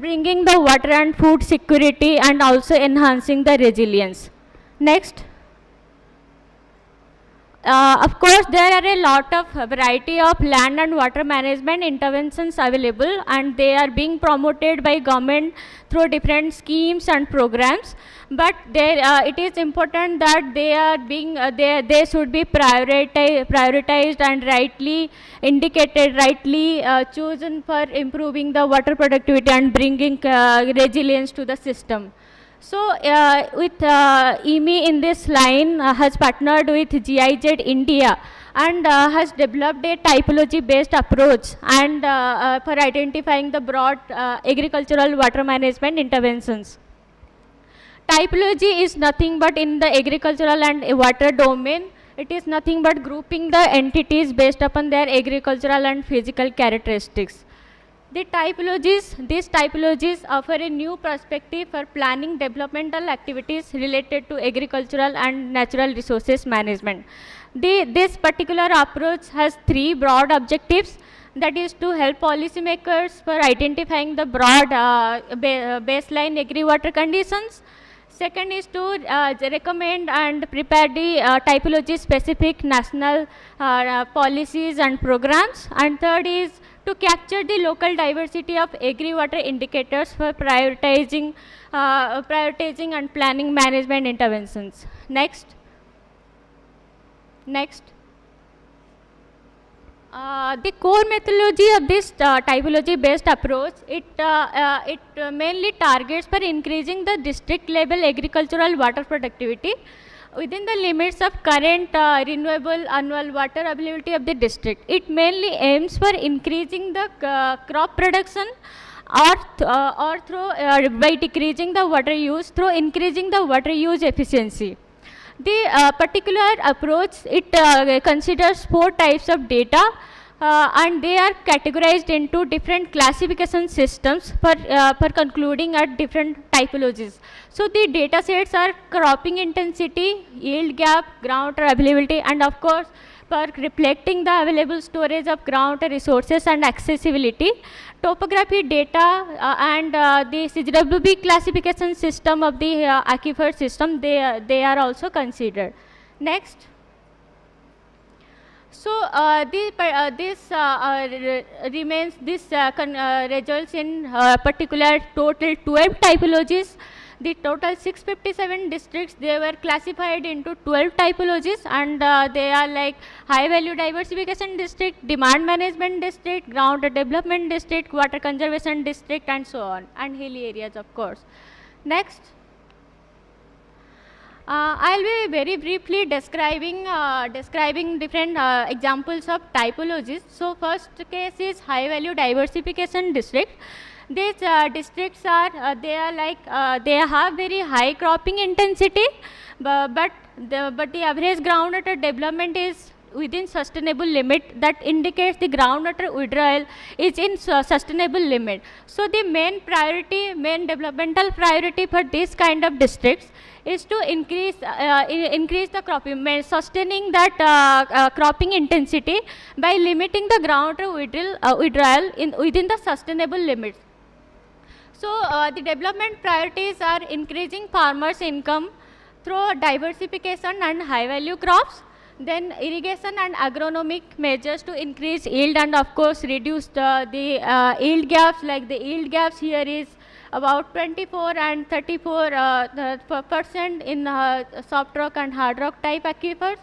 bringing the water and food security and also enhancing the resilience. Next. Of course, there are a lot of variety of land and water management interventions available, and they are being promoted by government through different schemes and programs. But it is important that they are being they should be prioritized and rightly indicated, rightly chosen for improving the water productivity and bringing resilience to the system. So with IWMI in this line has partnered with GIZ India and has developed a typology-based approach and for identifying the broad agricultural water management interventions. Typology is nothing but in the agricultural and water domain, it is nothing but grouping the entities based upon their agricultural and physical characteristics. These typologies offer a new perspective for planning developmental activities related to agricultural and natural resources management. This particular approach has three broad objectives, that is to help policymakers for identifying the broad baseline agri-water conditions. Second is to recommend and prepare the typology-specific national policies and programs. And third is to capture the local diversity of agri-water indicators for prioritizing and planning management interventions. Next. The core methodology of this typology-based approach, it mainly targets for increasing the district level agricultural water productivity within the limits of current renewable annual water availability of the district. It mainly aims for increasing the crop production or through by decreasing the water use through increasing the water use efficiency. The particular approach, it considers 4 types of data and they are categorized into different classification systems for concluding at different typologies. So the data sets are cropping intensity, yield gap, groundwater availability, and of course for reflecting the available storage of groundwater resources and accessibility. Topography data and the CWB classification system of the aquifer system, they are also considered. Next. So this results in particular total 12 typologies. The total 657 districts, they were classified into 12 typologies, and they are like high value diversification district, demand management district, groundwater development district, water conservation district, and so on, and hilly areas of course. Next. I'll be very briefly describing different examples of typologies. So first case is high value diversification district. These districts are they have very high cropping intensity, but the average groundwater development is within sustainable limit. That indicates the groundwater withdrawal is in sustainable limit. So the main developmental priority for this kind of districts is to increase the cropping, sustaining that cropping intensity by limiting the groundwater withdrawal within the sustainable limits. So the development priorities are increasing farmers' income through diversification and high value crops, then irrigation and agronomic measures to increase yield and of course reduce the yield gaps. Like the yield gaps here is about 24 and 34% in soft rock and hard rock type aquifers.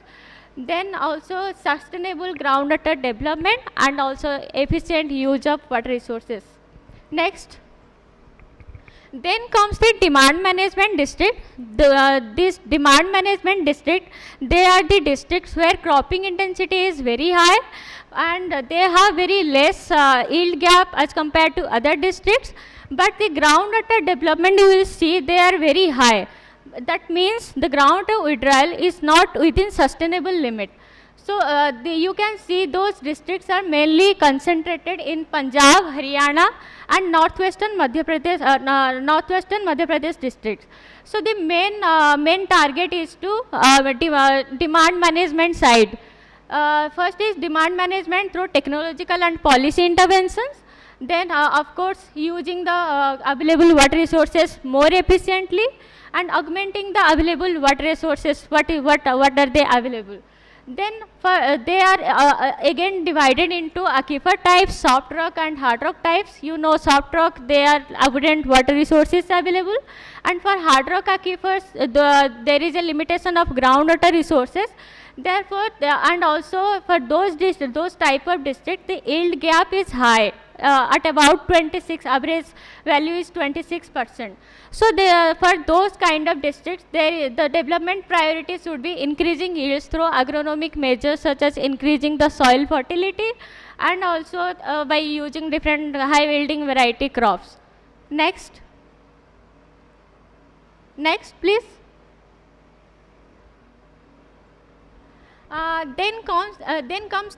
Then also sustainable groundwater development and also efficient use of water resources. Next. Then comes the demand management district. This demand management district, they are the districts where cropping intensity is very high and they have very less yield gap as compared to other districts. But the groundwater development, you will see, they are very high. That means the groundwater withdrawal is not within sustainable limit. So you can see those districts are mainly concentrated in Punjab, Haryana and northwestern Madhya Pradesh districts. So the main target is to demand management side. First is demand management through technological and policy interventions. Then of course using the available water resources more efficiently and augmenting the available water resources. What are they available? Then they are again divided into aquifer types, soft rock and hard rock types. You know, soft rock, they are abundant water resources available, and for hard rock aquifers there is a limitation of groundwater resources. Therefore and also for those type of districts, the yield gap is high at about 26, average value is 26%. So for those kind of districts, the development priorities would be increasing yields through agronomic measures such as increasing the soil fertility and also by using different high yielding variety crops. Next. Next please. Then comes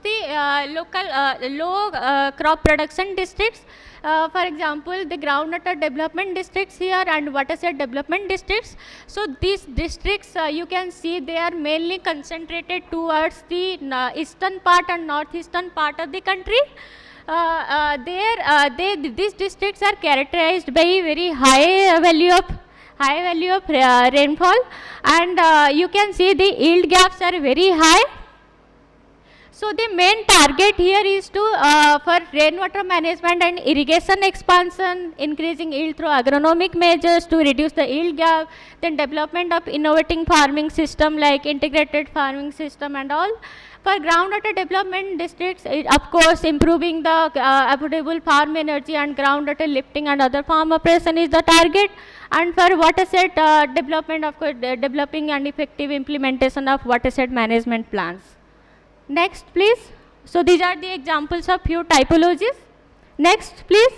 the low crop production districts. For example, the groundwater development districts here and watershed development districts. So these districts you can see they are mainly concentrated towards the eastern part and northeastern part of the country. These districts are characterized by very high value of rainfall, and you can see the yield gaps are very high. So the main target here is to for rainwater management and irrigation expansion, increasing yield through agronomic measures to reduce the yield gap, then development of innovating farming system like integrated farming system and all. For groundwater development districts, of course, improving the affordable farm energy and groundwater lifting and other farm operation is the target. And for watershed development, of course, developing and effective implementation of watershed management plans. Next, please. So these are the examples of few typologies. Next, please.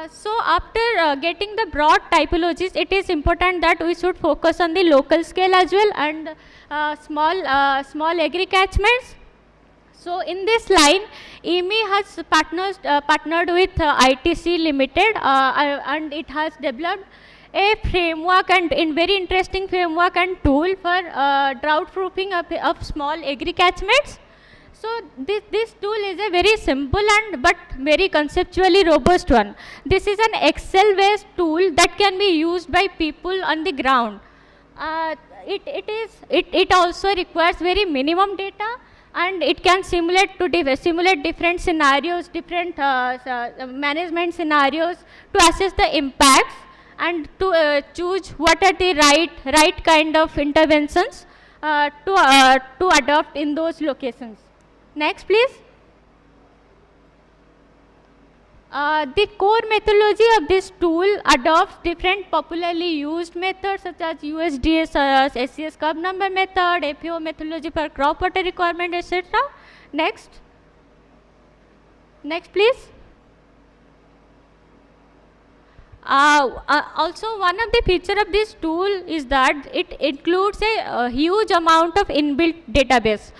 So after getting the broad typologies, it is important that we should focus on the local scale as well and small agri catchments. So in this line, IWMI has partnered with ITC Limited and it has developed a framework and very interesting framework and tool for drought proofing of small agri catchments. So this tool is a very simple and but very conceptually robust one. This is an Excel based tool that can be used by people on the ground. It also requires very minimum data, and it can simulate different scenarios, different management scenarios to assess the impacts and to choose what are the right kind of interventions to adopt in those locations. Next, please. The core methodology of this tool adopts different popularly used methods such as USDA, SCS curve number method, APO methodology for crop water requirement, etc. Next. Next, please. Also, one of the feature of this tool is that it includes a huge amount of inbuilt database.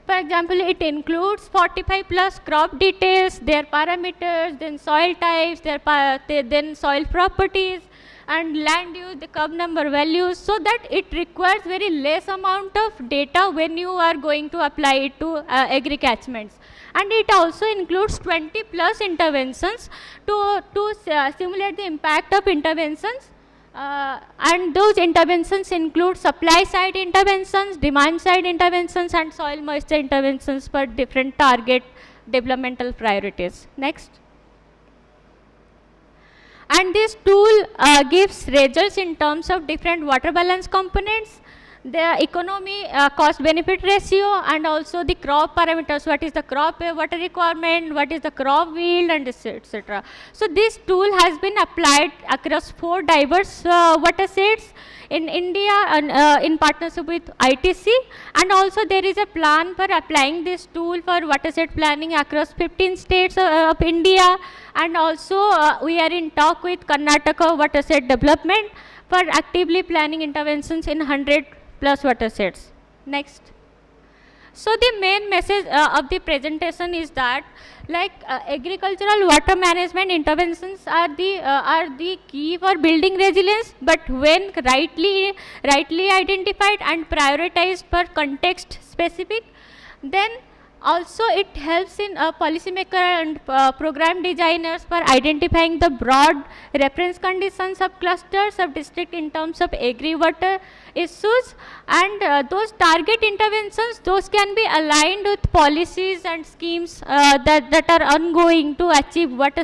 For example, it includes 45 plus crop details, their parameters, then soil types, then soil properties, and land use, the curve number values, so that it requires very less amount of data when you are going to apply it to agri catchments. And it also includes 20 plus interventions to simulate the impact of interventions. And those interventions include supply side interventions, demand side interventions, and soil moisture interventions for different target developmental priorities. Next. And this tool gives results in terms of different water balance components, the economy cost benefit ratio, and also the crop parameters, what is the crop water requirement, what is the crop yield, and etc. So this tool has been applied across 4 diverse water sets in India and in partnership with ITC, and also there is a plan for applying this tool for water set planning across 15 states of India, and also we are in talk with Karnataka water set development for actively planning interventions in 100 plus water sets. Next. So the main message of the presentation is that agricultural water management interventions are the key for building resilience, but when rightly identified and prioritized for context specific, then also it helps in policymaker and program designers for identifying the broad reference conditions of clusters of district in terms of agri-water issues, and those target interventions, those can be aligned with policies and schemes that are ongoing to achieve water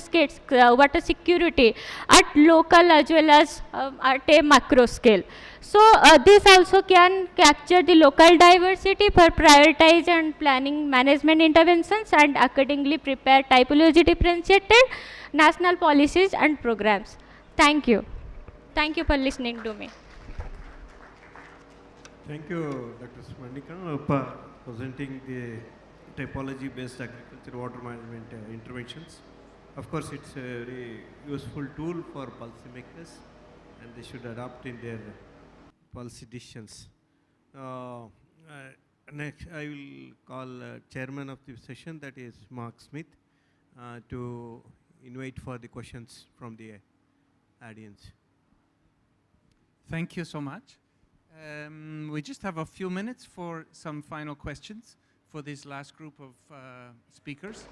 security at local as well as at a macro scale. So this also can capture the local diversity for prioritize and planning management interventions, and accordingly prepare typology differentiated national policies and programs. Thank you. Thank you for listening to me. Thank you, Dr. Smanika, for presenting the typology-based agriculture water management interventions. Of course, it's a very useful tool for policymakers, and they should adopt in their policy decisions. Next, I will call chairman of the session, that is Mark Smith, to invite for the questions from the audience. Thank you so much. We just have a few minutes for some final questions for this last group of speakers.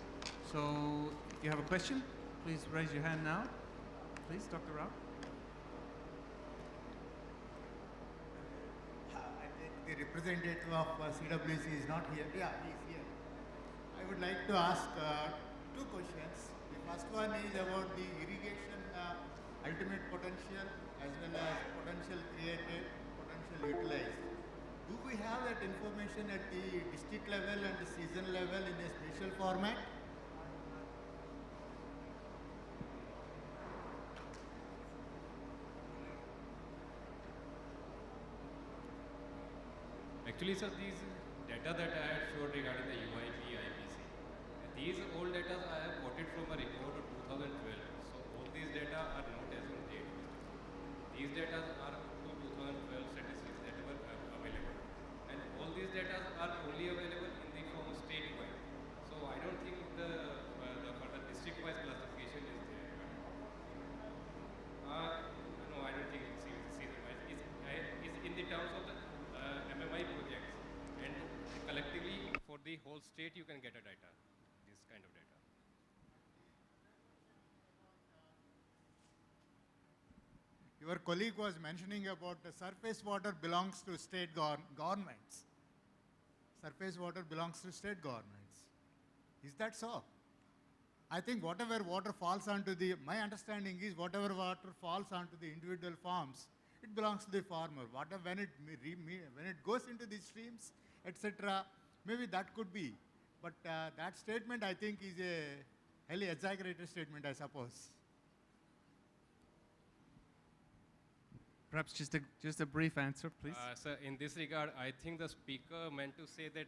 So if you have a question, please raise your hand now. Please, Dr. Rao. The representative of CWC is not here. Yeah, he is here. I would like to ask 2 questions. The first one is about the irrigation ultimate potential as well as potential created, potential utilized. Do we have that information at the district level and the season level in a spatial format? Actually, sir, these data that I had showed regarding the UIP, IPC, these old data I have quoted from a report of 2012. So all these data are not as on date. These data are up to 2012 statistics that were available. And all these data are only available in the form statewide. So I don't think the further district-wise classification is there. No, I don't think it's season-wise. It's in the terms of the MMI projects, and collectively for the whole state you can get a data, this kind of data. Your colleague was mentioning about the surface water belongs to state governments. Surface water belongs to state governments. Is that so? I think whatever water falls onto my understanding is whatever water falls onto the individual farms, it belongs to the farmer. When it goes into the streams, etc., maybe that could be. But that statement, I think, is highly exaggerated statement, I suppose. Perhaps just a brief answer, please. Sir, in this regard, I think the speaker meant to say that.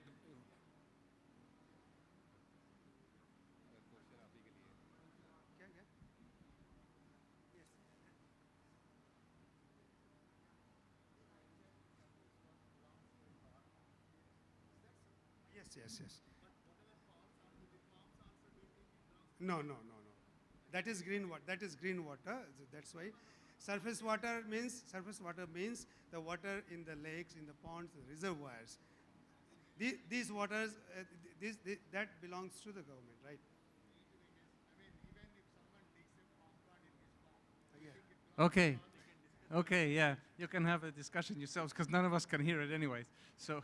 Yes. No. That is green water. That's why surface water means the water in the lakes, in the ponds, the reservoirs. These waters, that belongs to the government, right? Okay, yeah. You can have a discussion yourselves because none of us can hear it anyways. So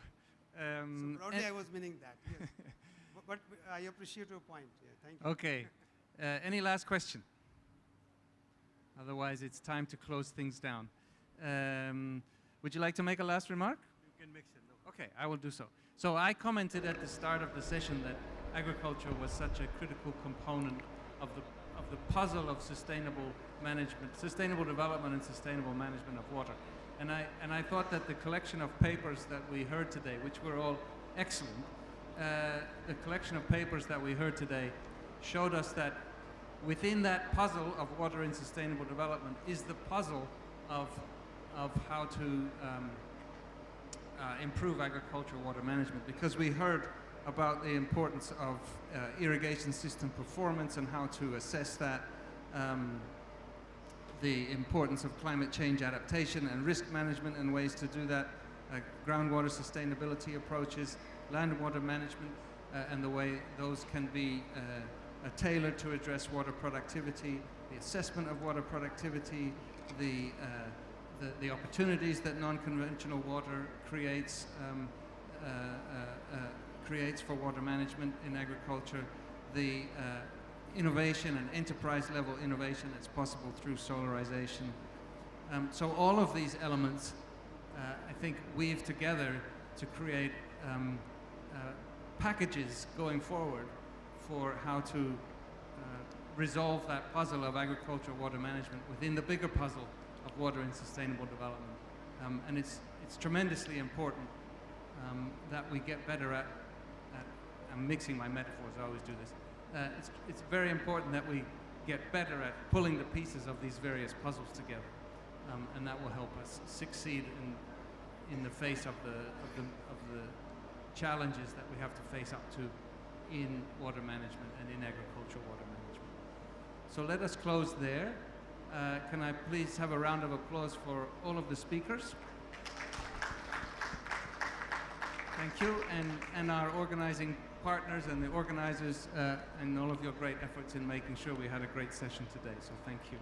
broadly, I was meaning that, yes. but I appreciate your point. Yeah, thank you. Okay. Any last question? Otherwise, it's time to close things down. Would you like to make a last remark? You can make it. No. Okay, I will do so. So I commented at the start of the session that agriculture was such a critical component of the puzzle of sustainable management, sustainable development and sustainable management of water. And I thought that the collection of papers that we heard today, which were all excellent, the collection of papers that we heard today showed us that within that puzzle of water and sustainable development is the puzzle of how to improve agricultural water management, because we heard about the importance of irrigation system performance and how to assess that, the importance of climate change adaptation and risk management and ways to do that, groundwater sustainability approaches, land water management, and the way those can be tailored to address water productivity, the assessment of water productivity, the opportunities that non-conventional water creates for water management in agriculture, the innovation and enterprise level innovation that's possible through solarization. So all of these elements, I think, weave together to create packages going forward for how to resolve that puzzle of agricultural water management within the bigger puzzle of water and sustainable development. And it's tremendously important that we get better at I'm mixing my metaphors, I always do this. It's very important that we get better at pulling the pieces of these various puzzles together, and that will help us succeed in the face of the challenges that we have to face up to in water management and in agricultural water management. So let us close there. Can I please have a round of applause for all of the speakers? Thank you, and our organizing partners and the organizers and all of your great efforts in making sure we had a great session today. So thank you.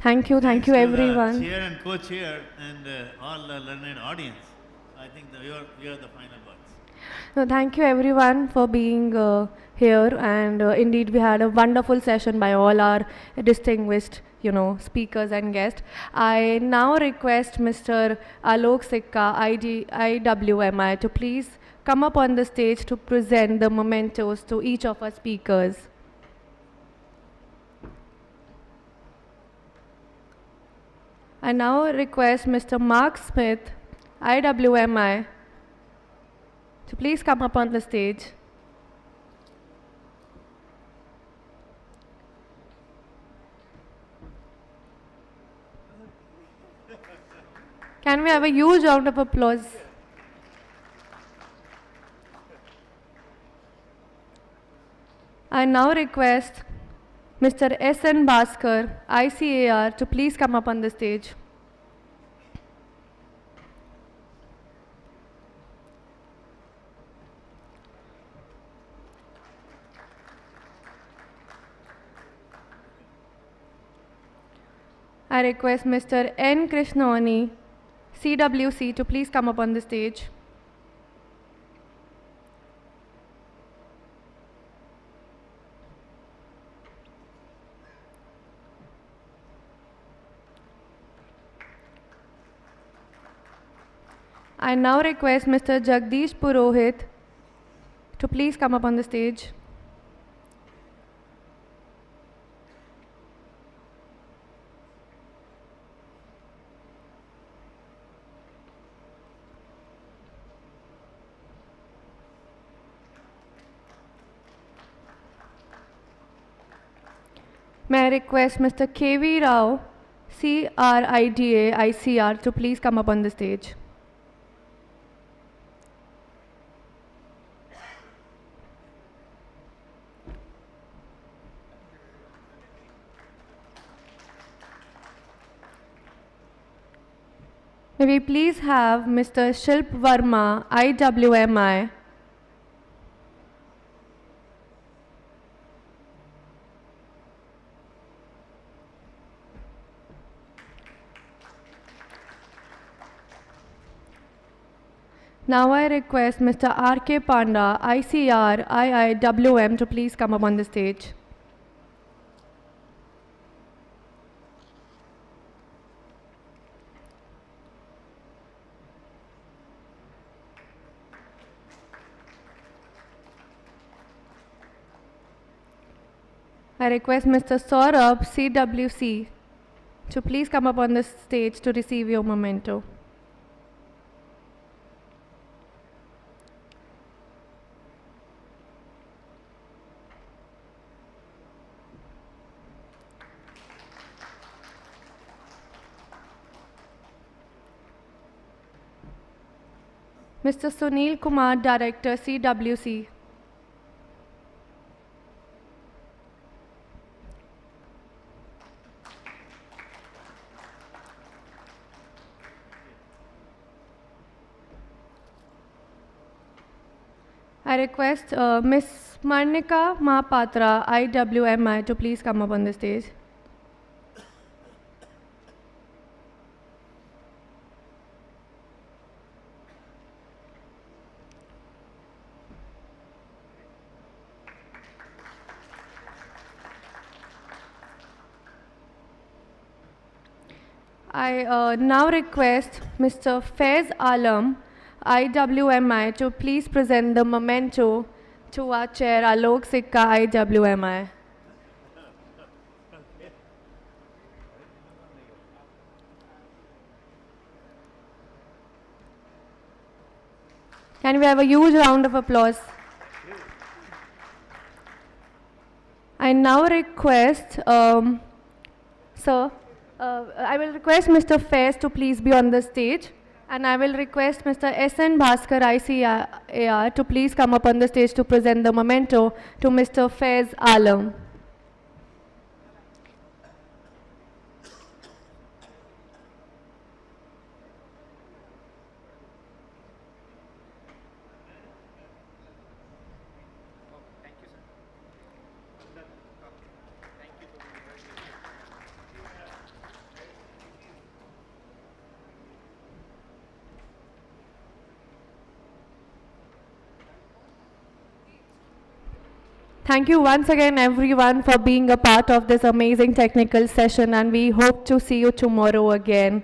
Thank you everyone. Chair and co-chair and all the learned audience. I think you're the final words. No, thank you everyone for being here, and indeed we had a wonderful session by all our distinguished speakers and guests. I now request Mr. Alok Sikka, IWMI, to please come up on the stage to present the mementos to each of our speakers. I now request Mr. Mark Smith, IWMI, to please come up on the stage. Can we have a huge round of applause? I now request Mr. S.N. Bhaskar, ICAR, to please come up on the stage. I request Mr. N. Krishnani, CWC, to please come up on the stage. I now request Mr. Jagdish Purohit to please come up on the stage. May I request Mr. K.V. Rao, CRIDA ICR, to please come up on the stage. May we please have Mr. Shilp Verma, IWMI. Now I request Mr. R.K. Panda, ICR, IIWM, to please come up on the stage. I request Mr. Saurabh, CWC, to please come up on the stage to receive your memento. Mr. Sunil Kumar, Director, CWC. I request Ms. Marnika Mahapatra, IWMI, to please come up on the stage. I now request Mr. Faiz Alam, IWMI, to please present the memento to our chair, Alok Sikka, IWMI. Can we have a huge round of applause? I now request, sir, I will request Mr. Faiz to please be on the stage, and I will request Mr. S.N. Bhaskar, ICAR, to please come up on the stage to present the memento to Mr. Faiz Alam. Thank you once again, everyone, for being a part of this amazing technical session, and we hope to see you tomorrow again.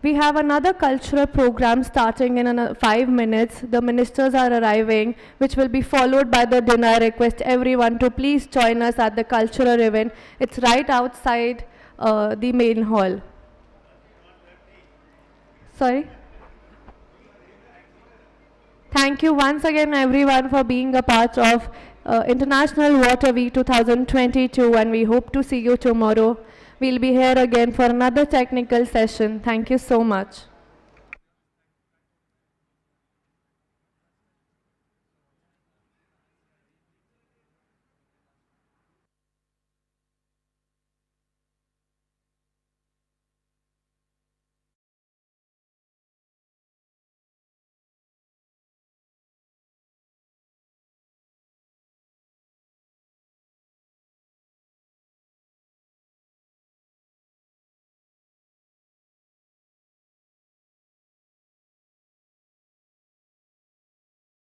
We have another cultural program starting in 5 minutes. The ministers are arriving, which will be followed by the dinner. I request everyone to please join us at the cultural event. It's right outside the main hall. Sorry? Thank you once again, everyone, for being a part of International Water Week 2022, and we hope to see you tomorrow. We'll be here again for another technical session. Thank you so much.